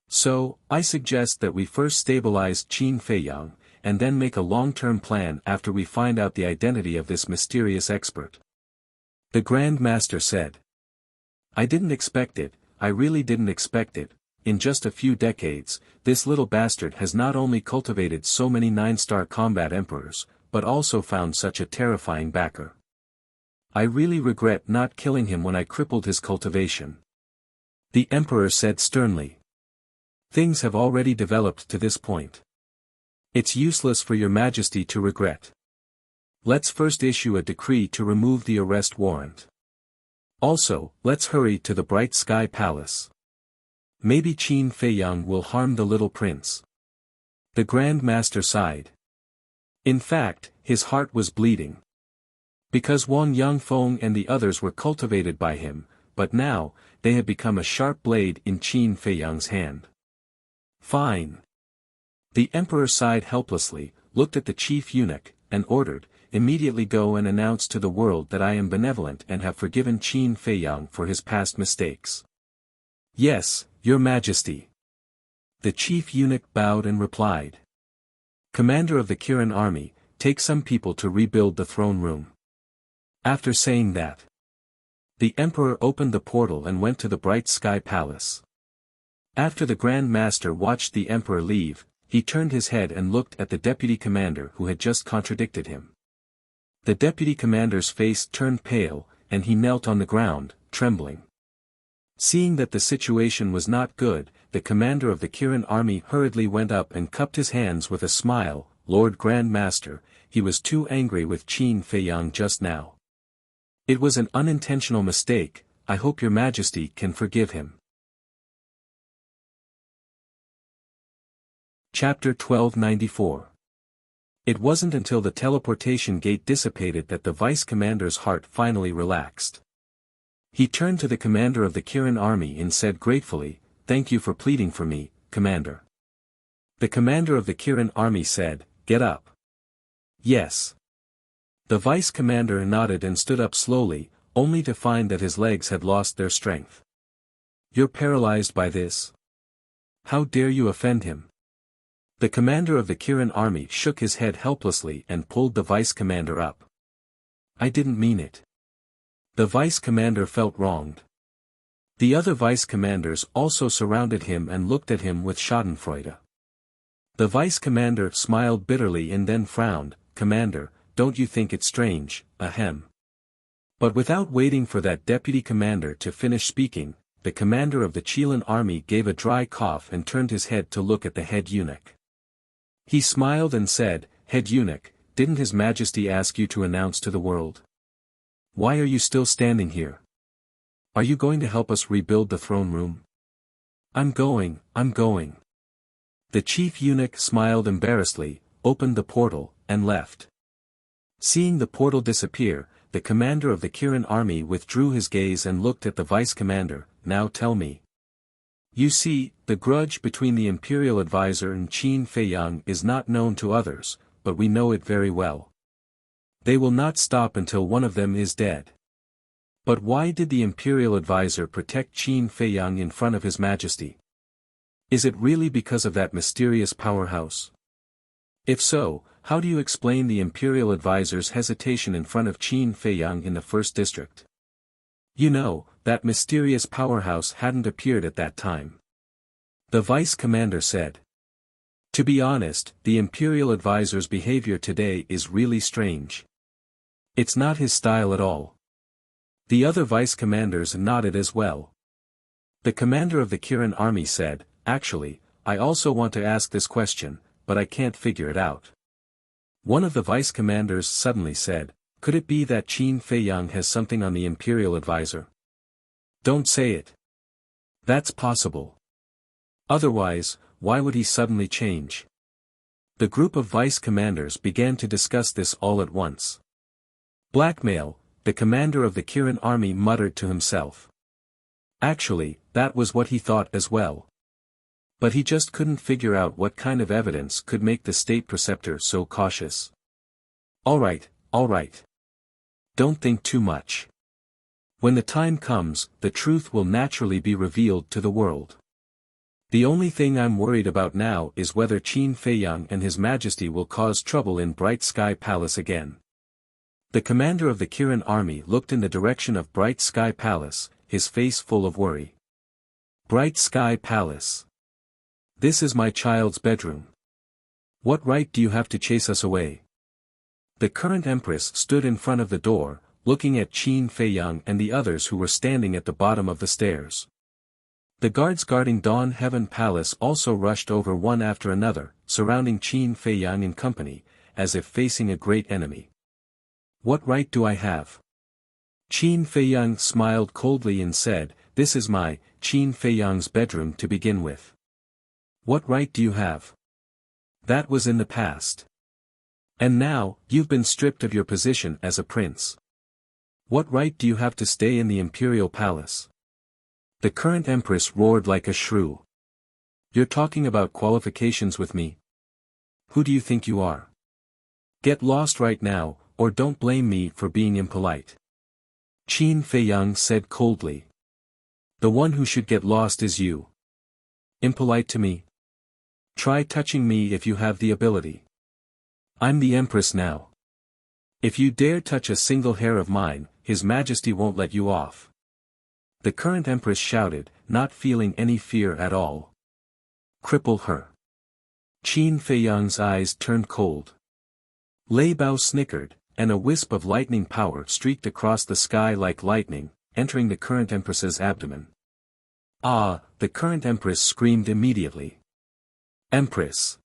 So, I suggest that we first stabilize Qin Feiyang, and then make a long-term plan after we find out the identity of this mysterious expert," the Grand Master said. "I didn't expect it, I really didn't expect it. In just a few decades, this little bastard has not only cultivated so many 9-star combat emperors, but also found such a terrifying backer. I really regret not killing him when I crippled his cultivation," the emperor said sternly. "Things have already developed to this point. It's useless for your Majesty to regret. Let's first issue a decree to remove the arrest warrant. Also, let's hurry to the Bright Sky Palace. Maybe Qin Feiyang will harm the little prince." The Grand Master sighed. In fact, his heart was bleeding. Because Wang Yangfeng and the others were cultivated by him, but now, they had become a sharp blade in Qin Feiyang's hand. "Fine." The emperor sighed helplessly, looked at the chief eunuch, and ordered, "Immediately go and announce to the world that I am benevolent and have forgiven Qin Feiyang for his past mistakes." "Yes, Your Majesty." The chief eunuch bowed and replied. "Commander of the Kirin army, take some people to rebuild the throne room." After saying that, the emperor opened the portal and went to the Bright Sky Palace. After the Grand Master watched the emperor leave, he turned his head and looked at the deputy commander who had just contradicted him. The deputy commander's face turned pale, and he knelt on the ground, trembling. Seeing that the situation was not good, the commander of the Kirin army hurriedly went up and cupped his hands with a smile. "Lord Grand Master, he was too angry with Qin Feiyang just now. It was an unintentional mistake, I hope your Majesty can forgive him." Chapter 1294. It wasn't until the teleportation gate dissipated that the vice commander's heart finally relaxed. He turned to the commander of the Kirin army and said gratefully, "Thank you for pleading for me, Commander." The commander of the Kirin army said, "Get up." "Yes." The vice commander nodded and stood up slowly, only to find that his legs had lost their strength. "You're paralyzed by this?" How dare you offend him? The commander of the Kirin army shook his head helplessly and pulled the vice commander up. I didn't mean it. The vice commander felt wronged. The other vice commanders also surrounded him and looked at him with schadenfreude. The vice commander smiled bitterly and then frowned. Commander, don't you think it strange, ahem. But without waiting for that deputy commander to finish speaking, the commander of the Qilin army gave a dry cough and turned his head to look at the head eunuch. He smiled and said, Head eunuch, didn't His Majesty ask you to announce to the world? Why are you still standing here? Are you going to help us rebuild the throne room? I'm going. The chief eunuch smiled embarrassedly, opened the portal, and left. Seeing the portal disappear, the commander of the Kirin army withdrew his gaze and looked at the vice commander. Now tell me. You see, the grudge between the imperial advisor and Qin Feiyang is not known to others, but we know it very well. They will not stop until one of them is dead. But why did the imperial advisor protect Qin Feiyang in front of His Majesty? Is it really because of that mysterious powerhouse? If so, how do you explain the imperial advisor's hesitation in front of Qin Feiyang in the first district? You know, that mysterious powerhouse hadn't appeared at that time. The vice commander said. To be honest, the imperial advisor's behavior today is really strange. It's not his style at all. The other vice commanders nodded as well. The commander of the Kirin army said, Actually, I also want to ask this question, but I can't figure it out. One of the vice commanders suddenly said, Could it be that Qin Feiyang has something on the imperial advisor? Don't say it. That's possible. Otherwise, why would he suddenly change? The group of vice commanders began to discuss this all at once. Blackmail, the commander of the Kirin army muttered to himself. Actually, that was what he thought as well. But he just couldn't figure out what kind of evidence could make the state preceptor so cautious. All right. Don't think too much. When the time comes, the truth will naturally be revealed to the world. The only thing I'm worried about now is whether Qin Feiyang and His Majesty will cause trouble in Bright Sky Palace again. The commander of the Kirin army looked in the direction of Bright Sky Palace, his face full of worry. Bright Sky Palace. This is my child's bedroom. What right do you have to chase us away? The current empress stood in front of the door, looking at Qin Feiyang and the others who were standing at the bottom of the stairs. The guards guarding Dawn Heaven Palace also rushed over one after another, surrounding Qin Feiyang and company, as if facing a great enemy. What right do I have? Qin Feiyang smiled coldly and said, This is my, Qin Feiyang's bedroom to begin with. What right do you have? That was in the past. And now, you've been stripped of your position as a prince. What right do you have to stay in the imperial palace? The current empress roared like a shrew. You're talking about qualifications with me? Who do you think you are? Get lost right now, or don't blame me for being impolite. Qin Feiyang said coldly. The one who should get lost is you. Impolite to me? Try touching me if you have the ability. I'm the empress now. If you dare touch a single hair of mine, His Majesty won't let you off. The current empress shouted, not feeling any fear at all. Cripple her. Qin Feiyang's eyes turned cold. Lei Bao snickered, and a wisp of lightning power streaked across the sky like lightning, entering the current empress's abdomen. Ah! The current empress screamed immediately. Empress!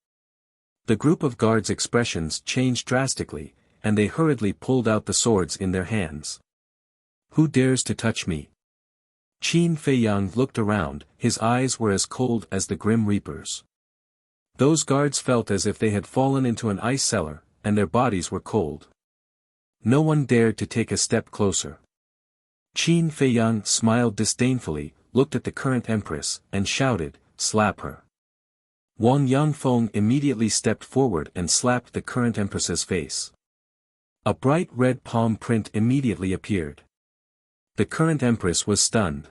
The group of guards' expressions changed drastically, and they hurriedly pulled out the swords in their hands. Who dares to touch me? Qin Feiyang looked around, his eyes were as cold as the Grim Reaper's. Those guards felt as if they had fallen into an ice cellar, and their bodies were cold. No one dared to take a step closer. Qin Feiyang smiled disdainfully, looked at the current empress, and shouted, Slap her. Wang Yangfeng immediately stepped forward and slapped the current empress's face. A bright red palm print immediately appeared. The current empress was stunned.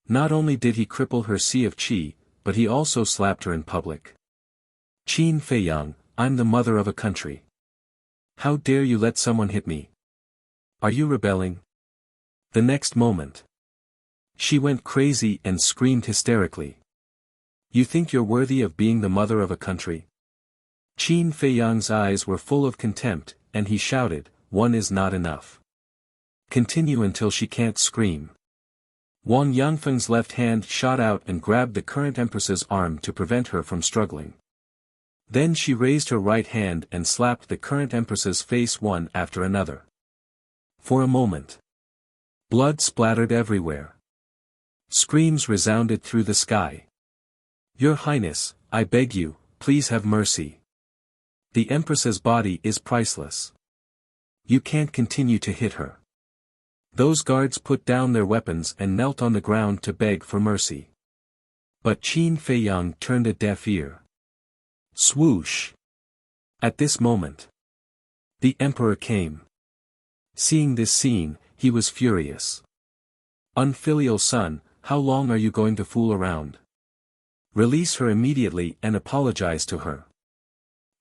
Not only did he cripple her sea of qi, but he also slapped her in public. "Qin Feiyang, I'm the mother of a country. How dare you let someone hit me? Are you rebelling?" The next moment, she went crazy and screamed hysterically. "You think you're worthy of being the mother of a country?" Qin Feiyang's eyes were full of contempt, and he shouted, "One is not enough. Continue until she can't scream." Wang Yangfeng's left hand shot out and grabbed the current empress's arm to prevent her from struggling. Then she raised her right hand and slapped the current empress's face one after another. For a moment, blood splattered everywhere. Screams resounded through the sky. "Your Highness, I beg you, please have mercy. The Empress's body is priceless. You can't continue to hit her." Those guards put down their weapons and knelt on the ground to beg for mercy. But Qin Feiyang turned a deaf ear. Swoosh! At this moment, the Emperor came. Seeing this scene, he was furious. "Unfilial son, how long are you going to fool around? Release her immediately and apologize to her."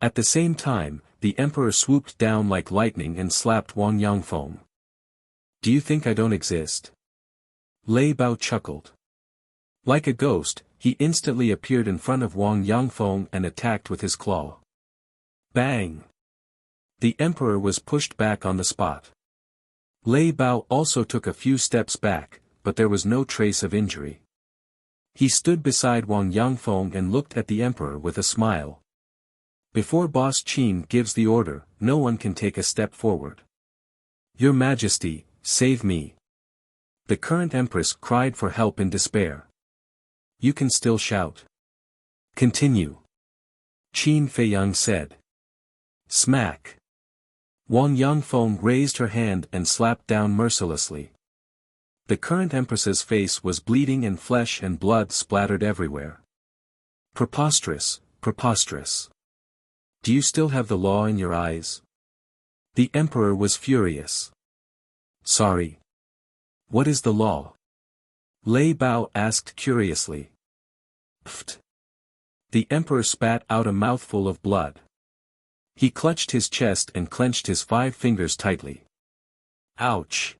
At the same time, the Emperor swooped down like lightning and slapped Wang Yangfeng. "Do you think I don't exist?" Lei Bao chuckled. Like a ghost, he instantly appeared in front of Wang Yangfeng and attacked with his claw. Bang! The Emperor was pushed back on the spot. Lei Bao also took a few steps back, but there was no trace of injury. He stood beside Wang Yangfeng and looked at the Emperor with a smile. "Before Boss Qin gives the order, no one can take a step forward. Your Majesty, save me." The current Empress cried for help in despair. "You can still shout. Continue," Qin Feiyang said. Smack! Wang Yangfeng raised her hand and slapped down mercilessly. The current Empress's face was bleeding and flesh and blood splattered everywhere. "Preposterous, preposterous. Do you still have the law in your eyes?" The Emperor was furious. "Sorry. What is the law?" Lei Bao asked curiously. Pfft! The Emperor spat out a mouthful of blood. He clutched his chest and clenched his 5 fingers tightly. "Ouch!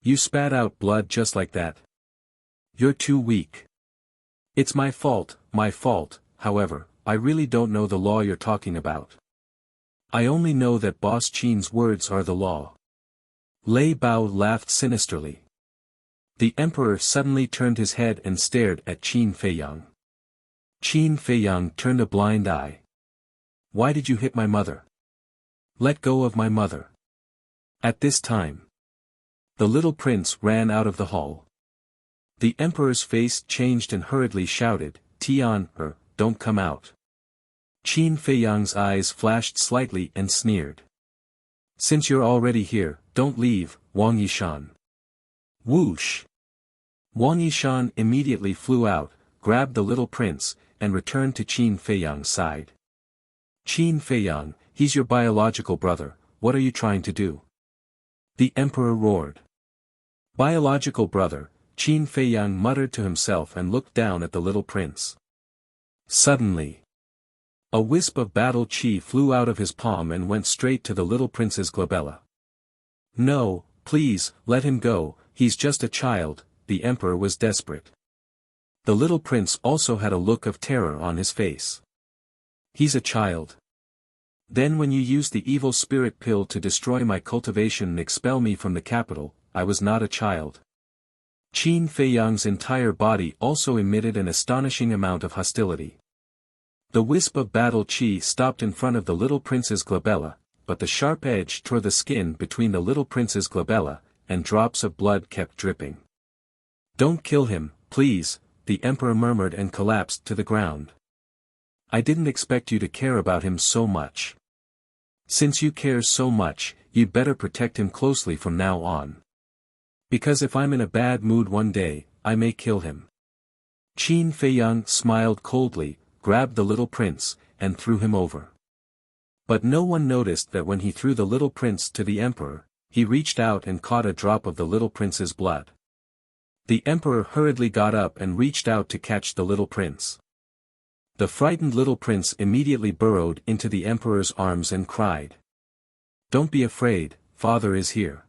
You spat out blood just like that. You're too weak." "It's my fault, however, I really don't know the law you're talking about. I only know that Boss Qin's words are the law." Lei Bao laughed sinisterly. The Emperor suddenly turned his head and stared at Qin Feiyang. Qin Feiyang turned a blind eye. "Why did you hit my mother? Let go of my mother." At this time, the little prince ran out of the hall. The Emperor's face changed and hurriedly shouted, "Tian, don't come out." Qin Feiyang's eyes flashed slightly and sneered. "Since you're already here, don't leave, Wang Yishan." Whoosh! Wang Yishan immediately flew out, grabbed the little prince, and returned to Qin Feiyang's side. "Qin Feiyang, he's your biological brother, what are you trying to do?" The Emperor roared. "Biological brother," Qin Feiyang muttered to himself and looked down at the little prince. Suddenly, a wisp of battle chi flew out of his palm and went straight to the little prince's glabella. "No, please, let him go, he's just a child," the Emperor was desperate. The little prince also had a look of terror on his face. "He's a child? Then when you used the evil spirit pill to destroy my cultivation and expel me from the capital, I was not a child." Qin Feiyang's entire body also emitted an astonishing amount of hostility. The wisp of battle chi stopped in front of the little prince's glabella, but the sharp edge tore the skin between the little prince's glabella, and drops of blood kept dripping. "Don't kill him, please," the Emperor murmured and collapsed to the ground. "I didn't expect you to care about him so much. Since you care so much, you'd better protect him closely from now on. Because if I'm in a bad mood one day, I may kill him." Qin Feiyang smiled coldly, grabbed the little prince, and threw him over. But no one noticed that when he threw the little prince to the Emperor, he reached out and caught a drop of the little prince's blood. The emperor hurriedly got up and reached out to catch the little prince. The frightened little prince immediately burrowed into the emperor's arms and cried. "Don't be afraid, father is here."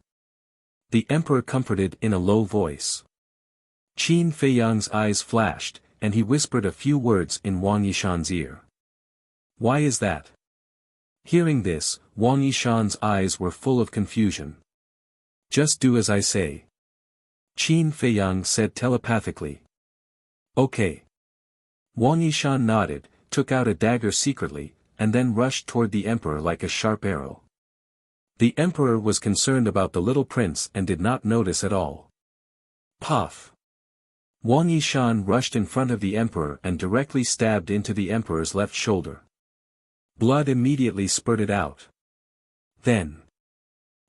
The emperor comforted in a low voice. Qin Feiyang's eyes flashed, and he whispered a few words in Wang Yishan's ear. "Why is that?" Hearing this, Wang Yishan's eyes were full of confusion. "Just do as I say," Qin Feiyang said telepathically. "Okay." Wang Yishan nodded, took out a dagger secretly, and then rushed toward the emperor like a sharp arrow. The emperor was concerned about the little prince and did not notice at all. Puff! Wang Yishan rushed in front of the emperor and directly stabbed into the emperor's left shoulder. Blood immediately spurted out. Then,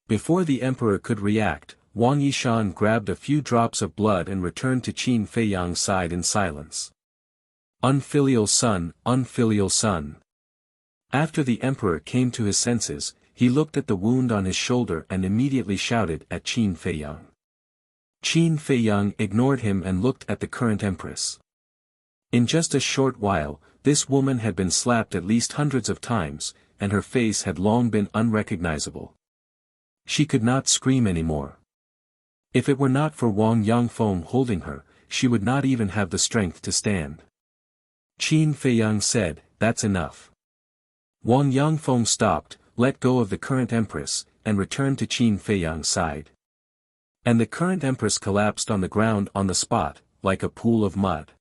before the emperor could react, Wang Yishan grabbed a few drops of blood and returned to Qin Feiyang's side in silence. Unfilial son, unfilial son. After the emperor came to his senses, he looked at the wound on his shoulder and immediately shouted at Qin Feiyang. Qin Feiyang ignored him and looked at the current empress. In just a short while, this woman had been slapped at least hundreds of times, and her face had long been unrecognizable. She could not scream anymore. If it were not for Wang Yangfeng holding her, she would not even have the strength to stand. Qin Feiyang said, "That's enough." Wang Yangfeng stopped, let go of the current empress, and returned to Qin Feiyang's side. And the current empress collapsed on the ground on the spot, like a pool of mud.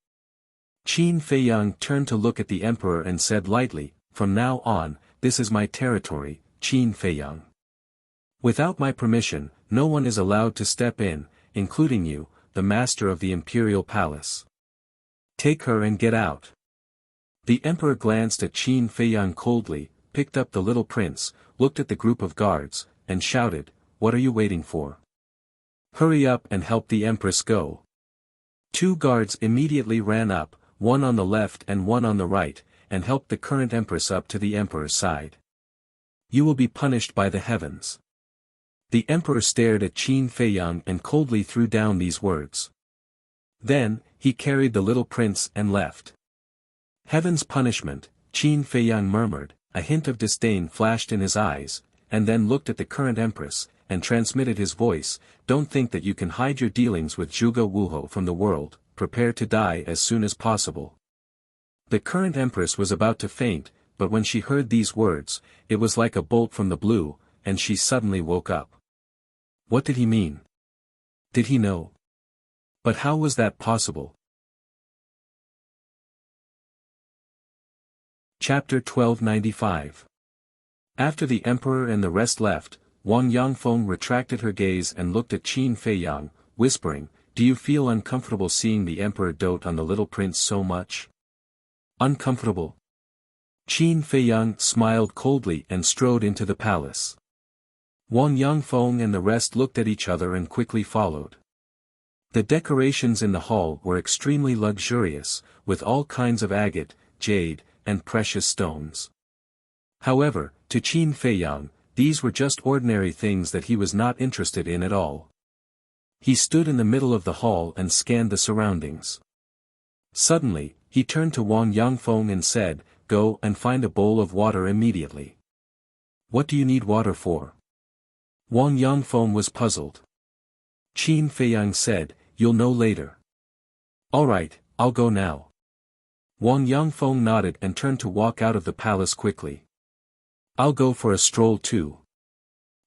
Qin Feiyang turned to look at the emperor and said lightly, "From now on, this is my territory, Qin Feiyang. Without my permission, no one is allowed to step in, including you, the master of the imperial palace. Take her and get out." The emperor glanced at Qin Feiyang coldly, picked up the little prince, looked at the group of guards, and shouted, "What are you waiting for? Hurry up and help the empress go." Two guards immediately ran up, one on the left and one on the right, and helped the current empress up to the emperor's side. "You will be punished by the heavens." The emperor stared at Qin Feiyang and coldly threw down these words. Then, he carried the little prince and left. "Heaven's punishment," Qin Feiyang murmured, a hint of disdain flashed in his eyes, and then looked at the current empress, and transmitted his voice, "Don't think that you can hide your dealings with Zhuge Wuho from the world, prepare to die as soon as possible." The current empress was about to faint, but when she heard these words, it was like a bolt from the blue, and she suddenly woke up. What did he mean? Did he know? But how was that possible? Chapter 1295. After the emperor and the rest left, Wang Yangfeng retracted her gaze and looked at Qin Feiyang, whispering, "Do you feel uncomfortable seeing the emperor dote on the little prince so much?" "Uncomfortable?" Qin Feiyang smiled coldly and strode into the palace. Wang Yangfeng and the rest looked at each other and quickly followed. The decorations in the hall were extremely luxurious, with all kinds of agate, jade, and precious stones. However, to Qin Feiyang, these were just ordinary things that he was not interested in at all. He stood in the middle of the hall and scanned the surroundings. Suddenly, he turned to Wang Yangfeng and said, "Go and find a bowl of water immediately." "What do you need water for?" Wang Yangfeng was puzzled. Qin Feiyang said, "You'll know later." "All right, I'll go now." Wang Yangfeng nodded and turned to walk out of the palace quickly. "I'll go for a stroll too."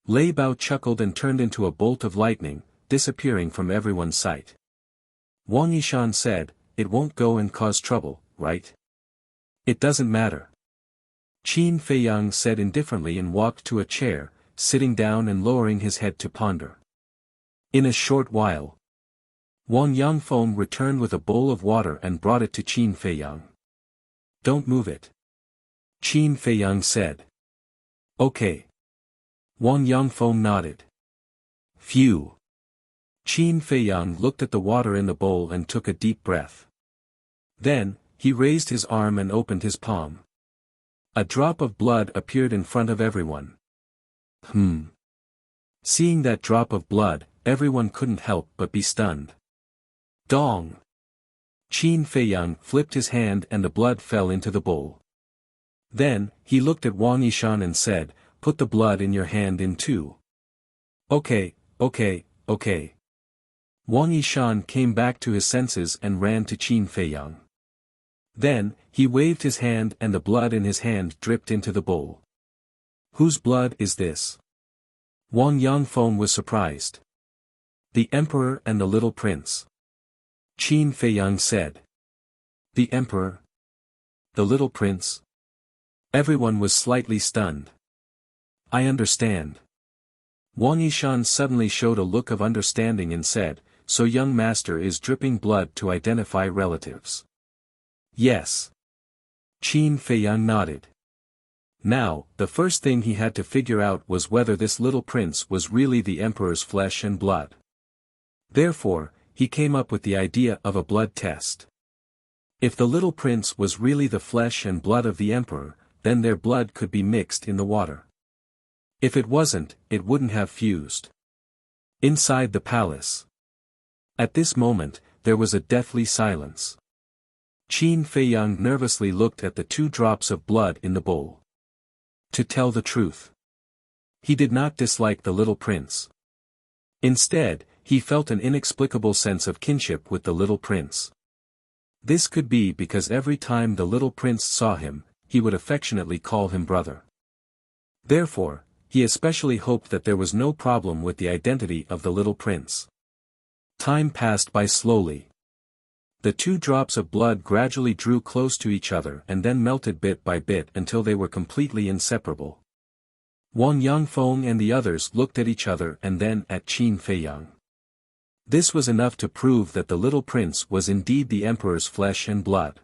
Lei Bao chuckled and turned into a bolt of lightning, disappearing from everyone's sight. Wang Yishan said, "It won't go and cause trouble, right?" "It doesn't matter." Qin Feiyang said indifferently and walked to a chair, sitting down and lowering his head to ponder. In a short while, Wang Yangfeng returned with a bowl of water and brought it to Qin Feiyang. "Don't move it," Qin Feiyang said. "Okay." Wang Yangfeng nodded. "Phew." Qin Feiyang looked at the water in the bowl and took a deep breath. Then, he raised his arm and opened his palm. A drop of blood appeared in front of everyone. Seeing that drop of blood, everyone couldn't help but be stunned. Dong! Qin Feiyang flipped his hand and the blood fell into the bowl. Then, he looked at Wang Yishan and said, "Put the blood in your hand in too." "Okay, okay, okay." Wang Yishan came back to his senses and ran to Qin Feiyang. Then, he waved his hand and the blood in his hand dripped into the bowl. "Whose blood is this?" Wang Yangfeng was surprised. "The Emperor and the little prince." Qin Feiyang said. "The Emperor? The little prince?" Everyone was slightly stunned. "I understand." Wang Yishan suddenly showed a look of understanding and said, "So young master is dripping blood to identify relatives." "Yes." Qin Feiyang nodded. Now, the first thing he had to figure out was whether this little prince was really the emperor's flesh and blood. Therefore, he came up with the idea of a blood test. If the little prince was really the flesh and blood of the emperor, then their blood could be mixed in the water. If it wasn't, it wouldn't have fused. Inside the palace. At this moment, there was a deathly silence. Qin Feiyang nervously looked at the 2 drops of blood in the bowl. To tell the truth, he did not dislike the little prince. Instead, he felt an inexplicable sense of kinship with the little prince. This could be because every time the little prince saw him, he would affectionately call him brother. Therefore, he especially hoped that there was no problem with the identity of the little prince. Time passed by slowly. The 2 drops of blood gradually drew close to each other and then melted bit by bit until they were completely inseparable. Wang Yangfeng and the others looked at each other and then at Qin Feiyang. This was enough to prove that the little prince was indeed the emperor's flesh and blood.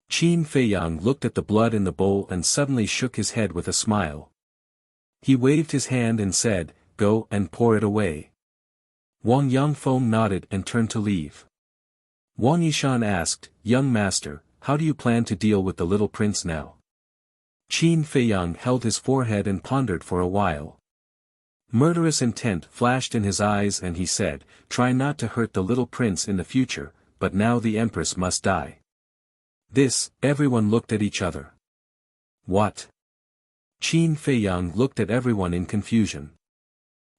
Qin Feiyang looked at the blood in the bowl and suddenly shook his head with a smile. He waved his hand and said, "Go and pour it away." Wang Yangfeng nodded and turned to leave. Wang Yishan asked, "Young master, how do you plan to deal with the little prince now?" Qin Feiyang held his forehead and pondered for a while. Murderous intent flashed in his eyes and he said, "Try not to hurt the little prince in the future, but now the empress must die." Everyone looked at each other. "What?" Qin Feiyang looked at everyone in confusion.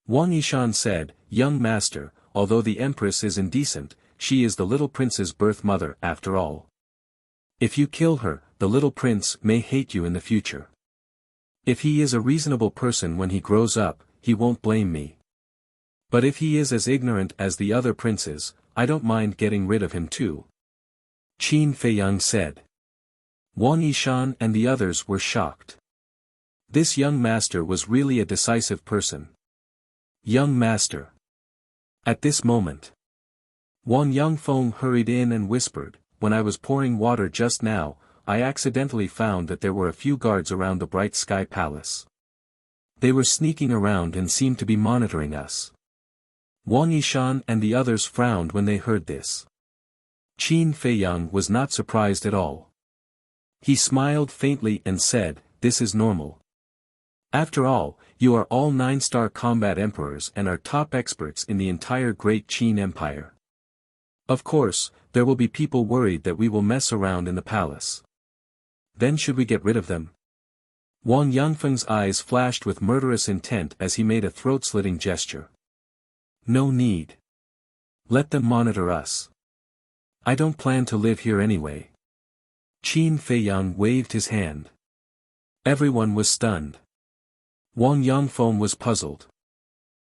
Wang Yishan said, "Young master, although the empress is indecent, she is the little prince's birth mother after all. If you kill her, the little prince may hate you in the future. If he is a reasonable person when he grows up, he won't blame me. But if he is as ignorant as the other princes, I don't mind getting rid of him too." Qin Feiyang said. Wang Yishan and the others were shocked. This young master was really a decisive person. "Young master." At this moment, Wang Yangfeng hurried in and whispered, "When I was pouring water just now, I accidentally found that there were a few guards around the Bright Sky Palace. They were sneaking around and seemed to be monitoring us." Wang Yishan and the others frowned when they heard this. Qin Feiyang was not surprised at all. He smiled faintly and said, "This is normal. After all, you are all 9-star combat emperors and are top experts in the entire Great Qin Empire. Of course, there will be people worried that we will mess around in the palace. Then should we get rid of them?" Wang Yangfeng's eyes flashed with murderous intent as he made a throat-slitting gesture. "No need. Let them monitor us. I don't plan to live here anyway." Qin Feiyang waved his hand. Everyone was stunned. Wang Yangfeng was puzzled.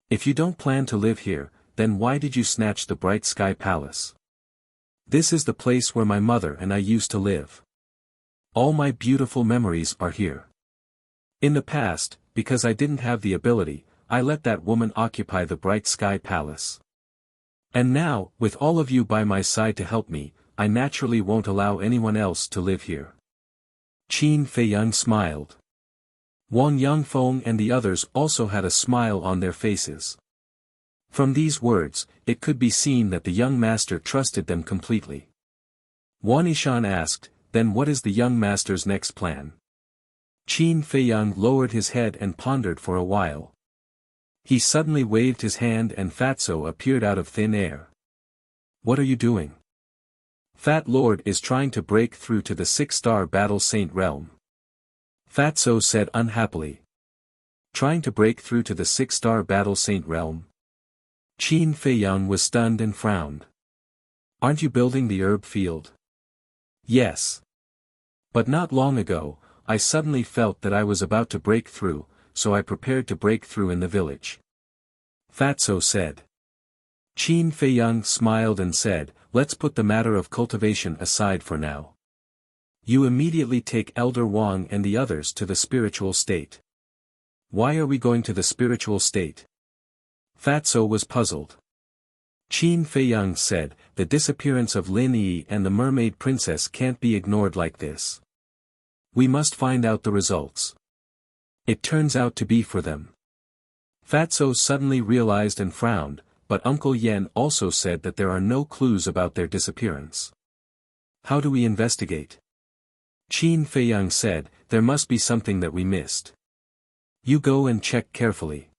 "If you don't plan to live here, then why did you snatch the Bright Sky Palace? This is the place where my mother and I used to live. All my beautiful memories are here. In the past, because I didn't have the ability, I let that woman occupy the Bright Sky Palace. And now, with all of you by my side to help me, I naturally won't allow anyone else to live here." Qin Feiyang smiled. Wang Yangfeng and the others also had a smile on their faces. From these words, it could be seen that the young master trusted them completely. Wang Yishan asked, "Then what is the young master's next plan?" Qin Feiyang lowered his head and pondered for a while. He suddenly waved his hand and Fatso appeared out of thin air. What are you doing? Fat Lord is trying to break through to the 6-star Battle Saint realm. Fatso said unhappily. Trying to break through to the 6-star Battle Saint realm? Qin Feiyang was stunned and frowned. Aren't you building the herb field? Yes. But not long ago, I suddenly felt that I was about to break through, so I prepared to break through in the village. Fatso said. Qin Feiyang smiled and said, let's put the matter of cultivation aside for now. You immediately take Elder Wang and the others to the spiritual state. Why are we going to the spiritual state? Fatso was puzzled. Qin Feiyang said, the disappearance of Lin Yi and the mermaid princess can't be ignored like this. We must find out the results. It turns out to be for them. Fatso suddenly realized and frowned, but Uncle Yen also said that there are no clues about their disappearance. How do we investigate? Qin Feiyang said, there must be something that we missed. You go and check carefully.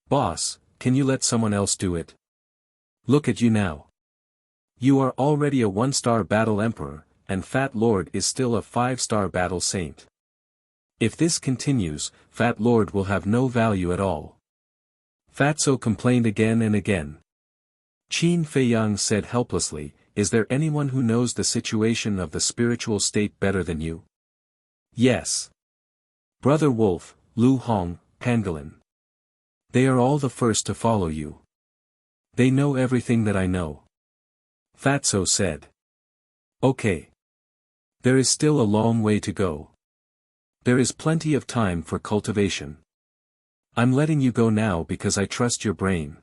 Boss, can you let someone else do it? Look at you now. You are already a 1-star battle emperor, and Fat Lord is still a 5-star battle saint. If this continues, Fat Lord will have no value at all. Fatso complained again and again. Qin Feiyang said helplessly, is there anyone who knows the situation of the spiritual state better than you? Yes. Brother Wolf, Lu Hong, Pangolin. They are all the first to follow you. They know everything that I know. Fatso said. Okay. There is still a long way to go. There is plenty of time for cultivation. I'm letting you go now because I trust your brain.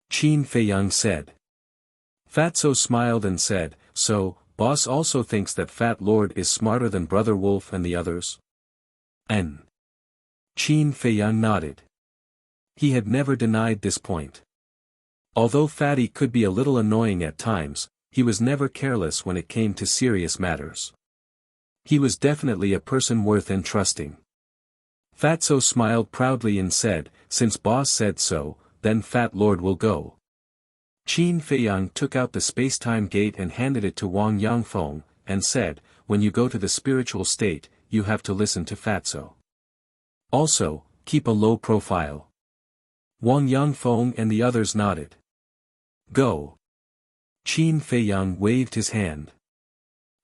Qin Feiyang said. Fatso smiled and said, so, boss also thinks that Fat Lord is smarter than Brother Wolf and the others? Qin Feiyang nodded. He had never denied this point. Although Fatty could be a little annoying at times, he was never careless when it came to serious matters. He was definitely a person worth entrusting. Fatso smiled proudly and said, since boss said so, then Fat Lord will go. Qin Feiyang took out the space-time gate and handed it to Wang Yangfeng, and said, when you go to the spiritual state, you have to listen to Fatso. Also, keep a low profile. Wang Yangfeng and the others nodded. Go. Qin Feiyang waved his hand.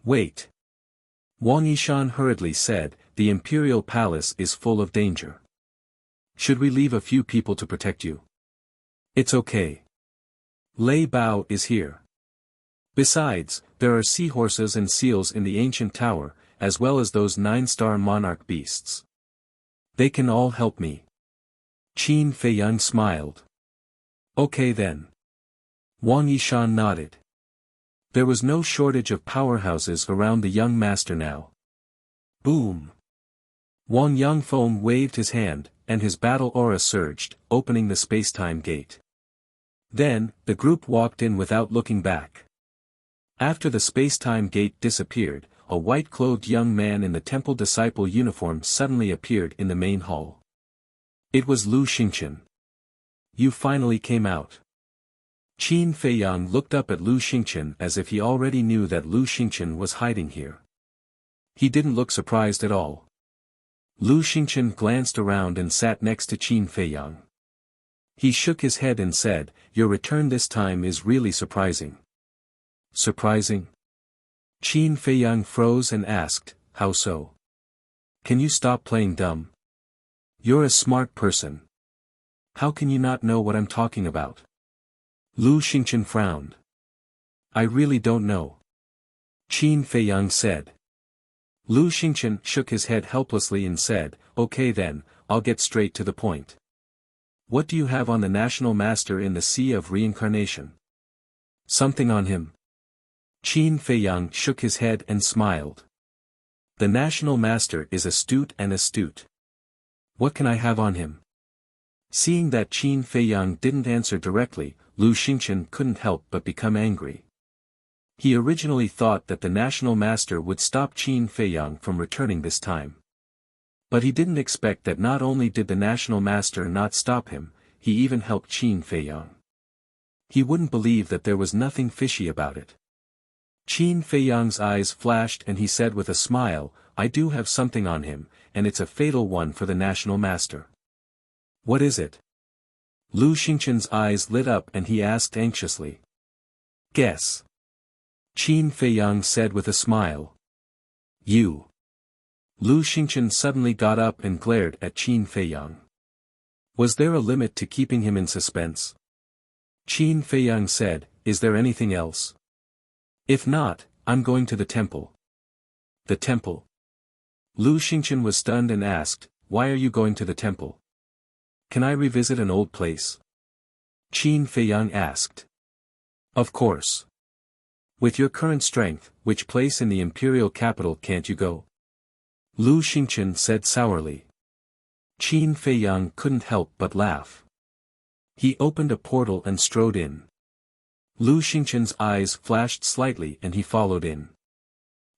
Wait. Wang Yishan hurriedly said, the imperial palace is full of danger. Should we leave a few people to protect you? It's okay. Lei Bao is here. Besides, there are seahorses and seals in the ancient tower, as well as those 9-star monarch beasts. They can all help me. Qin Feiyang smiled. Okay then. Wang Yishan nodded. There was no shortage of powerhouses around the young master now. Boom. Wang Yangfeng waved his hand, and his battle aura surged, opening the space-time gate. Then, the group walked in without looking back. After the space-time gate disappeared, a white-clothed young man in the temple disciple uniform suddenly appeared in the main hall. It was Lu Xingchen. You finally came out. Qin Feiyang looked up at Lu Xingchen as if he already knew that Lu Xingchen was hiding here. He didn't look surprised at all. Lu Xingchen glanced around and sat next to Qin Feiyang. He shook his head and said, your return this time is really surprising. Surprising? Qin Feiyang froze and asked, how so? Can you stop playing dumb? You're a smart person. How can you not know what I'm talking about? Lu Xingchen frowned. I really don't know. Qin Feiyang said. Lu Xingchen shook his head helplessly and said, okay then, I'll get straight to the point. What do you have on the National Master in the Sea of Reincarnation? Something on him. Qin Feiyang shook his head and smiled. The National Master is astute and astute. What can I have on him? Seeing that Qin Feiyang didn't answer directly, Lu Xingchen couldn't help but become angry. He originally thought that the National Master would stop Qin Feiyang from returning this time. But he didn't expect that not only did the National Master not stop him, he even helped Qin Feiyang. He wouldn't believe that there was nothing fishy about it. Qin Feiyang's eyes flashed and he said with a smile, I do have something on him, and it's a fatal one for the national master. What is it? Lu Xingqian's eyes lit up and he asked anxiously. Guess. Qin Feiyang said with a smile. You. Lu Xingqian suddenly got up and glared at Qin Feiyang. Was there a limit to keeping him in suspense? Qin Feiyang said, Is there anything else? If not, I'm going to the temple. The temple? Lu Xingqian was stunned and asked, Why are you going to the temple? Can I revisit an old place? Qin Feiyang asked. Of course. With your current strength, which place in the imperial capital can't you go? Lu Xingqian said sourly. Qin Feiyang couldn't help but laugh. He opened a portal and strode in. Lu Xingqian's eyes flashed slightly and he followed in.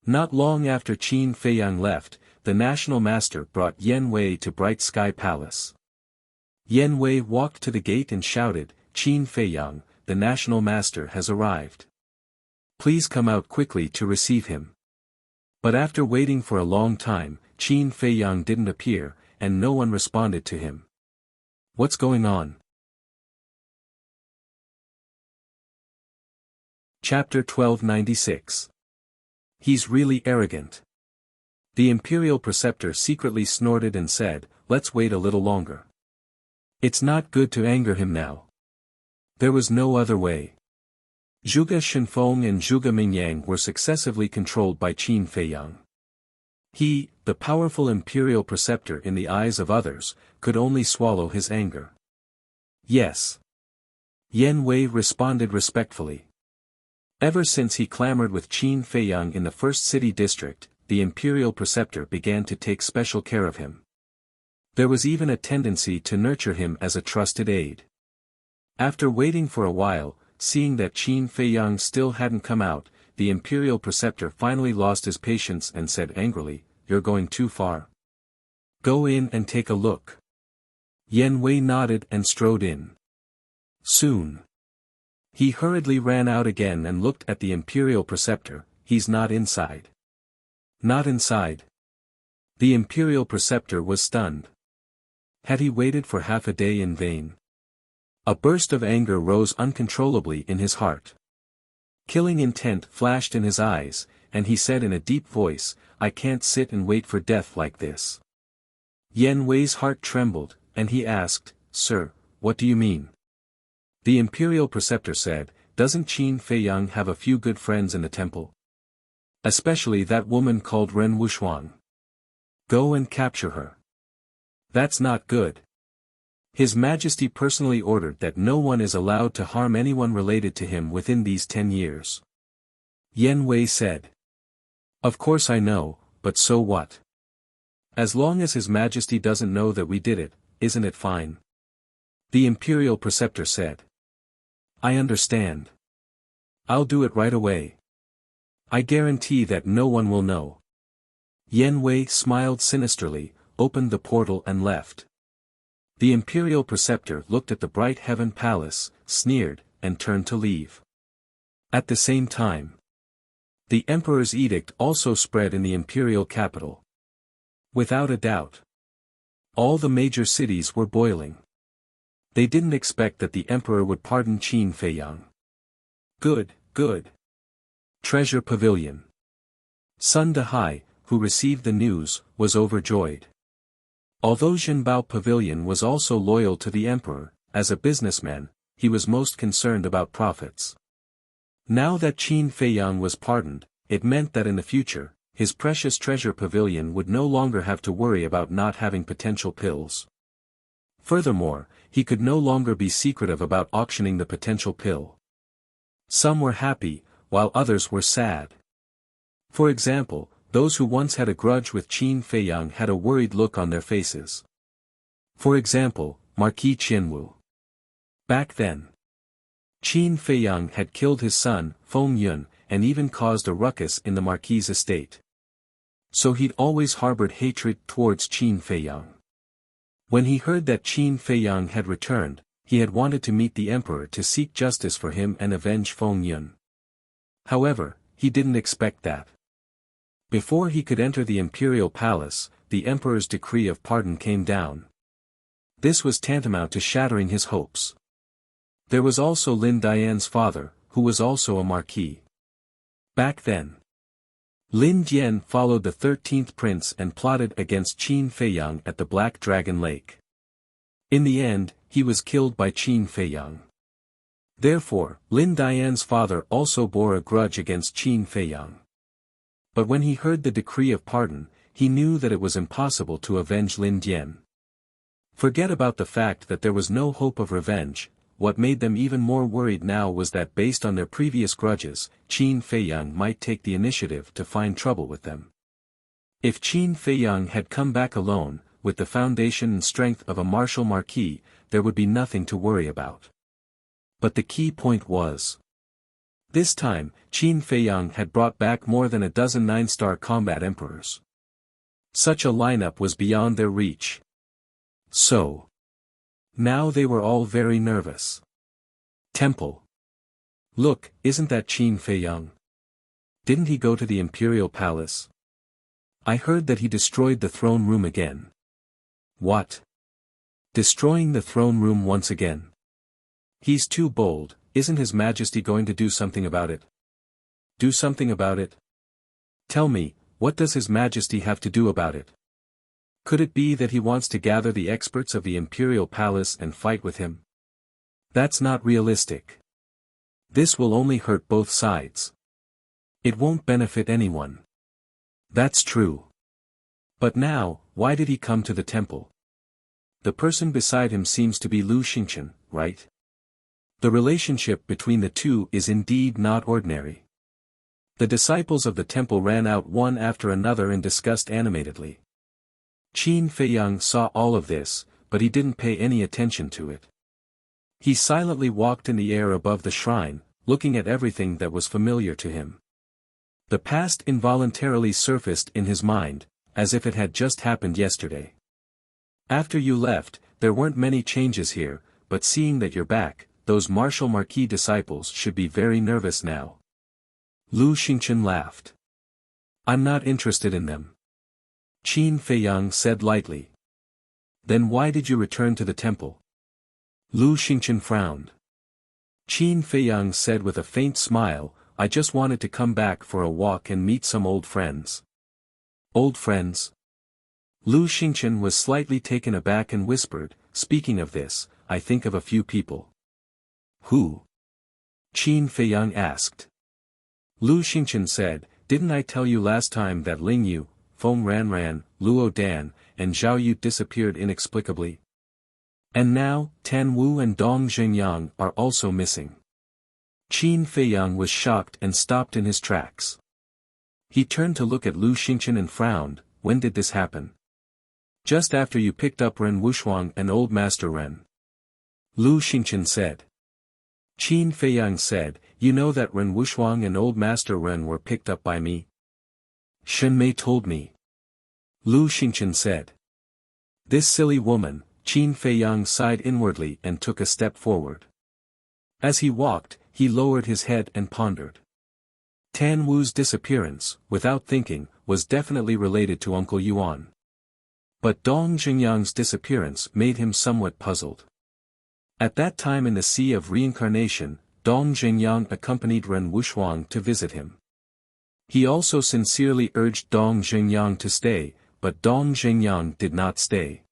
Not long after Qin Feiyang left, the national master brought Yan Wei to Bright Sky Palace. Yan Wei walked to the gate and shouted, Qin Feiyang, the national master has arrived. Please come out quickly to receive him. But after waiting for a long time, Qin Feiyang didn't appear, and no one responded to him. What's going on? Chapter 1296. He's really arrogant. The imperial preceptor secretly snorted and said, Let's wait a little longer. It's not good to anger him now. There was no other way. Zhuge Shenfeng and Zhuge Mingyang were successively controlled by Qin Feiyang. He, the powerful imperial preceptor in the eyes of others, could only swallow his anger. Yes. Yan Wei responded respectfully. Ever since he clamored with Qin Feiyang in the first city district, the imperial preceptor began to take special care of him. There was even a tendency to nurture him as a trusted aide. After waiting for a while, seeing that Qin Feiyang still hadn't come out, the imperial preceptor finally lost his patience and said angrily, You're going too far. Go in and take a look. Yan Wei nodded and strode in. Soon. He hurriedly ran out again and looked at the imperial preceptor. He's not inside. Not inside. The imperial preceptor was stunned. Had he waited for half a day in vain? A burst of anger rose uncontrollably in his heart. Killing intent flashed in his eyes, and he said in a deep voice, I can't sit and wait for death like this. Yan Wei's heart trembled, and he asked, Sir, what do you mean? The imperial preceptor said, Doesn't Qin Feiyang have a few good friends in the temple? Especially that woman called Ren Wuxuan. Go and capture her. That's not good. His Majesty personally ordered that no one is allowed to harm anyone related to him within these 10 years. Yan Wei said. Of course I know, but so what? As long as His Majesty doesn't know that we did it, isn't it fine? The imperial preceptor said. I understand. I'll do it right away. I guarantee that no one will know. Yan Wei smiled sinisterly, opened the portal and left. The imperial preceptor looked at the bright heaven palace, sneered, and turned to leave. At the same time, the emperor's edict also spread in the imperial capital. Without a doubt, all the major cities were boiling. They didn't expect that the emperor would pardon Qin Feiyang. Good, good. Treasure Pavilion. Sun Dehai, who received the news, was overjoyed. Although Jinbao Pavilion was also loyal to the emperor, as a businessman, he was most concerned about profits. Now that Qin Feiyang was pardoned, it meant that in the future, his precious treasure pavilion would no longer have to worry about not having potential pills. Furthermore, he could no longer be secretive about auctioning the potential pill. Some were happy, while others were sad. For example, those who once had a grudge with Qin Feiyang had a worried look on their faces. For example, Marquis Qianwu. Back then, Qin Feiyang had killed his son, Feng Yun, and even caused a ruckus in the Marquis' estate. So he'd always harbored hatred towards Qin Feiyang. When he heard that Qin Feiyang had returned, he had wanted to meet the emperor to seek justice for him and avenge Feng Yun. However, he didn't expect that. Before he could enter the imperial palace, the emperor's decree of pardon came down. This was tantamount to shattering his hopes. There was also Lin Dian's father, who was also a marquis. Back then, Lin Dian followed the 13th prince and plotted against Qin Feiyang at the Black Dragon Lake. In the end, he was killed by Qin Feiyang. Therefore, Lin Dian's father also bore a grudge against Qin Feiyang. But when he heard the decree of pardon, he knew that it was impossible to avenge Lin Dian. Forget about the fact that there was no hope of revenge. What made them even more worried now was that based on their previous grudges, Qin Feiyang might take the initiative to find trouble with them. If Qin Feiyang had come back alone, with the foundation and strength of a martial marquis, there would be nothing to worry about. But the key point was, this time, Qin Feiyang had brought back more than a dozen 9-star combat emperors. Such a lineup was beyond their reach. So, now they were all very nervous. Temple. Look, isn't that Qin Feiyang? Didn't he go to the imperial palace? I heard that he destroyed the throne room again. What? Destroying the throne room once again? He's too bold. Isn't His Majesty going to do something about it? Do something about it? Tell me, what does His Majesty have to do about it? Could it be that he wants to gather the experts of the imperial palace and fight with him? That's not realistic. This will only hurt both sides. It won't benefit anyone. That's true. But now, why did he come to the temple? The person beside him seems to be Lu Xingchen, right? The relationship between the two is indeed not ordinary. The disciples of the temple ran out one after another and discussed animatedly. Qin Feiyang saw all of this, but he didn't pay any attention to it. He silently walked in the air above the shrine, looking at everything that was familiar to him. The past involuntarily surfaced in his mind, as if it had just happened yesterday. After you left, there weren't many changes here, but seeing that you're back, those martial marquis disciples should be very nervous now. Lu Xingchen laughed. I'm not interested in them. Qin Feiyang said lightly. Then why did you return to the temple? Lu Xingchen frowned. Qin Feiyang said with a faint smile, I just wanted to come back for a walk and meet some old friends. Old friends? Lu Xingchen was slightly taken aback and whispered, speaking of this, I think of a few people. Who? Qin Feiyang asked. Lu Xingchen said, didn't I tell you last time that Ling Yu, Feng Ranran, Luo Dan, and Zhao Yu disappeared inexplicably? And now, Tan Wu and Dong Xingyang are also missing. Qin Feiyang was shocked and stopped in his tracks. He turned to look at Lu Xingchen and frowned, when did this happen? Just after you picked up Ren Wushuang and Old Master Ren. Lu Xingchen said. Qin Feiyang said, you know that Ren Wushuang and Old Master Ren were picked up by me. Shen Mei told me. Lu Xingchen said. This silly woman, Qin Feiyang sighed inwardly and took a step forward. As he walked, he lowered his head and pondered. Tan Wu's disappearance, without thinking, was definitely related to Uncle Yuan. But Dong Xingyang's disappearance made him somewhat puzzled. At that time in the Sea of Reincarnation, Dong Xingyang accompanied Ren Wushuang to visit him. He also sincerely urged Dong Xingyang to stay, but Dong Xingyang did not stay.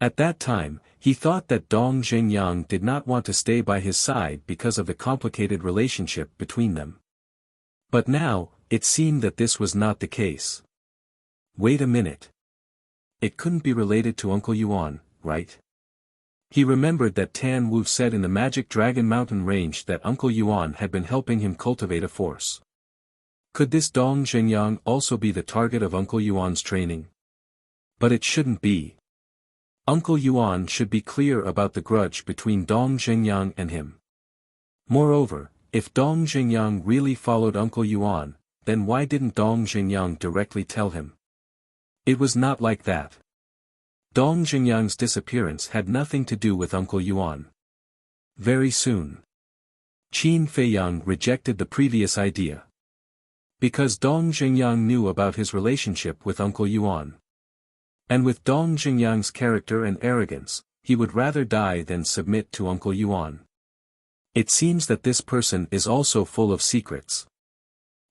At that time, he thought that Dong Xingyang did not want to stay by his side because of the complicated relationship between them. But now, it seemed that this was not the case. Wait a minute. It couldn't be related to Uncle Yuan, right? He remembered that Tan Wu said in the Magic Dragon Mountain range that Uncle Yuan had been helping him cultivate a force. Could this Dong Xingyang also be the target of Uncle Yuan's training? But it shouldn't be. Uncle Yuan should be clear about the grudge between Dong Xingyang and him. Moreover, if Dong Xingyang really followed Uncle Yuan, then why didn't Dong Xingyang directly tell him? It was not like that. Dong Xingyang's disappearance had nothing to do with Uncle Yuan. Very soon. Qin Feiyang rejected the previous idea. Because Dong Xingyang knew about his relationship with Uncle Yuan. And with Dong Xingyang's character and arrogance, he would rather die than submit to Uncle Yuan. It seems that this person is also full of secrets.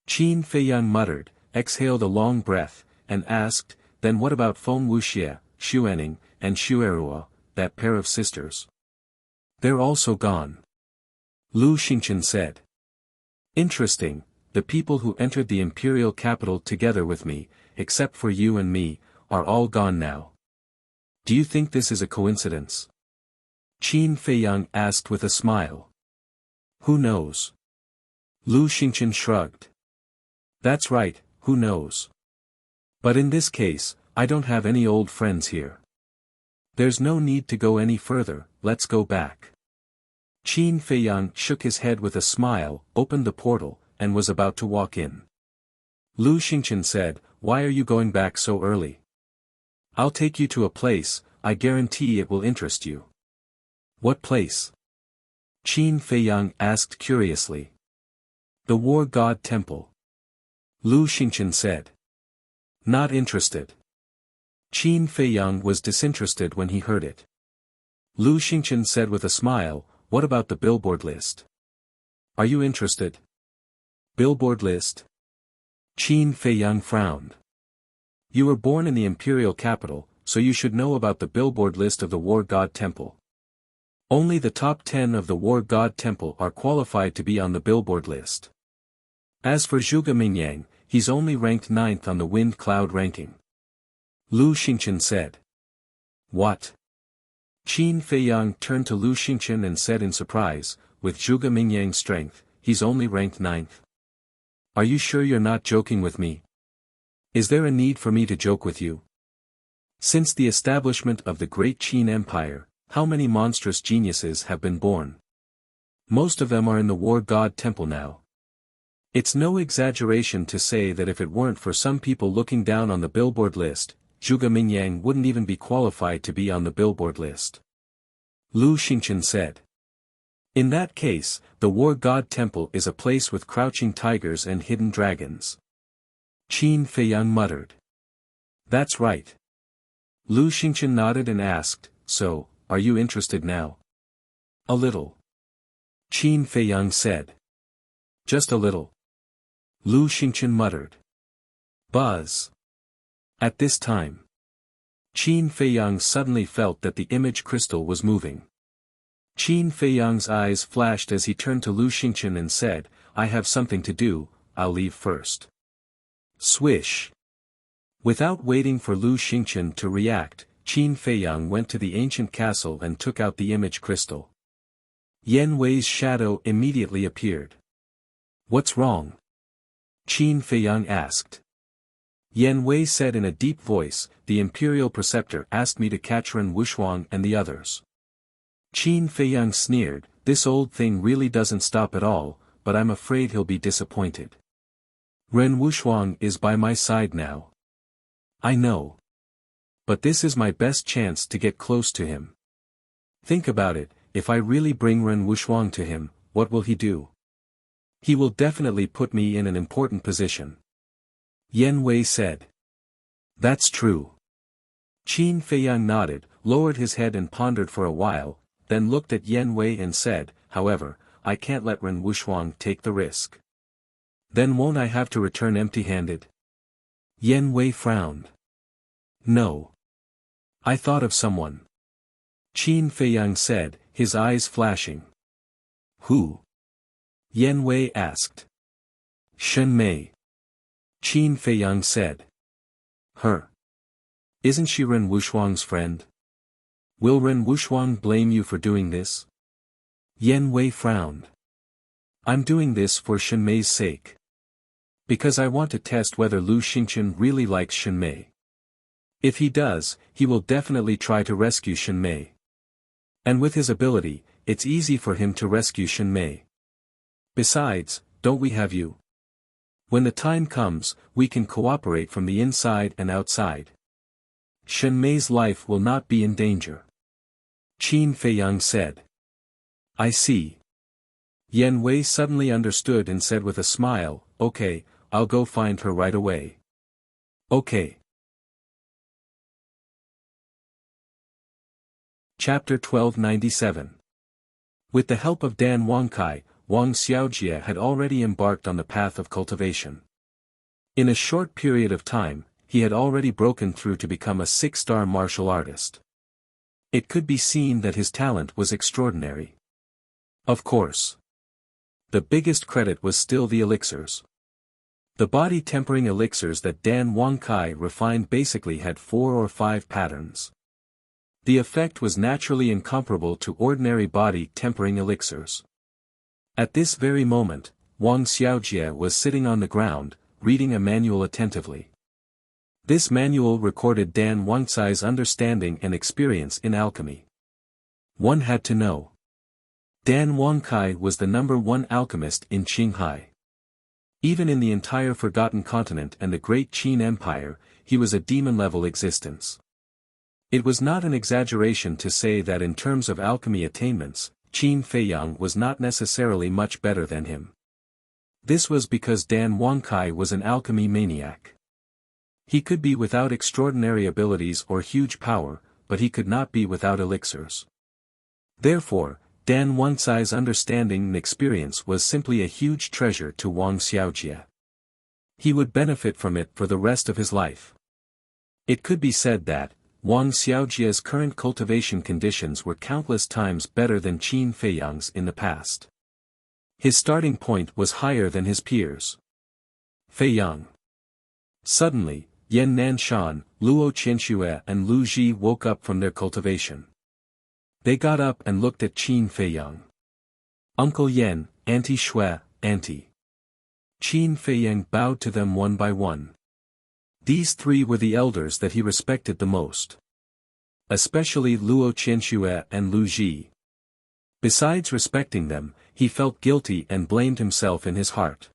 Qin Feiyang muttered, exhaled a long breath, and asked, then what about Feng Wuxia, Xuaning, and Xuerua, that pair of sisters? They're also gone. Lu Xingchen said. Interesting, the people who entered the imperial capital together with me, except for you and me, are all gone now. Do you think this is a coincidence? Qin Feiyang asked with a smile. Who knows? Lu Xingchen shrugged. That's right, who knows? But in this case, I don't have any old friends here. There's no need to go any further, let's go back. Qin Feiyang shook his head with a smile, opened the portal, and was about to walk in. Lu Xingchen said, why are you going back so early? I'll take you to a place, I guarantee it will interest you. What place? Qin Feiyang asked curiously. The War God Temple. Lu Xingchen said. Not interested. Qin Feiyang was disinterested when he heard it. Lu Xingchen said with a smile, what about the billboard list? Are you interested? Billboard list? Qin Feiyang frowned. You were born in the imperial capital, so you should know about the billboard list of the War God Temple. Only the top 10 of the War God Temple are qualified to be on the billboard list. As for Zhuge Mingyang, he's only ranked 9th on the Wind Cloud ranking. Lu Xingchen said. What? Qin Feiyang turned to Lu Xingchen and said in surprise, with Zhuge Mingyang's strength, he's only ranked 9th. Are you sure you're not joking with me? Is there a need for me to joke with you? Since the establishment of the Great Qin Empire, how many monstrous geniuses have been born? Most of them are in the War God Temple now. It's no exaggeration to say that if it weren't for some people looking down on the billboard list, Zhuge Mingyang wouldn't even be qualified to be on the billboard list. Lu Xingchen said. In that case, the War God Temple is a place with crouching tigers and hidden dragons. Qin Feiyang muttered. That's right. Lu Xingchen nodded and asked, so, are you interested now? A little. Qin Feiyang said. Just a little. Lu Xingchen muttered. Buzz. At this time, Qin Feiyang suddenly felt that the image crystal was moving. Qin Feiyang's eyes flashed as he turned to Lu Xingchen and said, I have something to do, I'll leave first. Swish. Without waiting for Lu Xingchen to react, Qin Feiyang went to the ancient castle and took out the image crystal. Yan Wei's shadow immediately appeared. What's wrong? Qin Feiyang asked. Yan Wei said in a deep voice, the Imperial Preceptor asked me to catch Ren Wuxuang and the others. Qin Feiyang sneered, this old thing really doesn't stop at all, but I'm afraid he'll be disappointed. Ren Wuxuang is by my side now. I know. But this is my best chance to get close to him. Think about it, if I really bring Ren Wuxuang to him, what will he do? He will definitely put me in an important position. Yan Wei said. That's true. Qin Feiyang nodded, lowered his head and pondered for a while, then looked at Yan Wei and said, however, I can't let Ren Wuxuang take the risk. Then won't I have to return empty-handed? Yan Wei frowned. No. I thought of someone. Qin Feiyang said, his eyes flashing. Who? Yan Wei asked. Shen Mei. Qin Feiyang said. Her. Isn't she Ren Wuxuang's friend? Will Ren Wuxuang blame you for doing this? Yan Wei frowned. I'm doing this for Shen Mei's sake. Because I want to test whether Lu Xingchen really likes Shen Mei. If he does, he will definitely try to rescue Shen Mei. And with his ability, it's easy for him to rescue Shen Mei. Besides, don't we have you? When the time comes, we can cooperate from the inside and outside. Shen Mei's life will not be in danger. Qin Feiyang said. I see. Yan Wei suddenly understood and said with a smile, okay, I'll go find her right away. Okay. Chapter 1297. With the help of Dan Wangkai, Wang Xiaojie had already embarked on the path of cultivation. In a short period of time, he had already broken through to become a 6-star martial artist. It could be seen that his talent was extraordinary. Of course. The biggest credit was still the elixirs. The body-tempering elixirs that Dan Wangkai refined basically had 4 or 5 patterns. The effect was naturally incomparable to ordinary body-tempering elixirs. At this very moment, Wang Xiaojie was sitting on the ground, reading a manual attentively. This manual recorded Dan Wangcai's understanding and experience in alchemy. One had to know. Dan Wangkai was the #1 alchemist in Qinghai. Even in the entire Forgotten Continent and the Great Qin Empire, he was a demon-level existence. It was not an exaggeration to say that in terms of alchemy attainments, Qin Feiyang was not necessarily much better than him. This was because Dan Wangkai was an alchemy maniac. He could be without extraordinary abilities or huge power, but he could not be without elixirs. Therefore, Dan Wangcai's understanding and experience was simply a huge treasure to Wang Xiaojie. He would benefit from it for the rest of his life. It could be said that, Wang Xiaojie's current cultivation conditions were countless times better than Qin Feiyang's in the past. His starting point was higher than his peers. Feiyang. Suddenly, Yan Nanshan, Luo Qianxue and Lu Ji woke up from their cultivation. They got up and looked at Qin Feiyang. Uncle Yan, Auntie Xue, Auntie. Qin Feiyang bowed to them one by one. These 3 were the elders that he respected the most. Especially Luo Qianxue and Lu Ji. Besides respecting them, he felt guilty and blamed himself in his heart.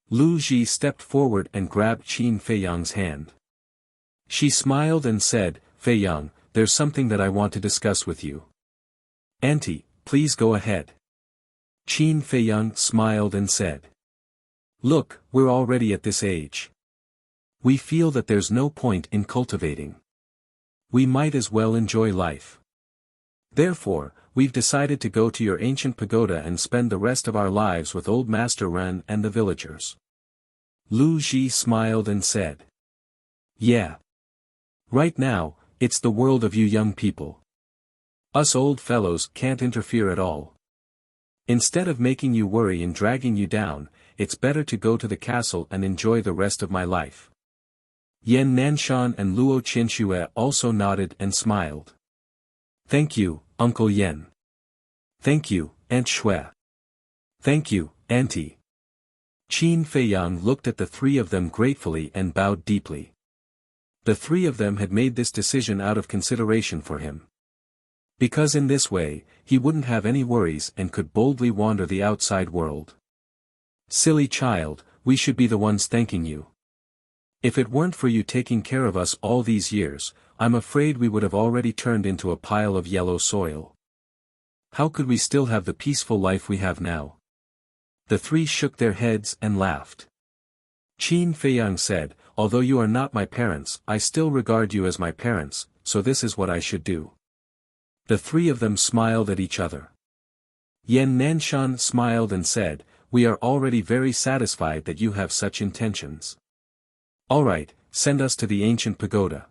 Lu Ji stepped forward and grabbed Qin Feiyang's hand. She smiled and said, Feiyang, there's something that I want to discuss with you. Auntie, please go ahead. Qin Feiyang smiled and said. Look, we're already at this age. We feel that there's no point in cultivating. We might as well enjoy life. Therefore, we've decided to go to your ancient pagoda and spend the rest of our lives with old Master Ren and the villagers. Lu Ji smiled and said. Yeah. Right now, it's the world of you young people. Us old fellows can't interfere at all. Instead of making you worry and dragging you down, it's better to go to the castle and enjoy the rest of my life. Yan Nanshan and Luo Qianxue also nodded and smiled. Thank you, Uncle Yan. Thank you, Aunt Xue. Thank you, Auntie. Qin Feiyang looked at the 3 of them gratefully and bowed deeply. The 3 of them had made this decision out of consideration for him. Because in this way, he wouldn't have any worries and could boldly wander the outside world. Silly child, we should be the ones thanking you. If it weren't for you taking care of us all these years, I'm afraid we would have already turned into a pile of yellow soil. How could we still have the peaceful life we have now? The 3 shook their heads and laughed. Qin Feiyang said, although you are not my parents, I still regard you as my parents, so this is what I should do. The 3 of them smiled at each other. Yan Nanshan smiled and said, we are already very satisfied that you have such intentions. Alright, send us to the ancient pagoda.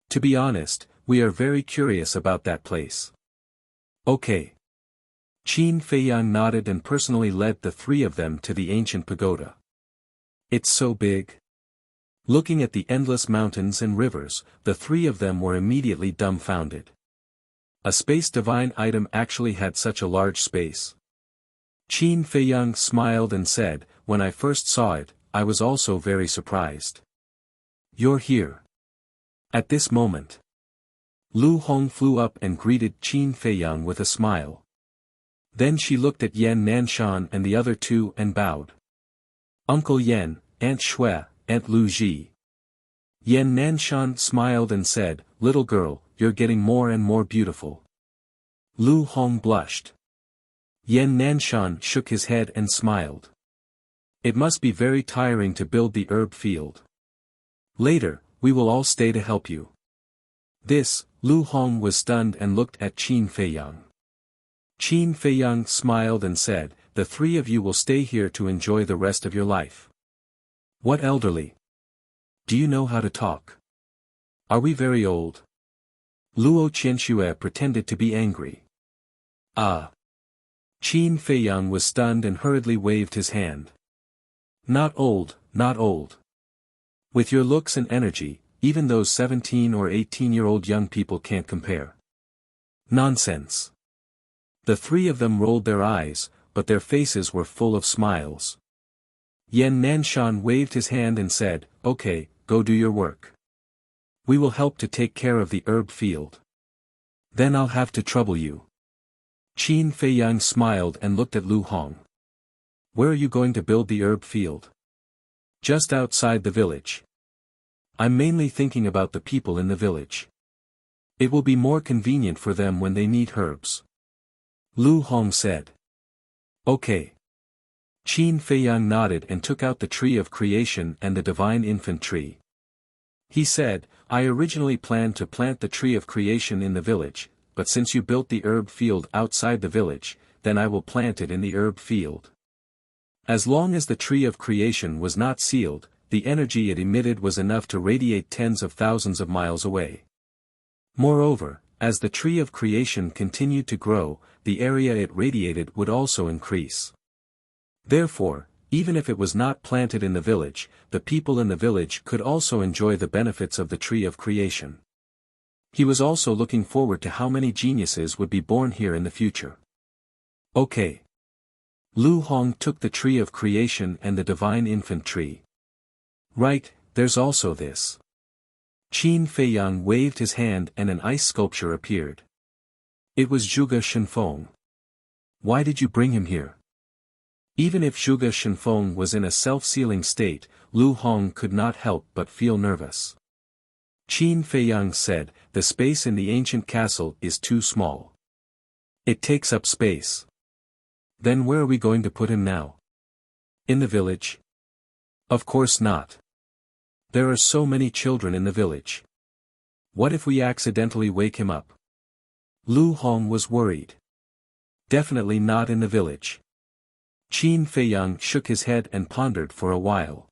To be honest, we are very curious about that place. Okay. Qin Feiyang nodded and personally led the 3 of them to the ancient pagoda. It's so big. Looking at the endless mountains and rivers, the 3 of them were immediately dumbfounded. A space divine item actually had such a large space. Qin Feiyang smiled and said, when I first saw it, I was also very surprised. You're here. At this moment. Lu Hong flew up and greeted Qin Feiyang with a smile. Then she looked at Yan Nanshan and the other 2 and bowed. Uncle Yan, Aunt Xue, Aunt Lu Ji. Yan Nanshan smiled and said, little girl, you're getting more and more beautiful. Lu Hong blushed. Yan Nanshan shook his head and smiled. It must be very tiring to build the herb field. Later, we will all stay to help you. This, Lu Hong was stunned and looked at Qin Feiyang. Qin Feiyang smiled and said, the three of you will stay here to enjoy the rest of your life. What elderly? Do you know how to talk? Are we very old? Luo Qianxue pretended to be angry. Ah. Qin Feiyang was stunned and hurriedly waved his hand. Not old, not old. With your looks and energy, even those 17 or 18-year-old young people can't compare. Nonsense. The three of them rolled their eyes, but their faces were full of smiles. Yan Nanshan waved his hand and said, okay, go do your work. We will help to take care of the herb field. Then I'll have to trouble you. Qin Feiyang smiled and looked at Lu Hong. Where are you going to build the herb field? Just outside the village. I'm mainly thinking about the people in the village. It will be more convenient for them when they need herbs. Lu Hong said. Okay. Qin Feiyang nodded and took out the tree of creation and the divine infant tree. He said, I originally planned to plant the tree of creation in the village, but since you built the herb field outside the village, then I will plant it in the herb field. As long as the tree of creation was not sealed, the energy it emitted was enough to radiate tens of thousands of miles away. Moreover, as the tree of creation continued to grow, the area it radiated would also increase. Therefore, even if it was not planted in the village, the people in the village could also enjoy the benefits of the tree of creation. He was also looking forward to how many geniuses would be born here in the future. Okay. Lu Hong took the tree of creation and the divine infant tree. Right, there's also this. Qin Feiyang waved his hand and an ice sculpture appeared. It was Zhuge Shenfeng. Why did you bring him here? Even if Zhuge Shenfeng was in a self-sealing state, Lu Hong could not help but feel nervous. Qin Feiyang said, the space in the ancient castle is too small. It takes up space. Then where are we going to put him now? In the village? Of course not. There are so many children in the village. What if we accidentally wake him up? Lu Hong was worried. Definitely not in the village. Qin Feiyang shook his head and pondered for a while.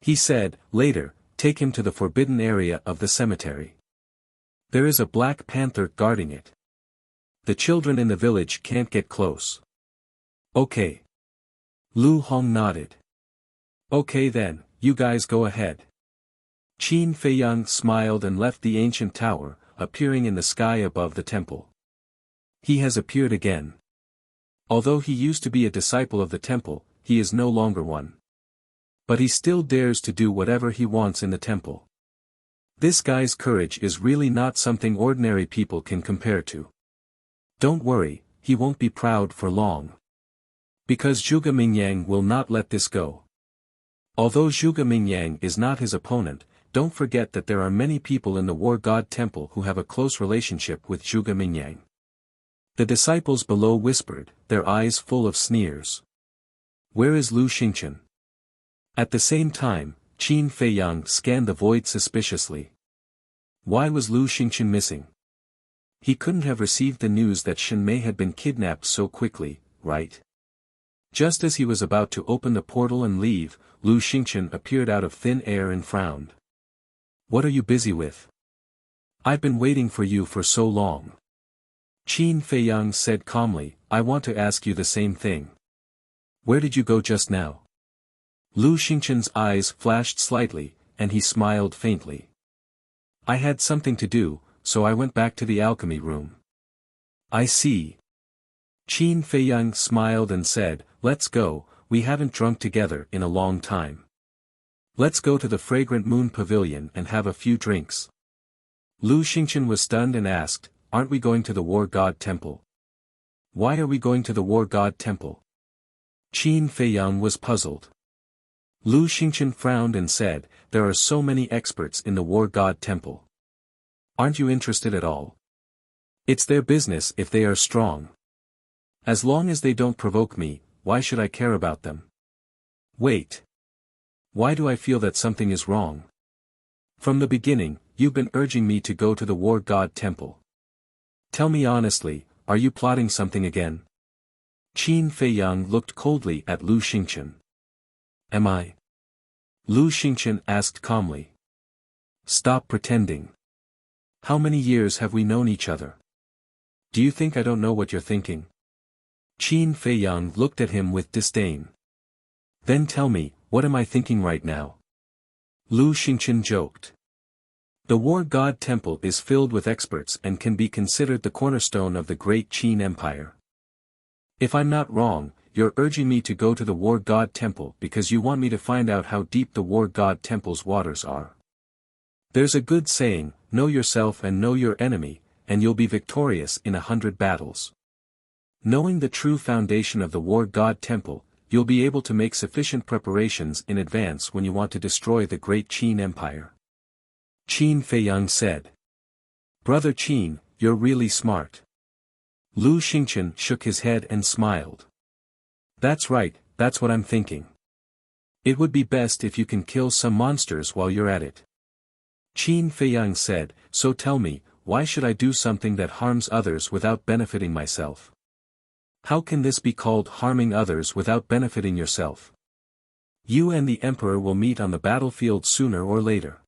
He said, later, take him to the forbidden area of the cemetery. There is a black panther guarding it. The children in the village can't get close. Okay. Lu Hong nodded. Okay then, you guys go ahead. Qin Feiyang smiled and left the ancient tower, appearing in the sky above the temple. He has appeared again. Although he used to be a disciple of the temple, he is no longer one. But he still dares to do whatever he wants in the temple. This guy's courage is really not something ordinary people can compare to. Don't worry, he won't be proud for long. Because Zhuge Mingyang will not let this go. Although Zhuge Mingyang is not his opponent, don't forget that there are many people in the War God Temple who have a close relationship with Zhuge Mingyang. The disciples below whispered, their eyes full of sneers. Where is Lu Xingchen? At the same time, Qin Feiyang scanned the void suspiciously. Why was Lu Xingchen missing? He couldn't have received the news that Shen Mei had been kidnapped so quickly, right? Just as he was about to open the portal and leave, Lu Xingchen appeared out of thin air and frowned. What are you busy with? I've been waiting for you for so long. Qin Feiyang said calmly, I want to ask you the same thing. Where did you go just now? Lu Xingchen's eyes flashed slightly, and he smiled faintly. I had something to do, so I went back to the alchemy room. I see. Qin Feiyang smiled and said, let's go, we haven't drunk together in a long time. Let's go to the fragrant moon pavilion and have a few drinks. Lu Xingchen was stunned and asked, aren't we going to the War God Temple? Why are we going to the War God Temple? Qin Feiyang was puzzled. Lu Xingchen frowned and said, there are so many experts in the War God Temple. Aren't you interested at all? It's their business if they are strong. As long as they don't provoke me, why should I care about them? Wait. Why do I feel that something is wrong? From the beginning, you've been urging me to go to the war god temple. Tell me honestly, are you plotting something again? Qin Feiyang looked coldly at Lu Xingchen. Am I? Lu Xingchen asked calmly. Stop pretending. How many years have we known each other? Do you think I don't know what you're thinking? Qin Feiyang looked at him with disdain. Then tell me, what am I thinking right now? Lu Xingchen joked. The war god temple is filled with experts and can be considered the cornerstone of the great Qin Empire. If I'm not wrong, you're urging me to go to the war god temple because you want me to find out how deep the war god temple's waters are. There's a good saying, know yourself and know your enemy, and you'll be victorious in 100 battles. Knowing the true foundation of the war god temple, you'll be able to make sufficient preparations in advance when you want to destroy the great Qin Empire. Qin Feiyang said. Brother Qin, you're really smart. Lu Xingchen shook his head and smiled. That's right, that's what I'm thinking. It would be best if you can kill some monsters while you're at it. Qin Feiyang said, so tell me, why should I do something that harms others without benefiting myself? How can this be called harming others without benefiting yourself? You and the Emperor will meet on the battlefield sooner or later.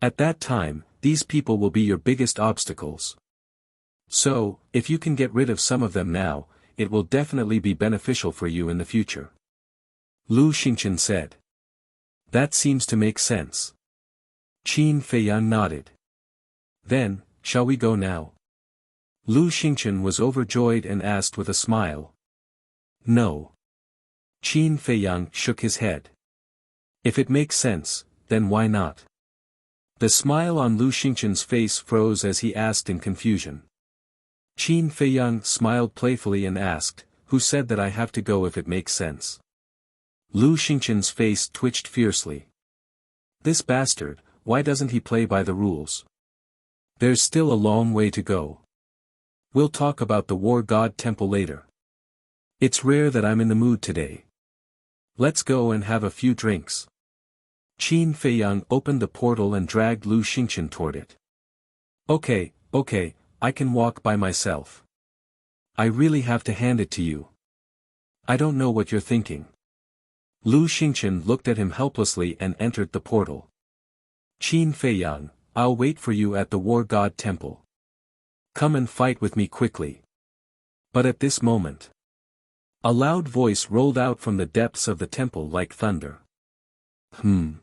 At that time, these people will be your biggest obstacles. So, if you can get rid of some of them now, it will definitely be beneficial for you in the future. Lu Xingchen said. That seems to make sense. Qin Feiyang nodded. Then, shall we go now? Lu Xingchen was overjoyed and asked with a smile. No. Qin Feiyang shook his head. If it makes sense, then why not? The smile on Lu Xingchen's face froze as he asked in confusion. Qin Feiyang smiled playfully and asked, who said that I have to go if it makes sense? Lu Xingchen's face twitched fiercely. This bastard, why doesn't he play by the rules? There's still a long way to go. We'll talk about the war god temple later. It's rare that I'm in the mood today. Let's go and have a few drinks. Qin Feiyang opened the portal and dragged Lu Xingchen toward it. Okay, I can walk by myself. I really have to hand it to you. I don't know what you're thinking. Lu Xingchen looked at him helplessly and entered the portal. Qin Feiyang, I'll wait for you at the war god temple. Come and fight with me quickly. But at this moment, a loud voice rolled out from the depths of the temple like thunder. Qin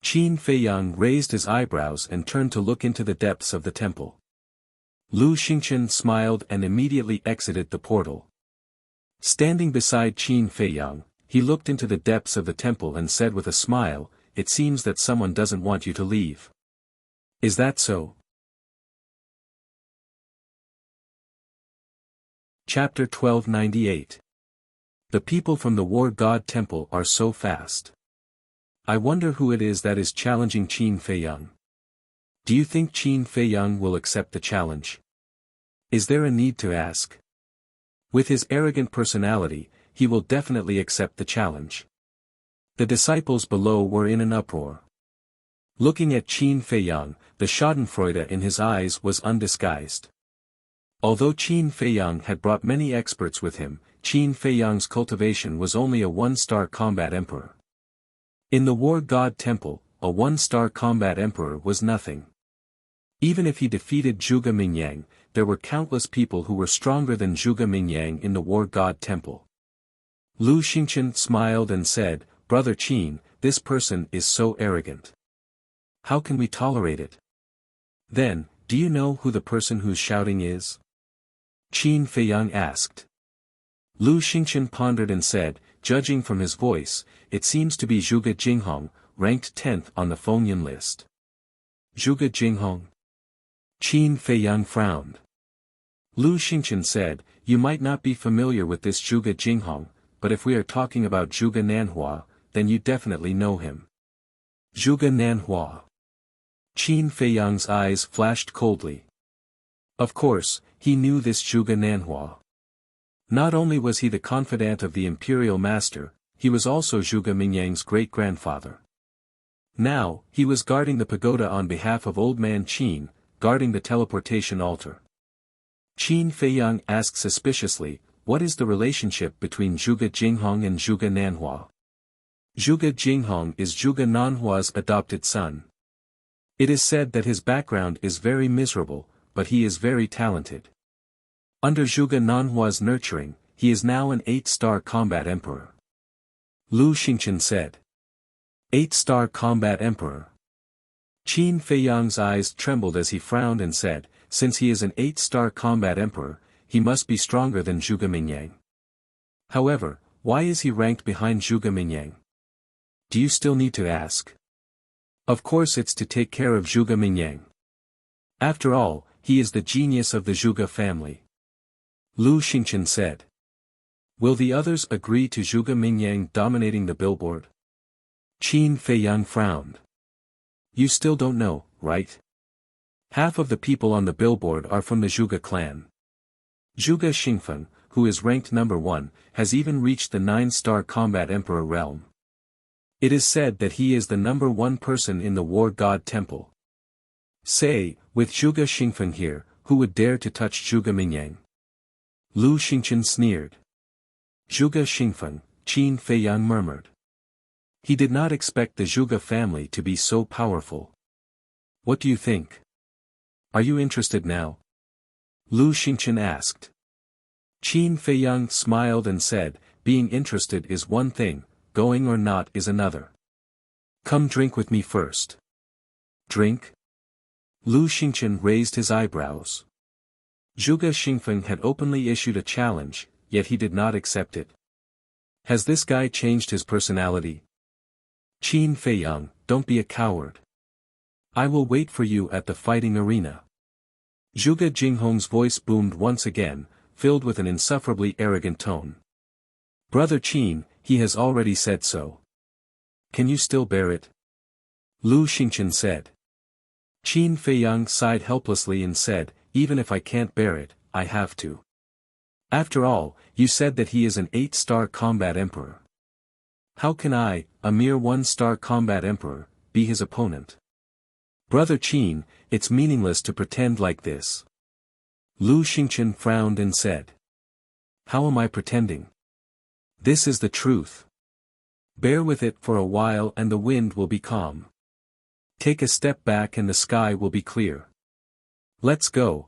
Feiyang raised his eyebrows and turned to look into the depths of the temple. Lu Xingchen smiled and immediately exited the portal. Standing beside Qin Feiyang, he looked into the depths of the temple and said with a smile, it seems that someone doesn't want you to leave. Is that so? Chapter 1298. The people from the war god temple are so fast. I wonder who it is that is challenging Qin Feiyang. Do you think Qin Feiyang will accept the challenge? Is there a need to ask? With his arrogant personality, he will definitely accept the challenge. The disciples below were in an uproar. Looking at Qin Feiyang, the schadenfreude in his eyes was undisguised. Although Qin Feiyang had brought many experts with him, Qin Feiyang's cultivation was only a one-star combat emperor. In the war god temple, a one-star combat emperor was nothing. Even if he defeated Zhuge Mingyang, there were countless people who were stronger than Zhuge Mingyang in the war god temple. Lu Xingchen smiled and said, Brother Qin, this person is so arrogant. How can we tolerate it? Then, do you know who the person who's shouting is? Qin Feiyang asked. Lu Xingchen pondered and said, judging from his voice, it seems to be Zhuge Jinghong, ranked 10th on the Fengyan list. Zhuge Jinghong? Qin Feiyang frowned. Lu Xingchen said, you might not be familiar with this Zhuge Jinghong, but if we are talking about Zhuge Nanhua, then you definitely know him. Zhuge Nanhua. Qin Feiyang's eyes flashed coldly. Of course, he knew this Zhuge Nanhua. Not only was he the confidant of the imperial master, he was also Zhuge Mingyang's great-grandfather. Now, he was guarding the pagoda on behalf of old man Qin, guarding the teleportation altar. Qin Feiyang asked suspiciously, what is the relationship between Zhuge Jinghong and Zhuge Nanhua? Zhuge Jinghong is Zhuge Nanhua's adopted son. It is said that his background is very miserable, but he is very talented. Under Zhuge Nanhua's nurturing, he is now an 8-star combat emperor. Lu Xingchen said. 8-star combat emperor. Qin Feiyang's eyes trembled as he frowned and said, since he is an 8-star combat emperor, he must be stronger than Zhuge Mingyang. However, why is he ranked behind Zhuge Mingyang? Do you still need to ask? Of course it's to take care of Zhuge Mingyang. After all, he is the genius of the Zhuge family. Lu Xingchen said. Will the others agree to Zhuge Mingyang dominating the billboard? Qin Feiyang frowned. You still don't know, right? Half of the people on the billboard are from the Zhuge clan. Zhuge Xingfeng, who is ranked number 1, has even reached the 9-star combat emperor realm. It is said that he is the number 1 person in the war god temple. Say, with Zhuge Xingfeng here, who would dare to touch Zhuge Mingyang? Lu Xingchen sneered. Zhuge Xingfeng, Qin Feiyang murmured. He did not expect the Zhuge family to be so powerful. What do you think? Are you interested now? Lu Xingchen asked. Qin Feiyang smiled and said, being interested is one thing, going or not is another. Come drink with me first. Drink? Lu Xingchen raised his eyebrows. Zhuge Xingfeng had openly issued a challenge, yet he did not accept it. Has this guy changed his personality? Qin Feiyang, don't be a coward. I will wait for you at the fighting arena. Zhuge Jinghong's voice boomed once again, filled with an insufferably arrogant tone. Brother Qin, he has already said so. Can you still bear it? Lu Xingchen said. Qin Feiyang sighed helplessly and said, even if I can't bear it, I have to. After all, you said that he is an 8-star combat emperor. How can I, a mere 1-star combat emperor, be his opponent? Brother Qin, it's meaningless to pretend like this. Lu Xingchen frowned and said. How am I pretending? This is the truth. Bear with it for a while and the wind will be calm. Take a step back and the sky will be clear. Let's go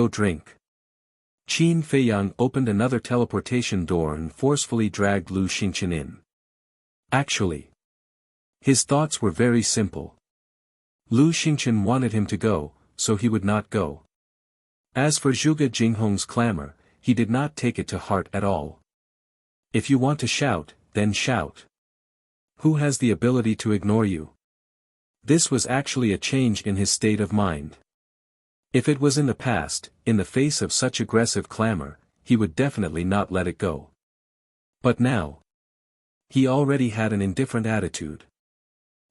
drink. Qin Feiyang opened another teleportation door and forcefully dragged Lu Xingchen in. Actually, his thoughts were very simple. Lu Xingchen wanted him to go, so he would not go. As for Zhuge Jinghong's clamor, he did not take it to heart at all. If you want to shout, then shout. Who has the ability to ignore you? This was actually a change in his state of mind. If it was in the past, in the face of such aggressive clamor, he would definitely not let it go. But now, he already had an indifferent attitude.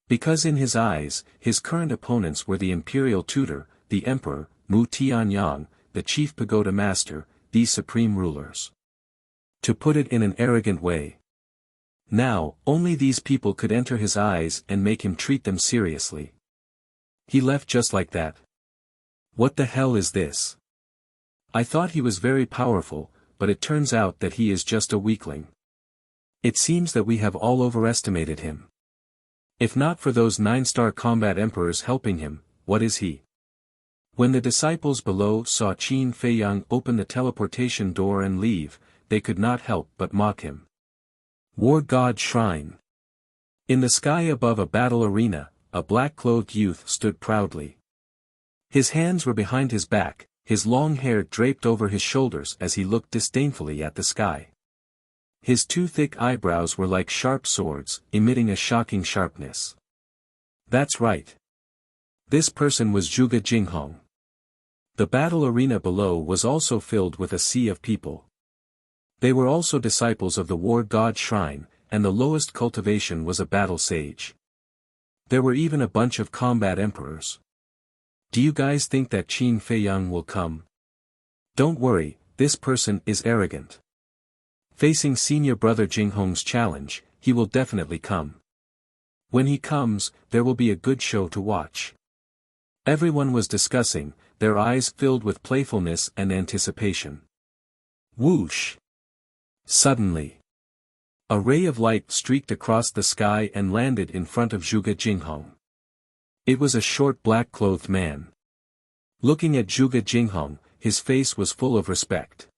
Because in his eyes, his current opponents were the imperial tutor, the emperor, Mu Tianyang, the chief pagoda master, these supreme rulers. To put it in an arrogant way. Now, only these people could enter his eyes and make him treat them seriously. He left just like that. What the hell is this? I thought he was very powerful, but it turns out that he is just a weakling. It seems that we have all overestimated him. If not for those 9-star combat emperors helping him, what is he? When the disciples below saw Qin Feiyang open the teleportation door and leave, they could not help but mock him. War God Shrine. In the sky above a battle arena, a black-clothed youth stood proudly. His hands were behind his back, his long hair draped over his shoulders as he looked disdainfully at the sky. His 2 thick eyebrows were like sharp swords, emitting a shocking sharpness. That's right. This person was Zhuge Jinghong. The battle arena below was also filled with a sea of people. They were also disciples of the war god Shrine, and the lowest cultivation was a battle sage. There were even a bunch of combat emperors. Do you guys think that Qin Feiyang will come? Don't worry, this person is arrogant. Facing senior brother Jinghong's challenge, he will definitely come. When he comes, there will be a good show to watch. Everyone was discussing, their eyes filled with playfulness and anticipation. Whoosh! Suddenly, a ray of light streaked across the sky and landed in front of Zhuge Jinghong. It was a short black-clothed man. Looking at Zhuge Jinghong, his face was full of respect.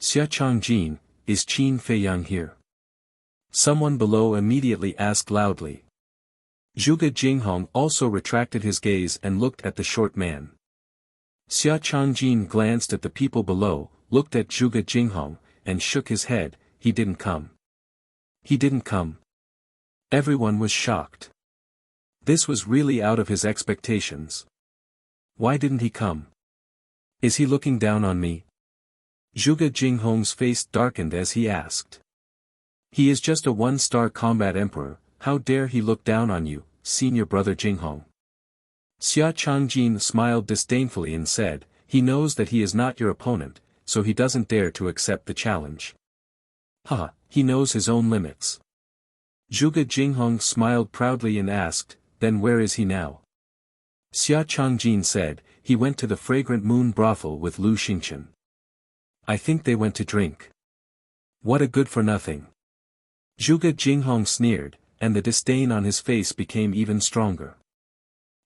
"Xia Changjin, is Qin Feiyang here?" Someone below immediately asked loudly. Zhuge Jinghong also retracted his gaze and looked at the short man. Xia Changjin glanced at the people below, looked at Zhuge Jinghong, and shook his head. He didn't come. He didn't come. Everyone was shocked. This was really out of his expectations. Why didn't he come? Is he looking down on me? Zhuge Jinghong's face darkened as he asked. He is just a one-star combat emperor, how dare he look down on you, senior brother Jinghong? Xia Changjin smiled disdainfully and said, he knows that he is not your opponent, so he doesn't dare to accept the challenge. Ha, he knows his own limits. Zhuge Jinghong smiled proudly and asked, then where is he now? Xia Changjin said, he went to the fragrant moon brothel with Lu Xingchen. I think they went to drink. What a good-for-nothing. Zhuge Jinghong sneered, and the disdain on his face became even stronger.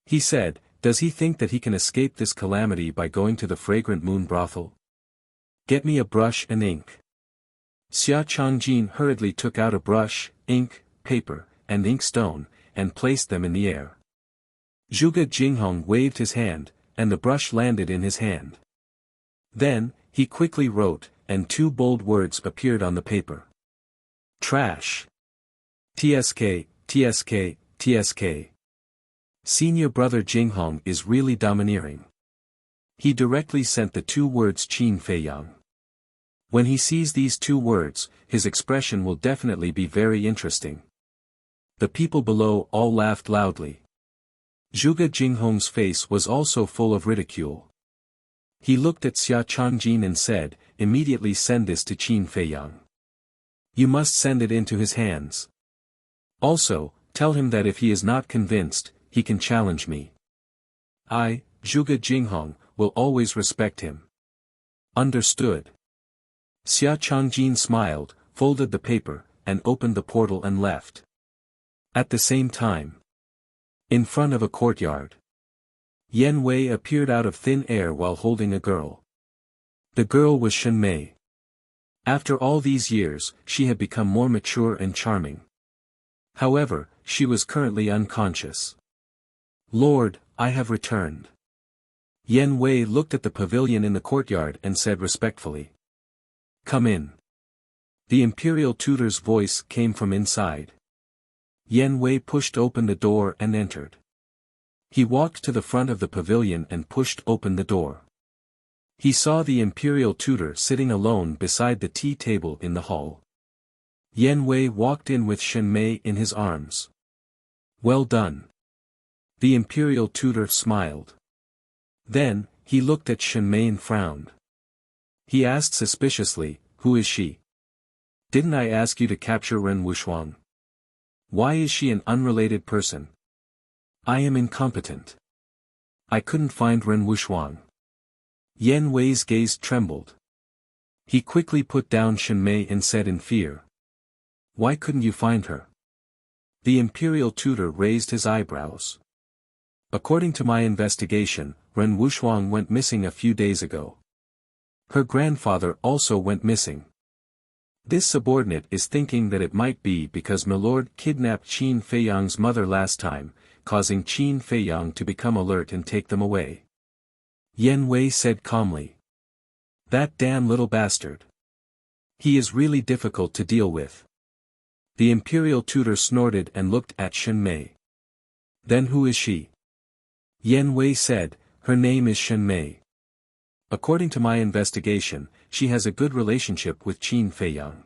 He said, does he think that he can escape this calamity by going to the fragrant moon brothel? Get me a brush and ink. Xia Changjin hurriedly took out a brush, ink, paper, and inkstone, and placed them in the air. Zhuge Jinghong waved his hand, and the brush landed in his hand. Then, he quickly wrote, and two bold words appeared on the paper. Trash. TSK, TSK, TSK. Senior brother Jinghong is really domineering. He directly sent the two words Qin Feiyang. When he sees these two words, his expression will definitely be very interesting. The people below all laughed loudly. Zhuge Jinghong's face was also full of ridicule. He looked at Xia Changjin and said, immediately send this to Qin Feiyang. You must send it into his hands. Also, tell him that if he is not convinced, he can challenge me. I, Zhuge Jinghong, will always respect him. Understood. Xia Changjin smiled, folded the paper, and opened the portal and left. At the same time, in front of a courtyard, Yan Wei appeared out of thin air while holding a girl. The girl was Shen Mei. After all these years, she had become more mature and charming. However, she was currently unconscious. Lord, I have returned. Yan Wei looked at the pavilion in the courtyard and said respectfully. Come in. The imperial tutor's voice came from inside. Yan Wei pushed open the door and entered. He walked to the front of the pavilion and pushed open the door. He saw the imperial tutor sitting alone beside the tea table in the hall. Yan Wei walked in with Shen Mei in his arms. Well done. The imperial tutor smiled. Then, he looked at Shen Mei and frowned. He asked suspiciously, who is she? Didn't I ask you to capture Ren Wuxuang? Why is she an unrelated person? I am incompetent. I couldn't find Ren Wuxuang. Yan Wei's gaze trembled. He quickly put down Shen Mei and said in fear. Why couldn't you find her? The imperial tutor raised his eyebrows. According to my investigation, Ren Wuxuang went missing a few days ago. Her grandfather also went missing. This subordinate is thinking that it might be because Milord kidnapped Qin Feiyang's mother last time, causing Qin Feiyang to become alert and take them away. Yan Wei said calmly. That damn little bastard. He is really difficult to deal with. The imperial tutor snorted and looked at Shen Mei. Then who is she? Yan Wei said, her name is Shen Mei. According to my investigation, she has a good relationship with Qin Feiyang.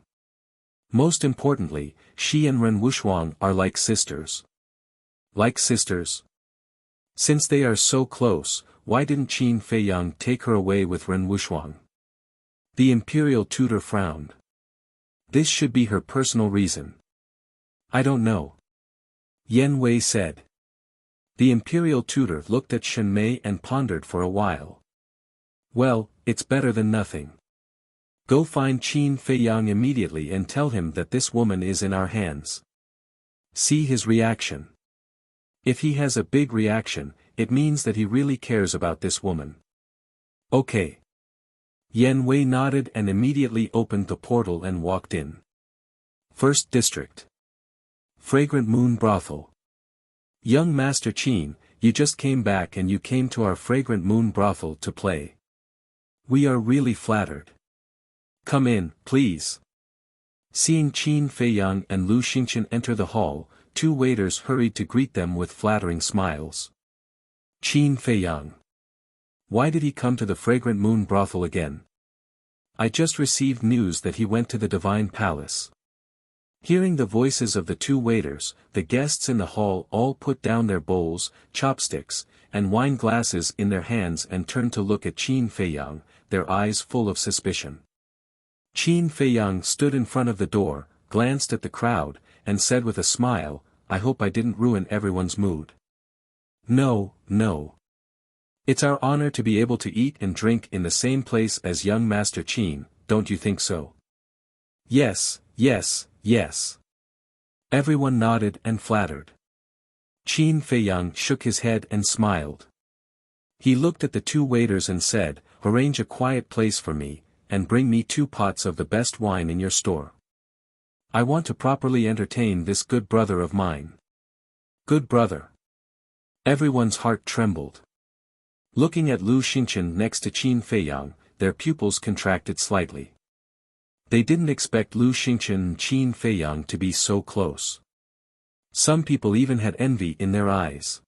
Most importantly, she and Ren Wuxuang are like sisters. Like sisters? Since they are so close, why didn't Qin Feiyang take her away with Ren Wuxuang? The imperial tutor frowned. This should be her personal reason. I don't know. Yen Wei said. The imperial tutor looked at Shen Mei and pondered for a while. Well, it's better than nothing. Go find Qin Feiyang immediately and tell him that this woman is in our hands. See his reaction. If he has a big reaction, it means that he really cares about this woman. Okay. Yen Wei nodded and immediately opened the portal and walked in. First District. Fragrant Moon Brothel. Young Master Qin, you just came back and you came to our Fragrant Moon Brothel to play. We are really flattered. Come in, please. Seeing Qin Feiyang and Lu Xingqian enter the hall, two waiters hurried to greet them with flattering smiles. Qin Feiyang. Why did he come to the Fragrant Moon Brothel again? I just received news that he went to the Divine Palace. Hearing the voices of the two waiters, the guests in the hall all put down their bowls, chopsticks, and wine glasses in their hands and turned to look at Qin Feiyang, their eyes full of suspicion. Qin Feiyang stood in front of the door, glanced at the crowd, and said with a smile, I hope I didn't ruin everyone's mood. No, no. It's our honor to be able to eat and drink in the same place as young Master Qin, don't you think so? Yes, yes, yes. Everyone nodded and flattered. Qin Feiyang shook his head and smiled. He looked at the two waiters and said, arrange a quiet place for me, and bring me 2 pots of the best wine in your store. I want to properly entertain this good brother of mine. Good brother. Everyone's heart trembled. Looking at Lu Xingqian next to Qin Feiyang, their pupils contracted slightly. They didn't expect Lu Xingqian and Qin Feiyang to be so close. Some people even had envy in their eyes.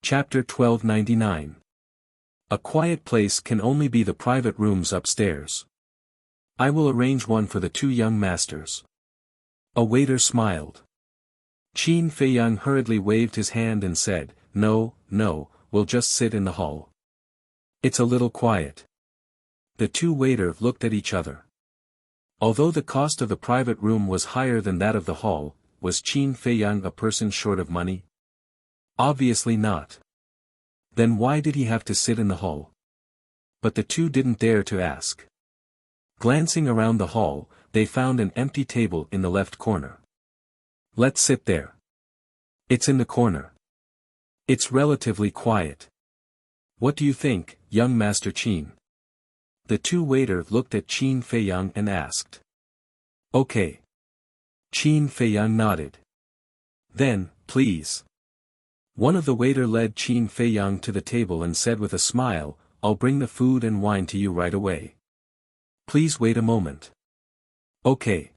Chapter 1299. A quiet place can only be the private rooms upstairs. I will arrange one for the 2 young masters. A waiter smiled. Qin Feiyang hurriedly waved his hand and said, no, no, we'll just sit in the hall. It's a little quiet. The 2 waiters looked at each other. Although the cost of the private room was higher than that of the hall, was Qin Feiyang a person short of money? Obviously not. Then why did he have to sit in the hall? But the 2 didn't dare to ask. Glancing around the hall, they found an empty table in the left corner. Let's sit there. It's in the corner. It's relatively quiet. What do you think, young Master Qin? The 2 waiters looked at Qin Feiyang and asked. Okay. Qin Feiyang nodded. Then, please. One of the waiter led Qin Feiyang to the table and said with a smile, I'll bring the food and wine to you right away. Please wait a moment. Okay.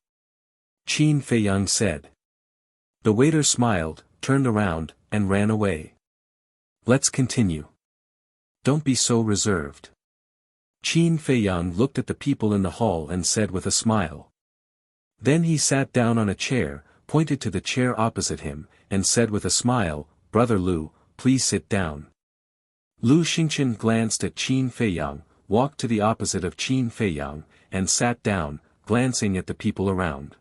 Qin Feiyang said. The waiter smiled, turned around, and ran away. Let's continue. Don't be so reserved. Qin Feiyang looked at the people in the hall and said with a smile. Then he sat down on a chair, pointed to the chair opposite him, and said with a smile, Brother Lu, please sit down. Lu Xingqian glanced at Qin Feiyang, walked to the opposite of Qin Feiyang, and sat down, glancing at the people around.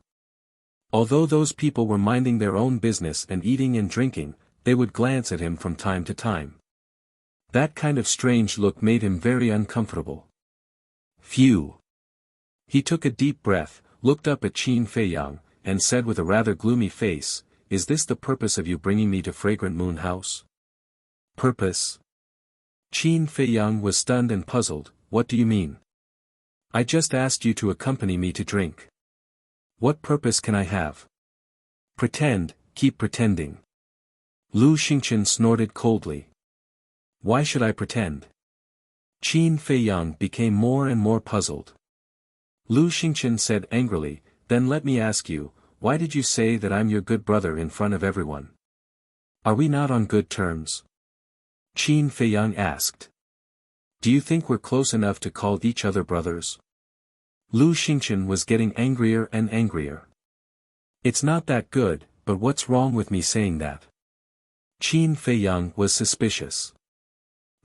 Although those people were minding their own business and eating and drinking, they would glance at him from time to time. That kind of strange look made him very uncomfortable. Phew. He took a deep breath, looked up at Qin Feiyang, and said with a rather gloomy face, Is this the purpose of you bringing me to Fragrant Moon House? Purpose? Qin Feiyang was stunned and puzzled, what do you mean? I just asked you to accompany me to drink. What purpose can I have? Pretend, keep pretending. Lu Xingqian snorted coldly. Why should I pretend? Qin Feiyang became more and more puzzled. Lu Xingqian said angrily, Then let me ask you, why did you say that I'm your good brother in front of everyone? Are we not on good terms? Qin Feiyang asked. Do you think we're close enough to call each other brothers? Lu Xingqian was getting angrier and angrier. It's not that good, but what's wrong with me saying that? Qin Feiyang was suspicious.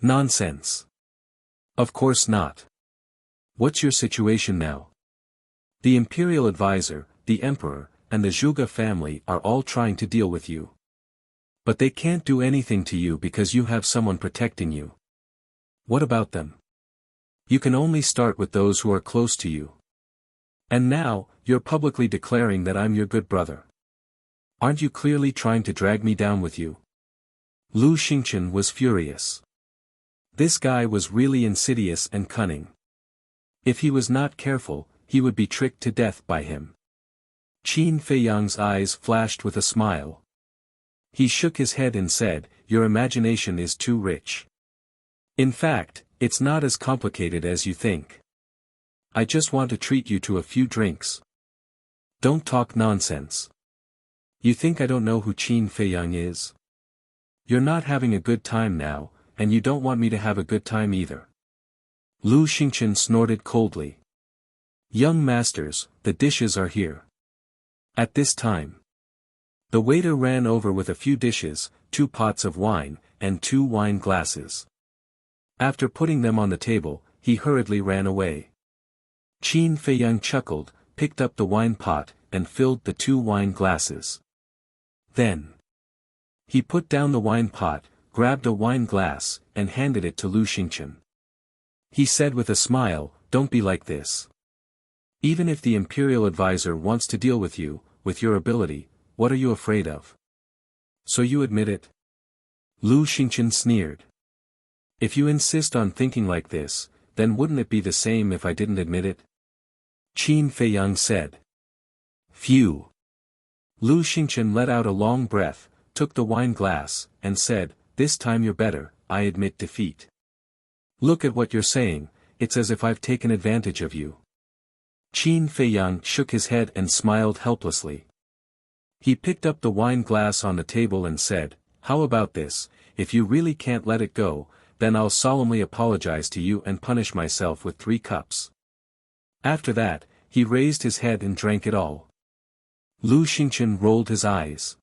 Nonsense. Of course not. What's your situation now? The imperial advisor, the emperor, and the Zhuge family are all trying to deal with you. But they can't do anything to you because you have someone protecting you. What about them? You can only start with those who are close to you. And now, you're publicly declaring that I'm your good brother. Aren't you clearly trying to drag me down with you? Lu Xingchen was furious. This guy was really insidious and cunning. If he was not careful, he would be tricked to death by him. Qin Feiyang's eyes flashed with a smile. He shook his head and said, "Your imagination is too rich. In fact, it's not as complicated as you think. I just want to treat you to a few drinks. Don't talk nonsense. You think I don't know who Qin Feiyang is? You're not having a good time now, and you don't want me to have a good time either." Lu Xingchen snorted coldly. "Young masters, the dishes are here." At this time, the waiter ran over with a few dishes, 2 pots of wine, and 2 wine glasses. After putting them on the table, he hurriedly ran away. Qin Feiyang chuckled, picked up the wine pot, and filled the 2 wine glasses. Then, he put down the wine pot, grabbed a wine glass, and handed it to Lu Xingchen. He said with a smile, "Don't be like this. Even if the imperial advisor wants to deal with you, with your ability, what are you afraid of? So you admit it?" Lu Xingchen sneered. "If you insist on thinking like this, then wouldn't it be the same if I didn't admit it?" Qin Feiyang said. "Phew." Lu Xingchen let out a long breath, took the wine glass, and said, "This time you're better, I admit defeat. Look at what you're saying, it's as if I've taken advantage of you." Qin Feiyang shook his head and smiled helplessly. He picked up the wine glass on the table and said, "How about this, if you really can't let it go, then I'll solemnly apologize to you and punish myself with 3 cups. After that, he raised his head and drank it all. Lu Xingchen rolled his eyes.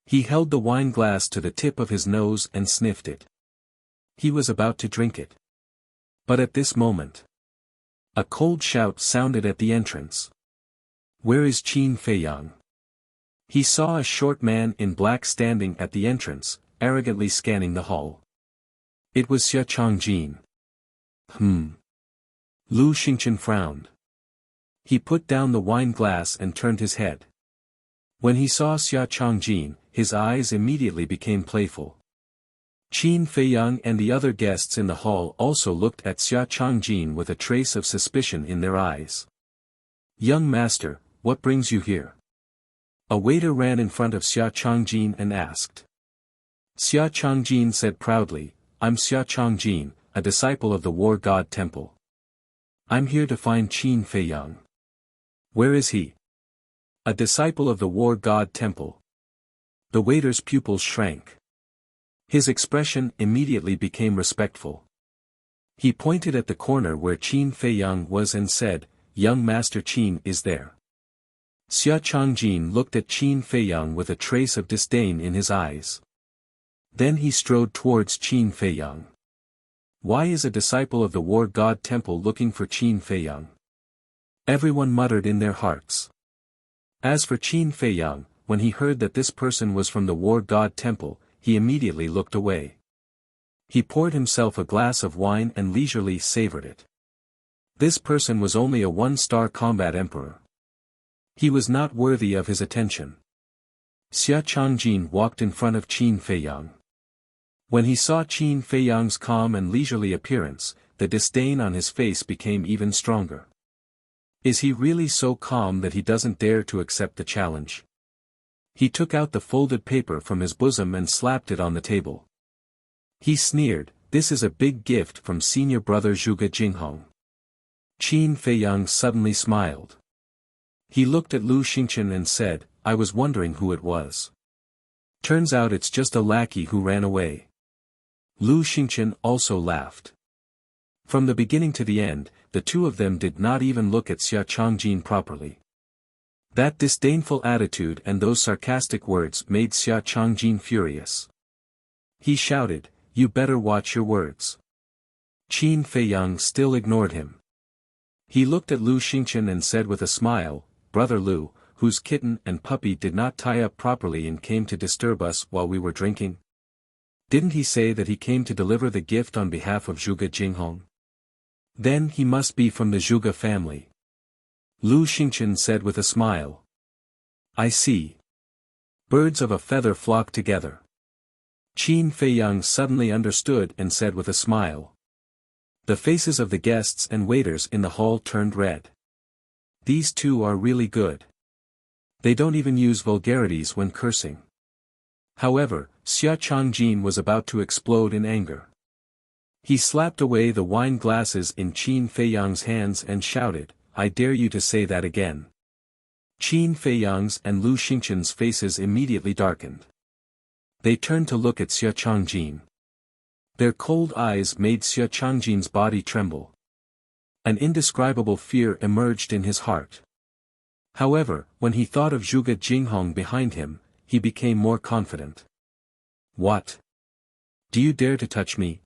He held the wine glass to the tip of his nose and sniffed it. He was about to drink it. But at this moment, a cold shout sounded at the entrance. "Where is Qin Feiyang?" He saw a short man in black standing at the entrance, arrogantly scanning the hall. It was Xia Changjin. Lu Xingchen frowned. He put down the wine glass and turned his head. When he saw Xia Changjin, his eyes immediately became playful. Qin Feiyang and the other guests in the hall also looked at Xia Changjin with a trace of suspicion in their eyes. "Young master, what brings you here?" A waiter ran in front of Xia Changjin and asked. Xia Changjin said proudly, "I'm Xia Changjin, a disciple of the War God Temple. I'm here to find Qin Feiyang." "Where is he?" "A disciple of the War God Temple." The waiter's pupils shrank. His expression immediately became respectful. He pointed at the corner where Qin Feiyang was and said, "Young Master Qin is there." Xia Changjin looked at Qin Feiyang with a trace of disdain in his eyes. Then he strode towards Qin Feiyang. Why is a disciple of the War God Temple looking for Qin Feiyang? Everyone muttered in their hearts. As for Qin Feiyang, when he heard that this person was from the War God Temple, he immediately looked away. He poured himself a glass of wine and leisurely savored it. This person was only a 1-star combat emperor. He was not worthy of his attention. Xia Changjin walked in front of Qin Feiyang. When he saw Qin Feiyang's calm and leisurely appearance, the disdain on his face became even stronger. Is he really so calm that he doesn't dare to accept the challenge? He took out the folded paper from his bosom and slapped it on the table. He sneered, "This is a big gift from senior brother Zhuge Jinghong." Qin Feiyang suddenly smiled. He looked at Lu Xingchen and said, "I was wondering who it was. Turns out it's just a lackey who ran away." Lu Xingchen also laughed. From the beginning to the end, the two of them did not even look at Xia Changjin properly. That disdainful attitude and those sarcastic words made Xia Changjin furious. He shouted, "You better watch your words." Qin Feiyang still ignored him. He looked at Lu Xingchen and said with a smile, "Brother Lu, whose kitten and puppy did not tie up properly and came to disturb us while we were drinking? Didn't he say that he came to deliver the gift on behalf of Zhuge Jinghong? Then he must be from the Zhuge family." Lu Xingchen said with a smile. "I see. Birds of a feather flock together." Qin Feiyang suddenly understood and said with a smile. The faces of the guests and waiters in the hall turned red. These two are really good. They don't even use vulgarities when cursing. However, Xia Changjin was about to explode in anger. He slapped away the wine glasses in Qin Feiyang's hands and shouted, "I dare you to say that again." Qin Feiyang's and Lu Xingchen's faces immediately darkened. They turned to look at Xia Changjin. Their cold eyes made Xia Changjin's body tremble. An indescribable fear emerged in his heart. However, when he thought of Zhuge Jinghong behind him, he became more confident. "What? Do you dare to touch me?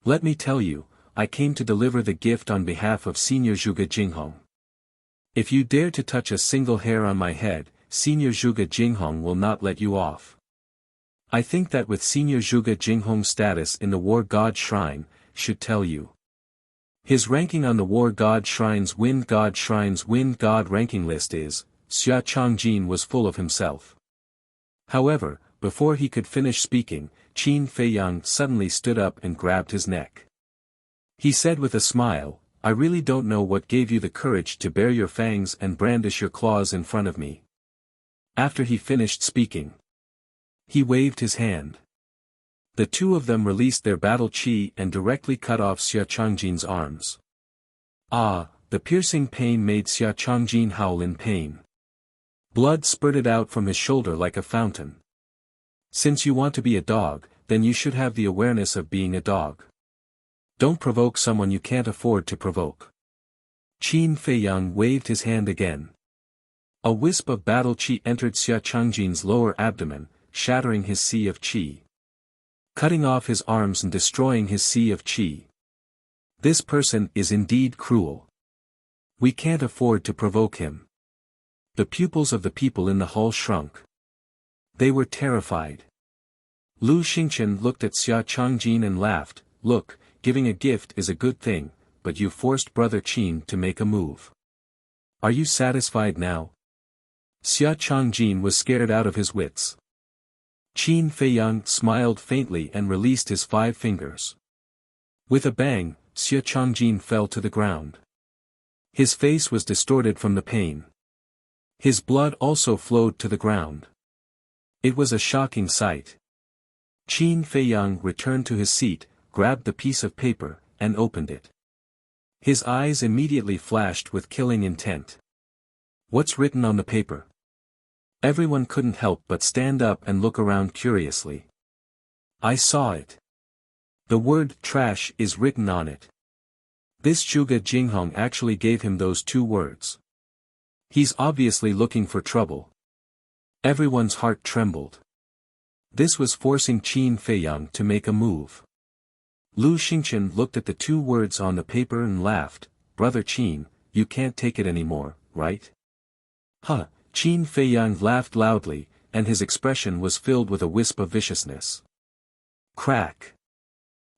Let me tell you, I came to deliver the gift on behalf of Senior Zhuge Jinghong. If you dare to touch a single hair on my head, Senior Zhuge Jinghong will not let you off. I think that with Senior Zhuge Jinghong's status in the War God Shrine, should tell you. His ranking on the War God Shrine's Wind God ranking list is." Xia Changjin was full of himself. However, before he could finish speaking, Qin Feiyang suddenly stood up and grabbed his neck. He said with a smile, "I really don't know what gave you the courage to bare your fangs and brandish your claws in front of me." After he finished speaking, he waved his hand. The two of them released their battle chi and directly cut off Xia Changjin's arms. Ah, the piercing pain made Xia Changjin howl in pain. Blood spurted out from his shoulder like a fountain. Since you want to be a dog, then you should have the awareness of being a dog. Don't provoke someone you can't afford to provoke. Qin Feiyang waved his hand again. A wisp of battle chi entered Xia Changjin's lower abdomen, shattering his sea of chi. Cutting off his arms and destroying his sea of chi. This person is indeed cruel. We can't afford to provoke him. The pupils of the people in the hall shrunk. They were terrified. Lu Xingchen looked at Xia Changjin and laughed, "Look, giving a gift is a good thing, but you forced Brother Qin to make a move. Are you satisfied now?" Xia Changjin was scared out of his wits. Qin Feiyang smiled faintly and released his 5 fingers. With a bang, Xia Changjin fell to the ground. His face was distorted from the pain. His blood also flowed to the ground. It was a shocking sight. Qin Feiyang returned to his seat, grabbed the piece of paper, and opened it. His eyes immediately flashed with killing intent. What's written on the paper? Everyone couldn't help but stand up and look around curiously. I saw it. The word trash is written on it. This Zhuge Jinghong actually gave him those 2 words. He's obviously looking for trouble. Everyone's heart trembled. This was forcing Qin Feiyang to make a move. Lu Xingchen looked at the 2 words on the paper and laughed, "Brother Qin, you can't take it anymore, right?" Huh. Qin Feiyang laughed loudly, and his expression was filled with a wisp of viciousness. Crack.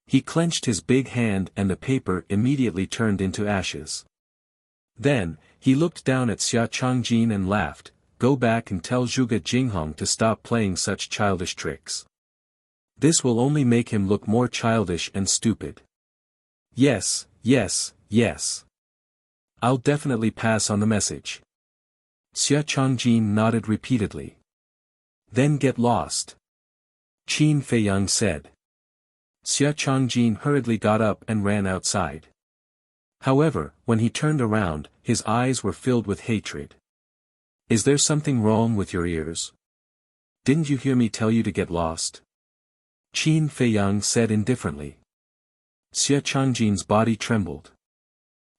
He clenched his big hand and the paper immediately turned into ashes. Then, he looked down at Xia Changjin and laughed, "Go back and tell Zhuge Jinghong to stop playing such childish tricks. This will only make him look more childish and stupid." Yes, yes, yes. I'll definitely pass on the message. Xia Changjin nodded repeatedly. Then get lost. Qin Feiyang said. Xia Changjin hurriedly got up and ran outside. However, when he turned around, his eyes were filled with hatred. Is there something wrong with your ears? Didn't you hear me tell you to get lost? Qin Feiyang said indifferently. Xia Changjin's body trembled.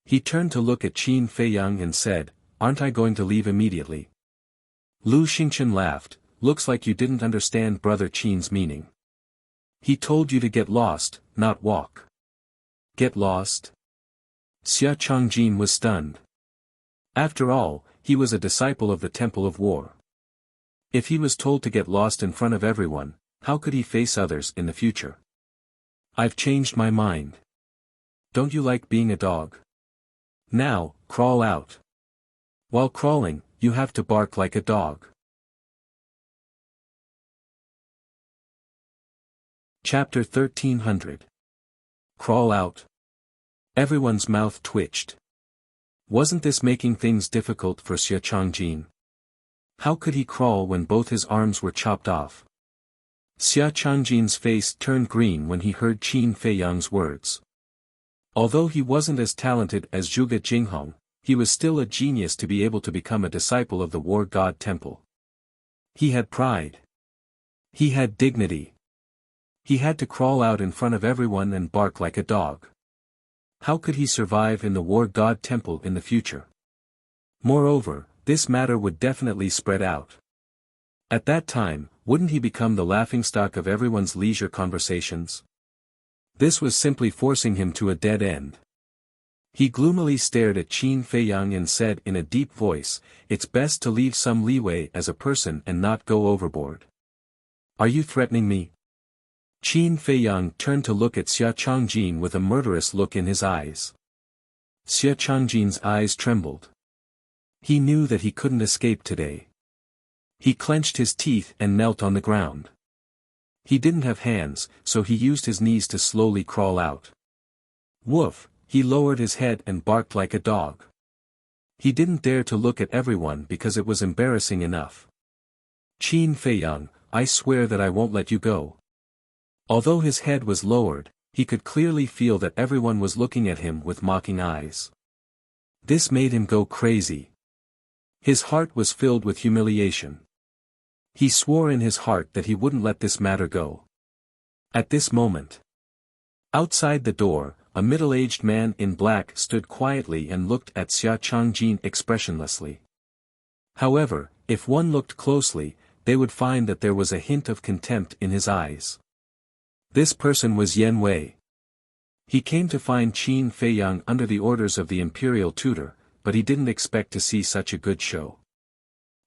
He turned to look at Qin Feiyang and said, "Aren't I going to leave immediately?" Lu Xingchen laughed, "Looks like you didn't understand Brother Qin's meaning. He told you to get lost, not walk." Get lost? Xia Changjin was stunned. After all, he was a disciple of the Temple of War. If he was told to get lost in front of everyone, how could he face others in the future? I've changed my mind. Don't you like being a dog? Now, crawl out. While crawling, you have to bark like a dog. Chapter 1300. Crawl out. Everyone's mouth twitched. Wasn't this making things difficult for Xia Changjin? How could he crawl when both his arms were chopped off? Xia Changjin's face turned green when he heard Qin Feiyang's words. Although he wasn't as talented as Zhuge Jinghong, he was still a genius to be able to become a disciple of the War God Temple. He had pride. He had dignity. He had to crawl out in front of everyone and bark like a dog. How could he survive in the War God Temple in the future? Moreover, this matter would definitely spread out. At that time, wouldn't he become the laughingstock of everyone's leisure conversations? This was simply forcing him to a dead end. He gloomily stared at Qin Feiyang and said in a deep voice, "It's best to leave some leeway as a person and not go overboard." "Are you threatening me?" Qin Feiyang turned to look at Xia Changjin with a murderous look in his eyes. Xia Changjin's eyes trembled. He knew that he couldn't escape today. He clenched his teeth and knelt on the ground. He didn't have hands, so he used his knees to slowly crawl out. Woof, he lowered his head and barked like a dog. He didn't dare to look at everyone because it was embarrassing enough. "Qin Feiyang, I swear that I won't let you go." Although his head was lowered, he could clearly feel that everyone was looking at him with mocking eyes. This made him go crazy. His heart was filled with humiliation. He swore in his heart that he wouldn't let this matter go. At this moment, outside the door, a middle-aged man in black stood quietly and looked at Xia Changjin expressionlessly. However, if one looked closely, they would find that there was a hint of contempt in his eyes. This person was Yan Wei. He came to find Qin Feiyang under the orders of the imperial tutor, but he didn't expect to see such a good show.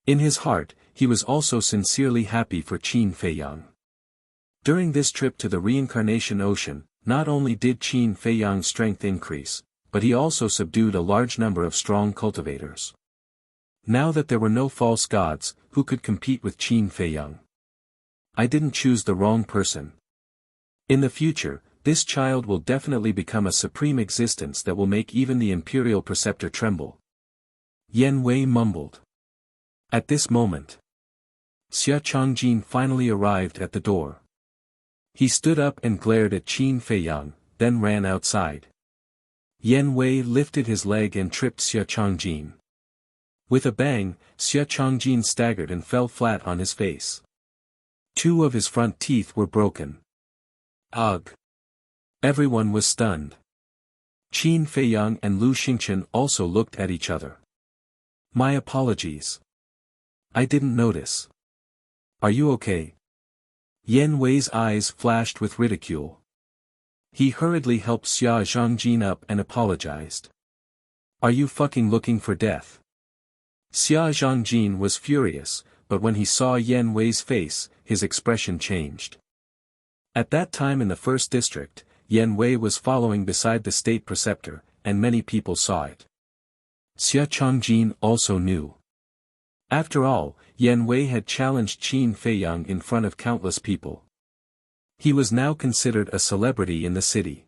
In his heart, he was also sincerely happy for Qin Feiyang. During this trip to the reincarnation ocean, not only did Qin Feiyang's strength increase, but he also subdued a large number of strong cultivators. Now that there were no false gods, who could compete with Qin Feiyang? I didn't choose the wrong person. In the future, this child will definitely become a supreme existence that will make even the imperial preceptor tremble. Yan Wei mumbled. At this moment, Xia Changjin finally arrived at the door. He stood up and glared at Qin Feiyang, then ran outside. Yan Wei lifted his leg and tripped Xia Changjin. With a bang, Xia Changjin staggered and fell flat on his face. 2 of his front teeth were broken. Ugh! Everyone was stunned. Qin Feiyang and Lu Xingchen also looked at each other. My apologies. I didn't notice. Are you okay? Yan Wei's eyes flashed with ridicule. He hurriedly helped Xia Zhangjin up and apologized. Are you fucking looking for death? Xia Zhangjin was furious, but when he saw Yan Wei's face, his expression changed. At that time in the first district, Yan Wei was following beside the state preceptor, and many people saw it. Xia Changjin also knew. After all, Yan Wei had challenged Qin Feiyang in front of countless people. He was now considered a celebrity in the city.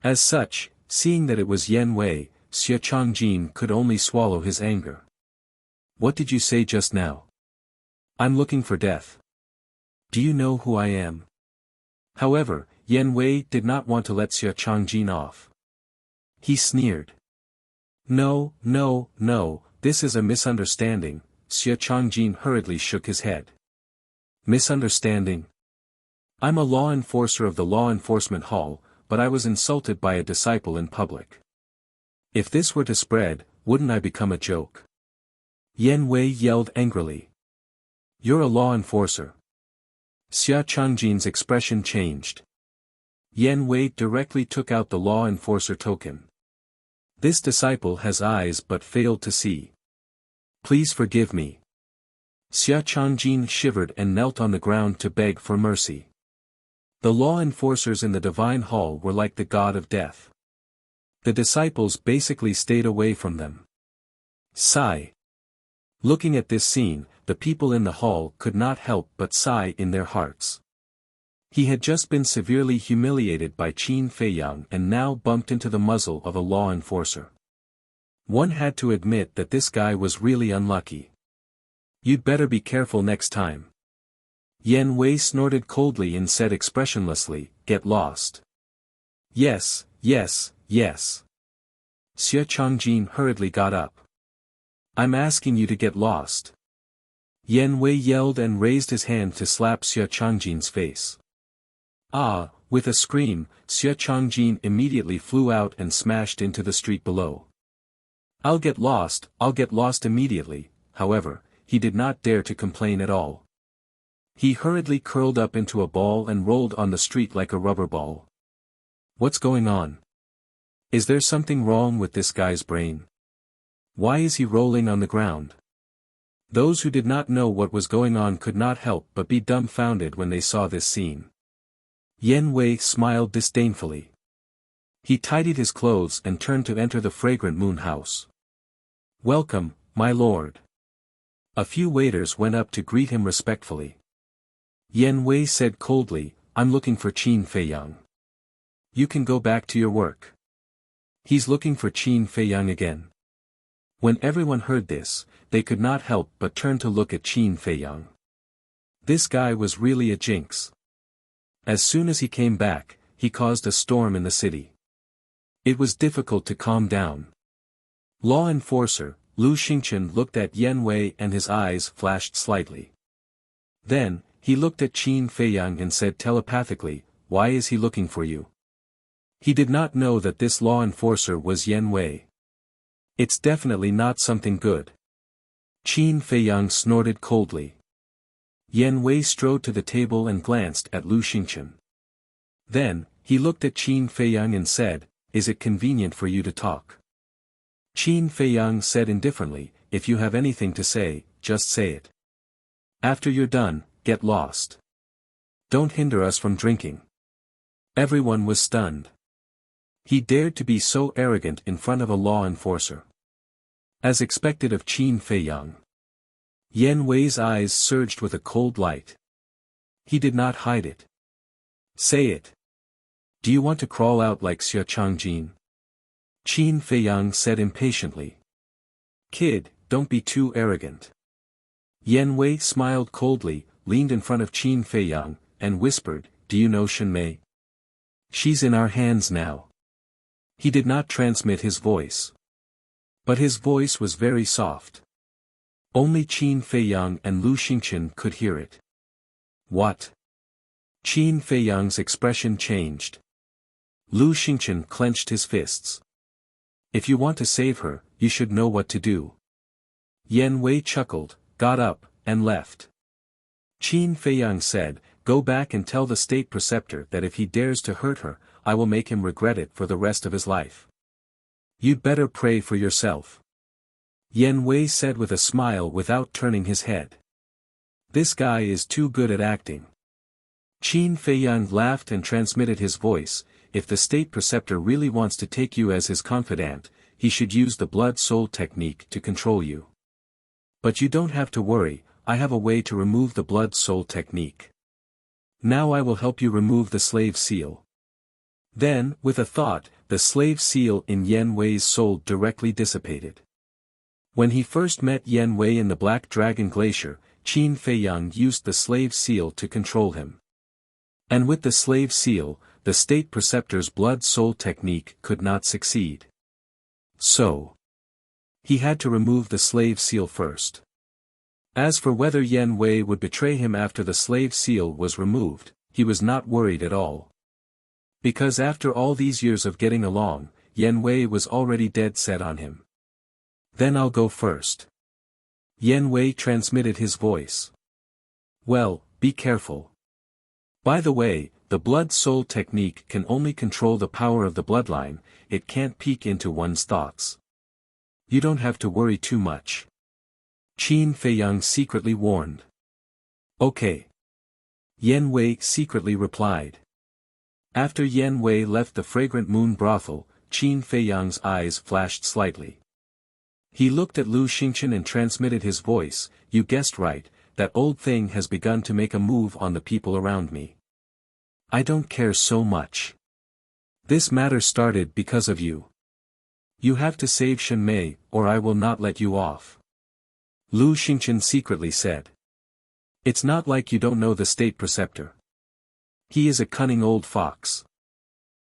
As such, seeing that it was Yan Wei, Xia Changjin could only swallow his anger. What did you say just now? I'm looking for death. Do you know who I am? However, Yan Wei did not want to let Xia Changjin off. He sneered. No, this is a misunderstanding. Xia Changjin hurriedly shook his head. Misunderstanding? I'm a law enforcer of the law enforcement hall, but I was insulted by a disciple in public. If this were to spread, wouldn't I become a joke? Yan Wei yelled angrily. You're a law enforcer. Xia Changjin's expression changed. Yan Wei directly took out the law enforcer token. This disciple has eyes but failed to see. Please forgive me. Xia Changjin shivered and knelt on the ground to beg for mercy. The law enforcers in the divine hall were like the god of death. The disciples basically stayed away from them. Sigh. Looking at this scene, the people in the hall could not help but sigh in their hearts. He had just been severely humiliated by Qin Feiyang and now bumped into the muzzle of a law enforcer. One had to admit that this guy was really unlucky. You'd better be careful next time. Yan Wei snorted coldly and said expressionlessly, "Get lost." Yes, yes, yes. Xia Changjin hurriedly got up. I'm asking you to get lost. Yan Wei yelled and raised his hand to slap Xia Changjin's face. Ah, with a scream, Xia Changjin immediately flew out and smashed into the street below. I'll get lost immediately. However, he did not dare to complain at all. He hurriedly curled up into a ball and rolled on the street like a rubber ball. What's going on? Is there something wrong with this guy's brain? Why is he rolling on the ground? Those who did not know what was going on could not help but be dumbfounded when they saw this scene. Yan Wei smiled disdainfully. He tidied his clothes and turned to enter the fragrant moon house. Welcome, my lord. A few waiters went up to greet him respectfully. Yan Wei said coldly, I'm looking for Qin Feiyang. You can go back to your work. He's looking for Qin Feiyang again. When everyone heard this, they could not help but turn to look at Qin Feiyang. This guy was really a jinx. As soon as he came back, he caused a storm in the city. It was difficult to calm down. Law enforcer, Lu Xingchen looked at Yan Wei and his eyes flashed slightly. Then, he looked at Qin Feiyang and said telepathically, why is he looking for you? He did not know that this law enforcer was Yan Wei. It's definitely not something good. Qin Feiyang snorted coldly. Yan Wei strode to the table and glanced at Lu Xingchen. Then, he looked at Qin Feiyang and said, is it convenient for you to talk? Qin Feiyang said indifferently, if you have anything to say, just say it. After you're done, get lost. Don't hinder us from drinking. Everyone was stunned. He dared to be so arrogant in front of a law enforcer. As expected of Qin Feiyang. Yan Wei's eyes surged with a cold light. He did not hide it. Say it. Do you want to crawl out like Xia Changjin? Qin Feiyang said impatiently. Kid, don't be too arrogant. Yan Wei smiled coldly, leaned in front of Qin Feiyang, and whispered, do you know Shen Mei? She's in our hands now. He did not transmit his voice. But his voice was very soft. Only Qin Feiyang and Lu Xingchen could hear it. What? Qin Feiyang's expression changed. Lu Xingchen clenched his fists. If you want to save her, you should know what to do. Yan Wei chuckled, got up, and left. Qin Feiyang said, go back and tell the state preceptor that if he dares to hurt her, I will make him regret it for the rest of his life. You'd better pray for yourself. Yan Wei said with a smile without turning his head. This guy is too good at acting. Qin Feiyang laughed and transmitted his voice, if the state preceptor really wants to take you as his confidant, he should use the blood-soul technique to control you. But you don't have to worry, I have a way to remove the blood-soul technique. Now I will help you remove the slave seal. Then, with a thought, the slave seal in Yan Wei's soul directly dissipated. When he first met Yan Wei in the Black Dragon Glacier, Qin Feiyang used the slave seal to control him. And with the slave seal, the state preceptor's blood-soul technique could not succeed. So, he had to remove the slave seal first. As for whether Yan Wei would betray him after the slave seal was removed, he was not worried at all. Because after all these years of getting along, Yan Wei was already dead set on him. Then I'll go first. Yan Wei transmitted his voice. Well, be careful. By the way, the blood-soul technique can only control the power of the bloodline, it can't peek into one's thoughts. You don't have to worry too much. Qin Feiyang secretly warned. Okay. Yan Wei secretly replied. After Yan Wei left the fragrant moon brothel, Qin Feiyang's eyes flashed slightly. He looked at Lu Xingchen and transmitted his voice, "You guessed right, that old thing has begun to make a move on the people around me. I don't care so much. This matter started because of you. You have to save Shen Mei, or I will not let you off." Lu Xingchen secretly said. It's not like you don't know the state preceptor. He is a cunning old fox.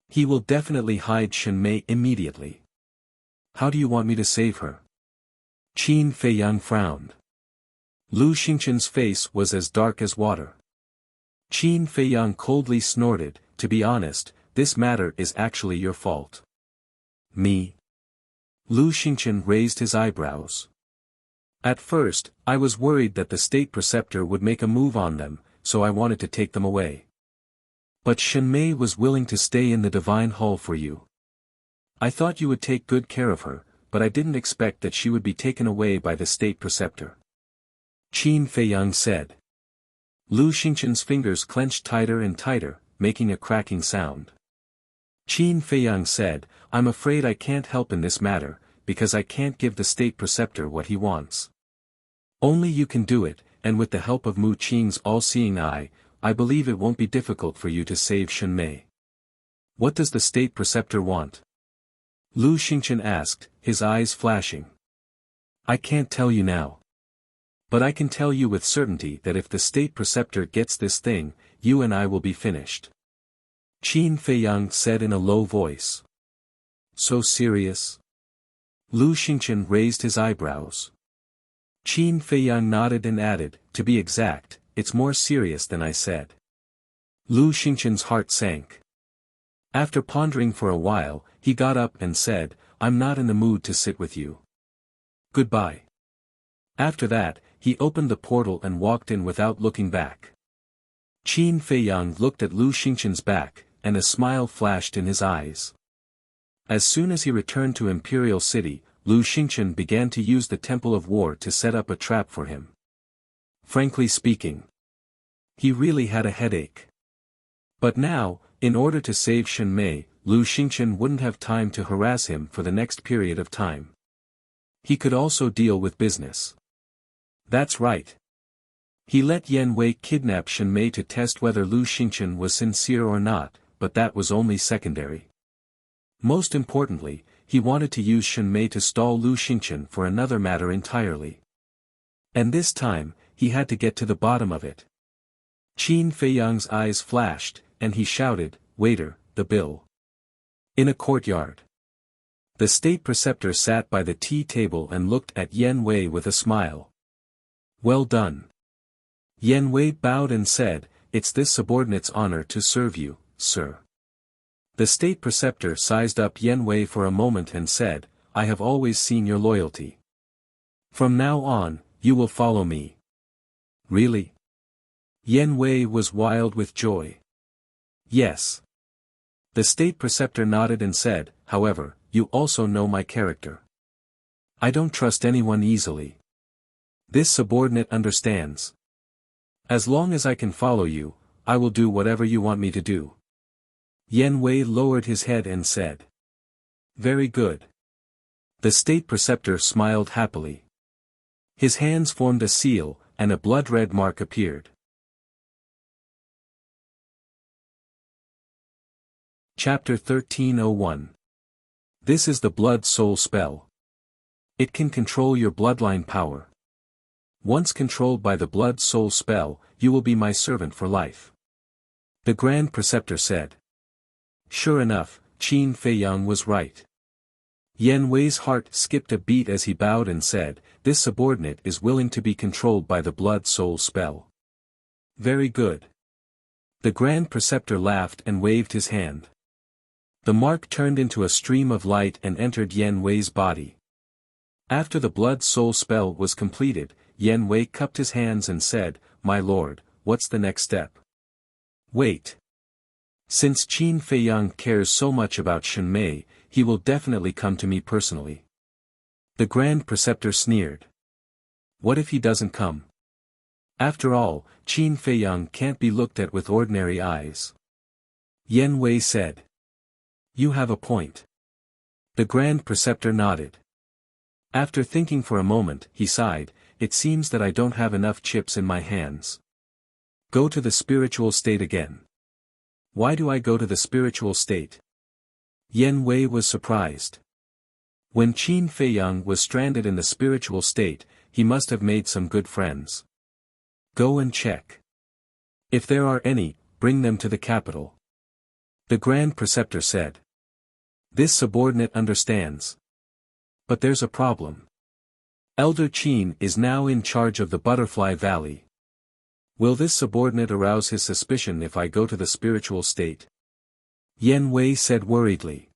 He will definitely hide Shen Mei immediately. How do you want me to save her? Qin Feiyang frowned. Lu Xingchen's face was as dark as water. Qin Feiyang coldly snorted, "To be honest, this matter is actually your fault." Me? Lu Xingchen raised his eyebrows. At first, I was worried that the state preceptor would make a move on them, so I wanted to take them away. But Shen Mei was willing to stay in the divine hall for you. I thought you would take good care of her, but I didn't expect that she would be taken away by the state preceptor. Qin Feiyang said. Lu Xingchen's fingers clenched tighter and tighter, making a cracking sound. Qin Feiyang said, "I'm afraid I can't help in this matter, because I can't give the state preceptor what he wants. Only you can do it, and with the help of Mu Qing's all-seeing eye, I believe it won't be difficult for you to save Shen Mei." What does the state preceptor want? Lu Xingchen asked, his eyes flashing. I can't tell you now. But I can tell you with certainty that if the state preceptor gets this thing, you and I will be finished. Qin Feiyang said in a low voice. So serious? Lu Xingchen raised his eyebrows. Qin Feiyang nodded and added, "To be exact, it's more serious than I said." Lu Xingchen's heart sank. After pondering for a while, he got up and said, "I'm not in the mood to sit with you. Goodbye." After that, he opened the portal and walked in without looking back. Qin Feiyang looked at Lu Xingchen's back, and a smile flashed in his eyes. As soon as he returned to Imperial City, Lu Xingchen began to use the Temple of War to set up a trap for him. Frankly speaking, he really had a headache. But now, in order to save Shen Mei, Lu Xingchen wouldn't have time to harass him for the next period of time. He could also deal with business. That's right. He let Yan Wei kidnap Shen Mei to test whether Lu Xingchen was sincere or not, but that was only secondary. Most importantly, he wanted to use Shen Mei to stall Lu Xingchen for another matter entirely. And this time, he had to get to the bottom of it. Qin Feiyang's eyes flashed, and he shouted, "Waiter, the bill." In a courtyard. The state preceptor sat by the tea table and looked at Yan Wei with a smile. Well done. Yan Wei bowed and said, "It's this subordinate's honor to serve you, sir." The state preceptor sized up Yan Wei for a moment and said, "I have always seen your loyalty. From now on, you will follow me." Really? Yan Wei was wild with joy. Yes. The state preceptor nodded and said, "However, you also know my character. I don't trust anyone easily. This subordinate understands. As long as I can follow you, I will do whatever you want me to do." Yan Wei lowered his head and said. "Very good." The state preceptor smiled happily. His hands formed a seal, and a blood-red mark appeared. Chapter 1301. This is the Blood Soul spell. It can control your bloodline power. Once controlled by the Blood Soul spell, you will be my servant for life. The Grand Preceptor said. Sure enough, Qin Feiyang was right. Yan Wei's heart skipped a beat as he bowed and said, "This subordinate is willing to be controlled by the Blood Soul spell. Very good." The Grand Preceptor laughed and waved his hand. The mark turned into a stream of light and entered Yan Wei's body. After the Blood Soul spell was completed, Yan Wei cupped his hands and said, "My lord, what's the next step?" "Wait. Since Qin Feiyang cares so much about Shen Mei, he will definitely come to me personally. The Grand Preceptor sneered. What if he doesn't come? After all, Qin Feiyang can't be looked at with ordinary eyes. Yan Wei said. You have a point. The Grand Preceptor nodded. After thinking for a moment, he sighed, it seems that I don't have enough chips in my hands. Go to the spiritual state again. Why do I go to the spiritual state? Yan Wei was surprised. When Qin Feiyang was stranded in the spiritual state, he must have made some good friends. Go and check. If there are any, bring them to the capital. The Grand Preceptor said. This subordinate understands. But there's a problem. Elder Qin is now in charge of the Butterfly Valley. Will this subordinate arouse his suspicion if I go to the spiritual state? Yan Wei said worriedly.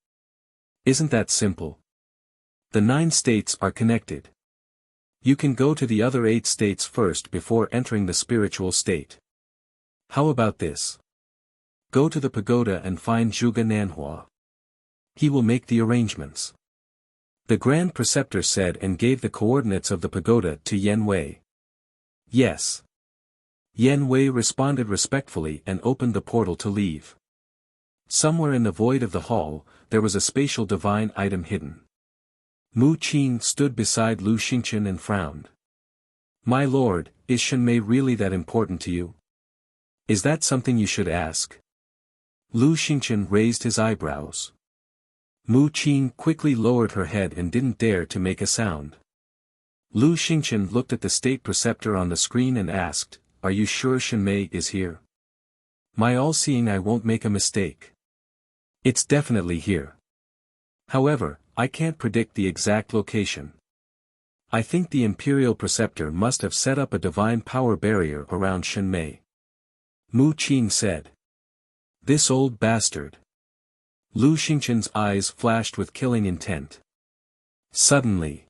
Isn't that simple? The 9 states are connected. You can go to the other 8 states first before entering the spiritual state. How about this? Go to the pagoda and find Zhuge Nanhua. He will make the arrangements. The Grand Preceptor said and gave the coordinates of the pagoda to Yan Wei. Yes. Yan Wei responded respectfully and opened the portal to leave. Somewhere in the void of the hall, there was a spatial divine item hidden. Mu Qin stood beside Lu Xingqian and frowned. My lord, is Shen Mei really that important to you? Is that something you should ask? Lu Xingqian raised his eyebrows. Mu Qin quickly lowered her head and didn't dare to make a sound. Lu Xingqian looked at the state preceptor on the screen and asked, Are you sure Shen Mei is here? My all-seeing eye won't make a mistake. It's definitely here. However, I can't predict the exact location. I think the Imperial Preceptor must have set up a divine power barrier around Shen Mei. Mu Qin said. This old bastard. Lu Xingqian's eyes flashed with killing intent. Suddenly,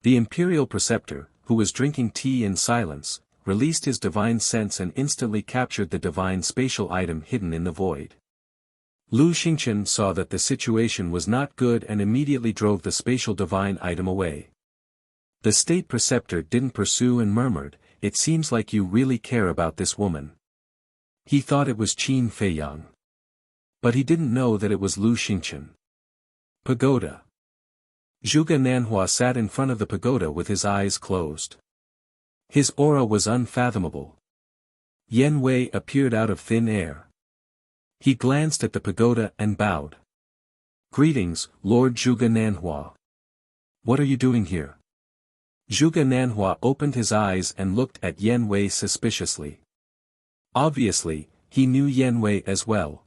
the Imperial Preceptor, who was drinking tea in silence, released his divine sense and instantly captured the divine spatial item hidden in the void. Lu Xingqian saw that the situation was not good and immediately drove the spatial divine item away. The state preceptor didn't pursue and murmured, It seems like you really care about this woman. He thought it was Qin Feiyang. But he didn't know that it was Lu Xingqian. Pagoda. Zhuge Nanhua sat in front of the pagoda with his eyes closed. His aura was unfathomable. Yan Wei appeared out of thin air. He glanced at the pagoda and bowed. Greetings, Lord Zhuge Nanhua. What are you doing here? Zhuge Nanhua opened his eyes and looked at Yan Wei suspiciously. Obviously, he knew Yan Wei as well.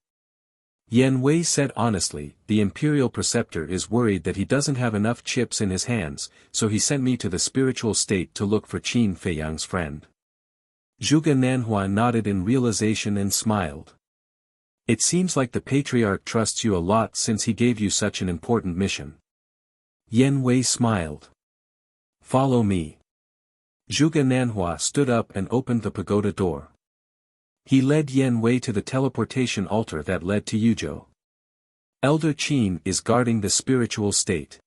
Yan Wei said honestly, the Imperial Preceptor is worried that he doesn't have enough chips in his hands, so he sent me to the spiritual state to look for Qin Feiyang's friend. Zhuge Nanhua nodded in realization and smiled. It seems like the Patriarch trusts you a lot since he gave you such an important mission. Yan Wei smiled. Follow me. Zhuge Nanhua stood up and opened the pagoda door. He led Yan Wei to the teleportation altar that led to Yuzhou. Elder Qin is guarding the spiritual state.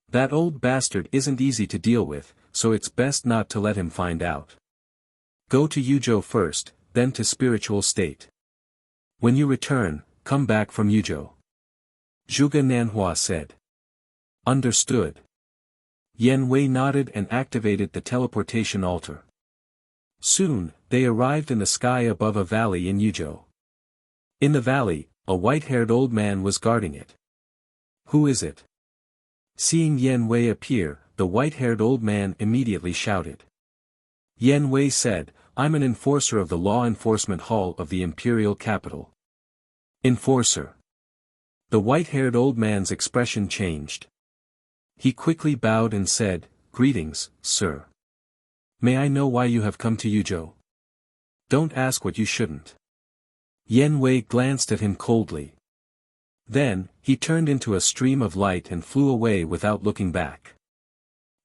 That old bastard isn't easy to deal with, so it's best not to let him find out. Go to Yuzhou first, then to spiritual state. When you return, come back from Yuzhou. Zhuge Nanhua said. Understood. Yan Wei nodded and activated the teleportation altar. Soon, they arrived in the sky above a valley in Yuzhou. In the valley, a white-haired old man was guarding it. Who is it? Seeing Yan Wei appear, the white-haired old man immediately shouted. Yan Wei said, I'm an enforcer of the Law Enforcement Hall of the Imperial Capital. Enforcer. The white-haired old man's expression changed. He quickly bowed and said, Greetings, sir. May I know why you have come to Yuzhou? Don't ask what you shouldn't. Yan Wei glanced at him coldly. Then, he turned into a stream of light and flew away without looking back.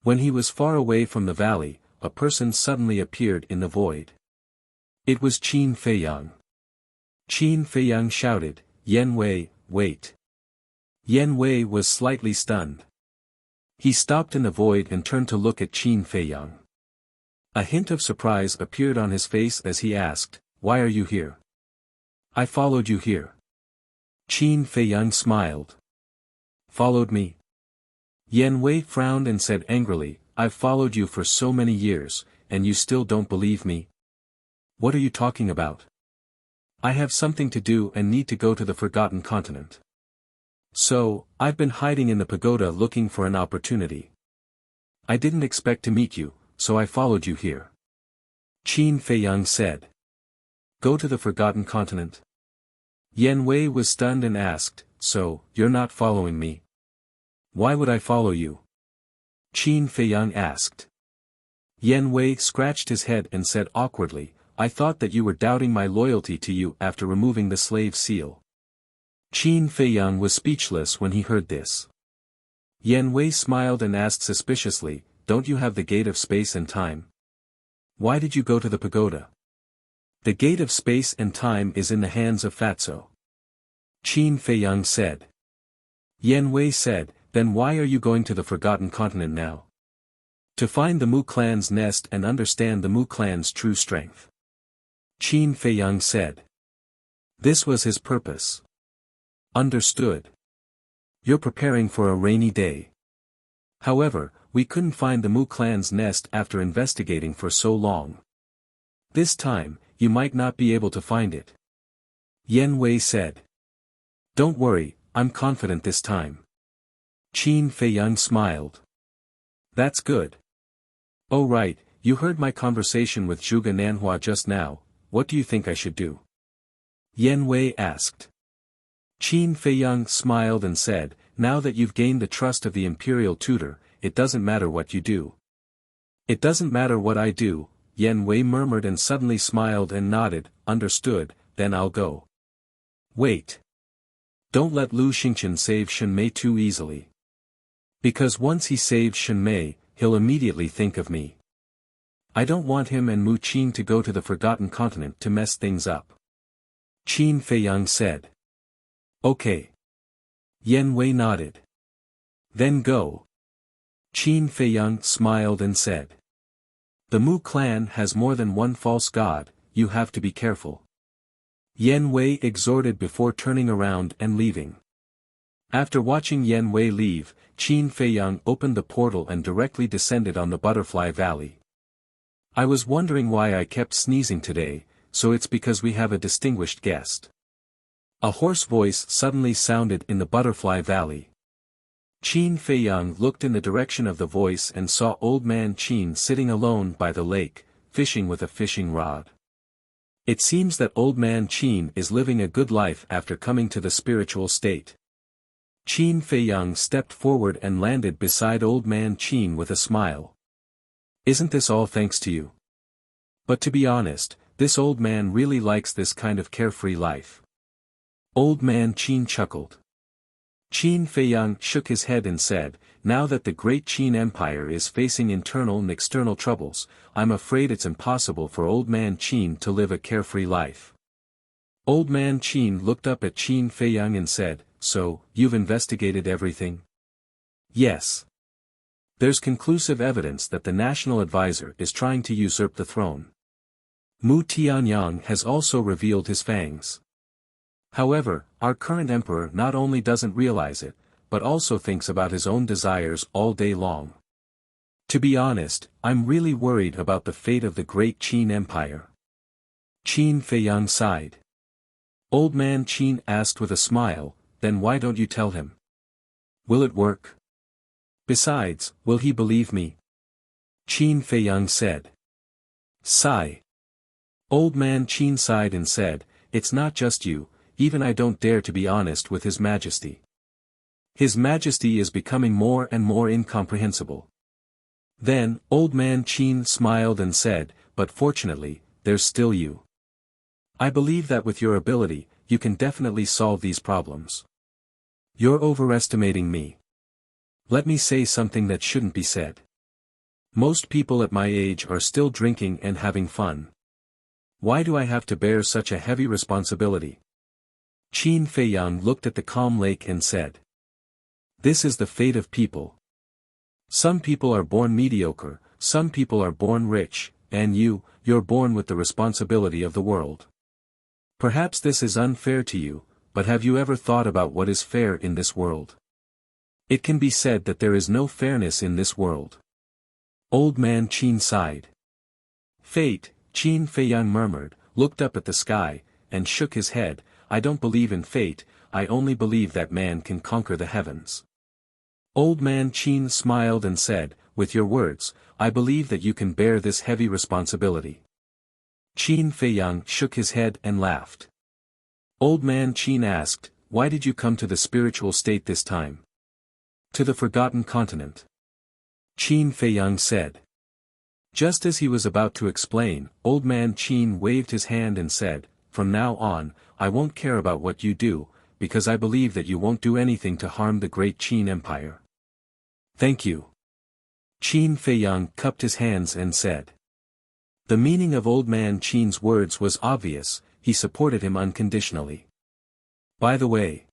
When he was far away from the valley, a person suddenly appeared in the void. It was Qin Feiyang. Qin Feiyang shouted, Yan Wei, wait. Yan Wei was slightly stunned. He stopped in the void and turned to look at Qin Feiyang. A hint of surprise appeared on his face as he asked, why are you here? I followed you here. Qin Feiyang smiled. Followed me? Yan Wei frowned and said angrily, I've followed you for so many years, and you still don't believe me? What are you talking about? I have something to do and need to go to the Forgotten Continent. So, I've been hiding in the pagoda looking for an opportunity. I didn't expect to meet you, so I followed you here. Qin Feiyang said. Go to the Forgotten Continent? Yan Wei was stunned and asked, so, you're not following me? Why would I follow you? Qin Feiyang asked. Yan Wei scratched his head and said awkwardly, I thought that you were doubting my loyalty to you after removing the slave seal. Qin Feiyang was speechless when he heard this. Yan Wei smiled and asked suspiciously, don't you have the gate of space and time? Why did you go to the pagoda? The gate of space and time is in the hands of Fatso. Qin Feiyang said. Yan Wei said, then why are you going to the Forgotten Continent now? To find the Mu clan's nest and understand the Mu clan's true strength. Qin Feiyang said. This was his purpose. Understood. You're preparing for a rainy day. However, we couldn't find the Mu clan's nest after investigating for so long. This time, you might not be able to find it. Yan Wei said. Don't worry, I'm confident this time. Qin Feiyang smiled. That's good. Oh right, you heard my conversation with Zhuge Nanhua just now, what do you think I should do? Yan Wei asked. Qin Feiyang smiled and said, now that you've gained the trust of the imperial tutor, it doesn't matter what you do. It doesn't matter what I do, Yan Wei murmured and suddenly smiled and nodded, understood, then I'll go. Wait. Don't let Lu Xingqian save Shen Mei too easily. Because once he saves Shen Mei, he'll immediately think of me. I don't want him and Mu Qin to go to the Forgotten Continent to mess things up. Qin Feiyang said. Okay. Yan Wei nodded. Then go. Qin Feiyang smiled and said. The Mu clan has more than one false god, you have to be careful. Yan Wei exhorted before turning around and leaving. After watching Yan Wei leave, Qin Feiyang opened the portal and directly descended on the Butterfly Valley. I was wondering why I kept sneezing today, so it's because we have a distinguished guest. A hoarse voice suddenly sounded in the Butterfly Valley. Qin Feiyang looked in the direction of the voice and saw Old Man Qin sitting alone by the lake, fishing with a fishing rod. It seems that Old Man Qin is living a good life after coming to the spiritual state. Qin Feiyang stepped forward and landed beside Old Man Qin with a smile. Isn't this all thanks to you? But to be honest, this old man really likes this kind of carefree life. Old Man Qin chuckled. Qin Feiyang shook his head and said, now that the great Qin Empire is facing internal and external troubles, I'm afraid it's impossible for Old Man Qin to live a carefree life. Old Man Qin looked up at Qin Feiyang and said, so, you've investigated everything? Yes. There's conclusive evidence that the national advisor is trying to usurp the throne. Mu Tianyang has also revealed his fangs. However, our current emperor not only doesn't realize it, but also thinks about his own desires all day long. To be honest, I'm really worried about the fate of the great Qin Empire. Qin Feiyang sighed. Old Man Qin asked with a smile, then why don't you tell him? Will it work? Besides, will he believe me? Qin Feiyang said. Sigh. Old Man Qin sighed and said, it's not just you, even I don't dare to be honest with His Majesty. His Majesty is becoming more and more incomprehensible. Then, Old Man Qin smiled and said, but fortunately, there's still you. I believe that with your ability, you can definitely solve these problems. You're overestimating me. Let me say something that shouldn't be said. Most people at my age are still drinking and having fun. Why do I have to bear such a heavy responsibility? Qin Feiyang looked at the calm lake and said. This is the fate of people. Some people are born mediocre, some people are born rich, and you're born with the responsibility of the world. Perhaps this is unfair to you, but have you ever thought about what is fair in this world? It can be said that there is no fairness in this world. Old man Qin sighed. Fate, Qin Feiyang murmured, looked up at the sky, and shook his head. I don't believe in fate, I only believe that man can conquer the heavens. Old man Qin smiled and said, with your words, I believe that you can bear this heavy responsibility. Qin Feiyang shook his head and laughed. Old man Qin asked, why did you come to the spiritual state this time? To the forgotten continent. Qin Feiyang said. Just as he was about to explain, old man Qin waved his hand and said, from now on, I won't care about what you do, because I believe that you won't do anything to harm the great Qin Empire. Thank you. Qin Feiyang cupped his hands and said. The meaning of old man Qin's words was obvious, he supported him unconditionally. By the way.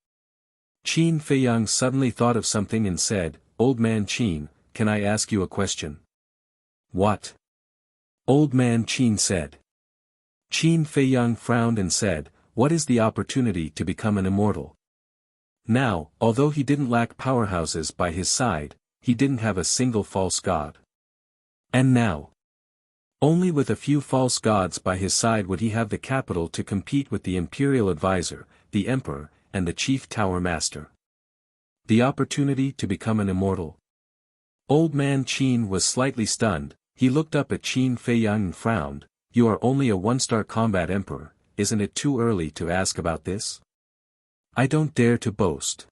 Qin Feiyang suddenly thought of something and said, Old man Qin, can I ask you a question? What? Old man Qin said. Qin Feiyang frowned and said, what is the opportunity to become an immortal? Now, although he didn't lack powerhouses by his side, he didn't have a single false god. And now? Only with a few false gods by his side would he have the capital to compete with the imperial advisor, the emperor, and the chief tower master. The opportunity to become an immortal. Old man Qin was slightly stunned, he looked up at Qin Feiyang and frowned, you are only a one-star combat emperor, isn't it too early to ask about this? I don't dare to boast.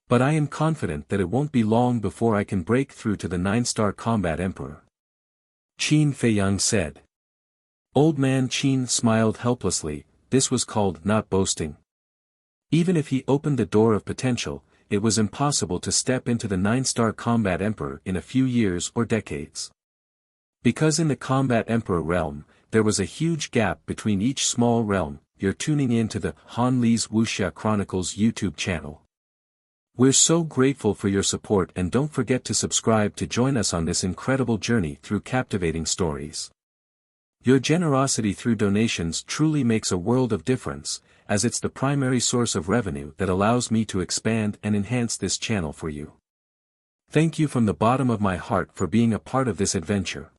But I am confident that it won't be long before I can break through to the 9-star combat emperor. Qin Feiyang said. Old man Qin smiled helplessly, this was called not boasting. Even if he opened the door of potential, it was impossible to step into the 9-star combat emperor in a few years or decades. Because in the combat emperor realm, there was a huge gap between each small realm. You're tuning in to the Han Li's Wuxia Chronicles YouTube channel. We're so grateful for your support and don't forget to subscribe to join us on this incredible journey through captivating stories. Your generosity through donations truly makes a world of difference, as it's the primary source of revenue that allows me to expand and enhance this channel for you. Thank you from the bottom of my heart for being a part of this adventure.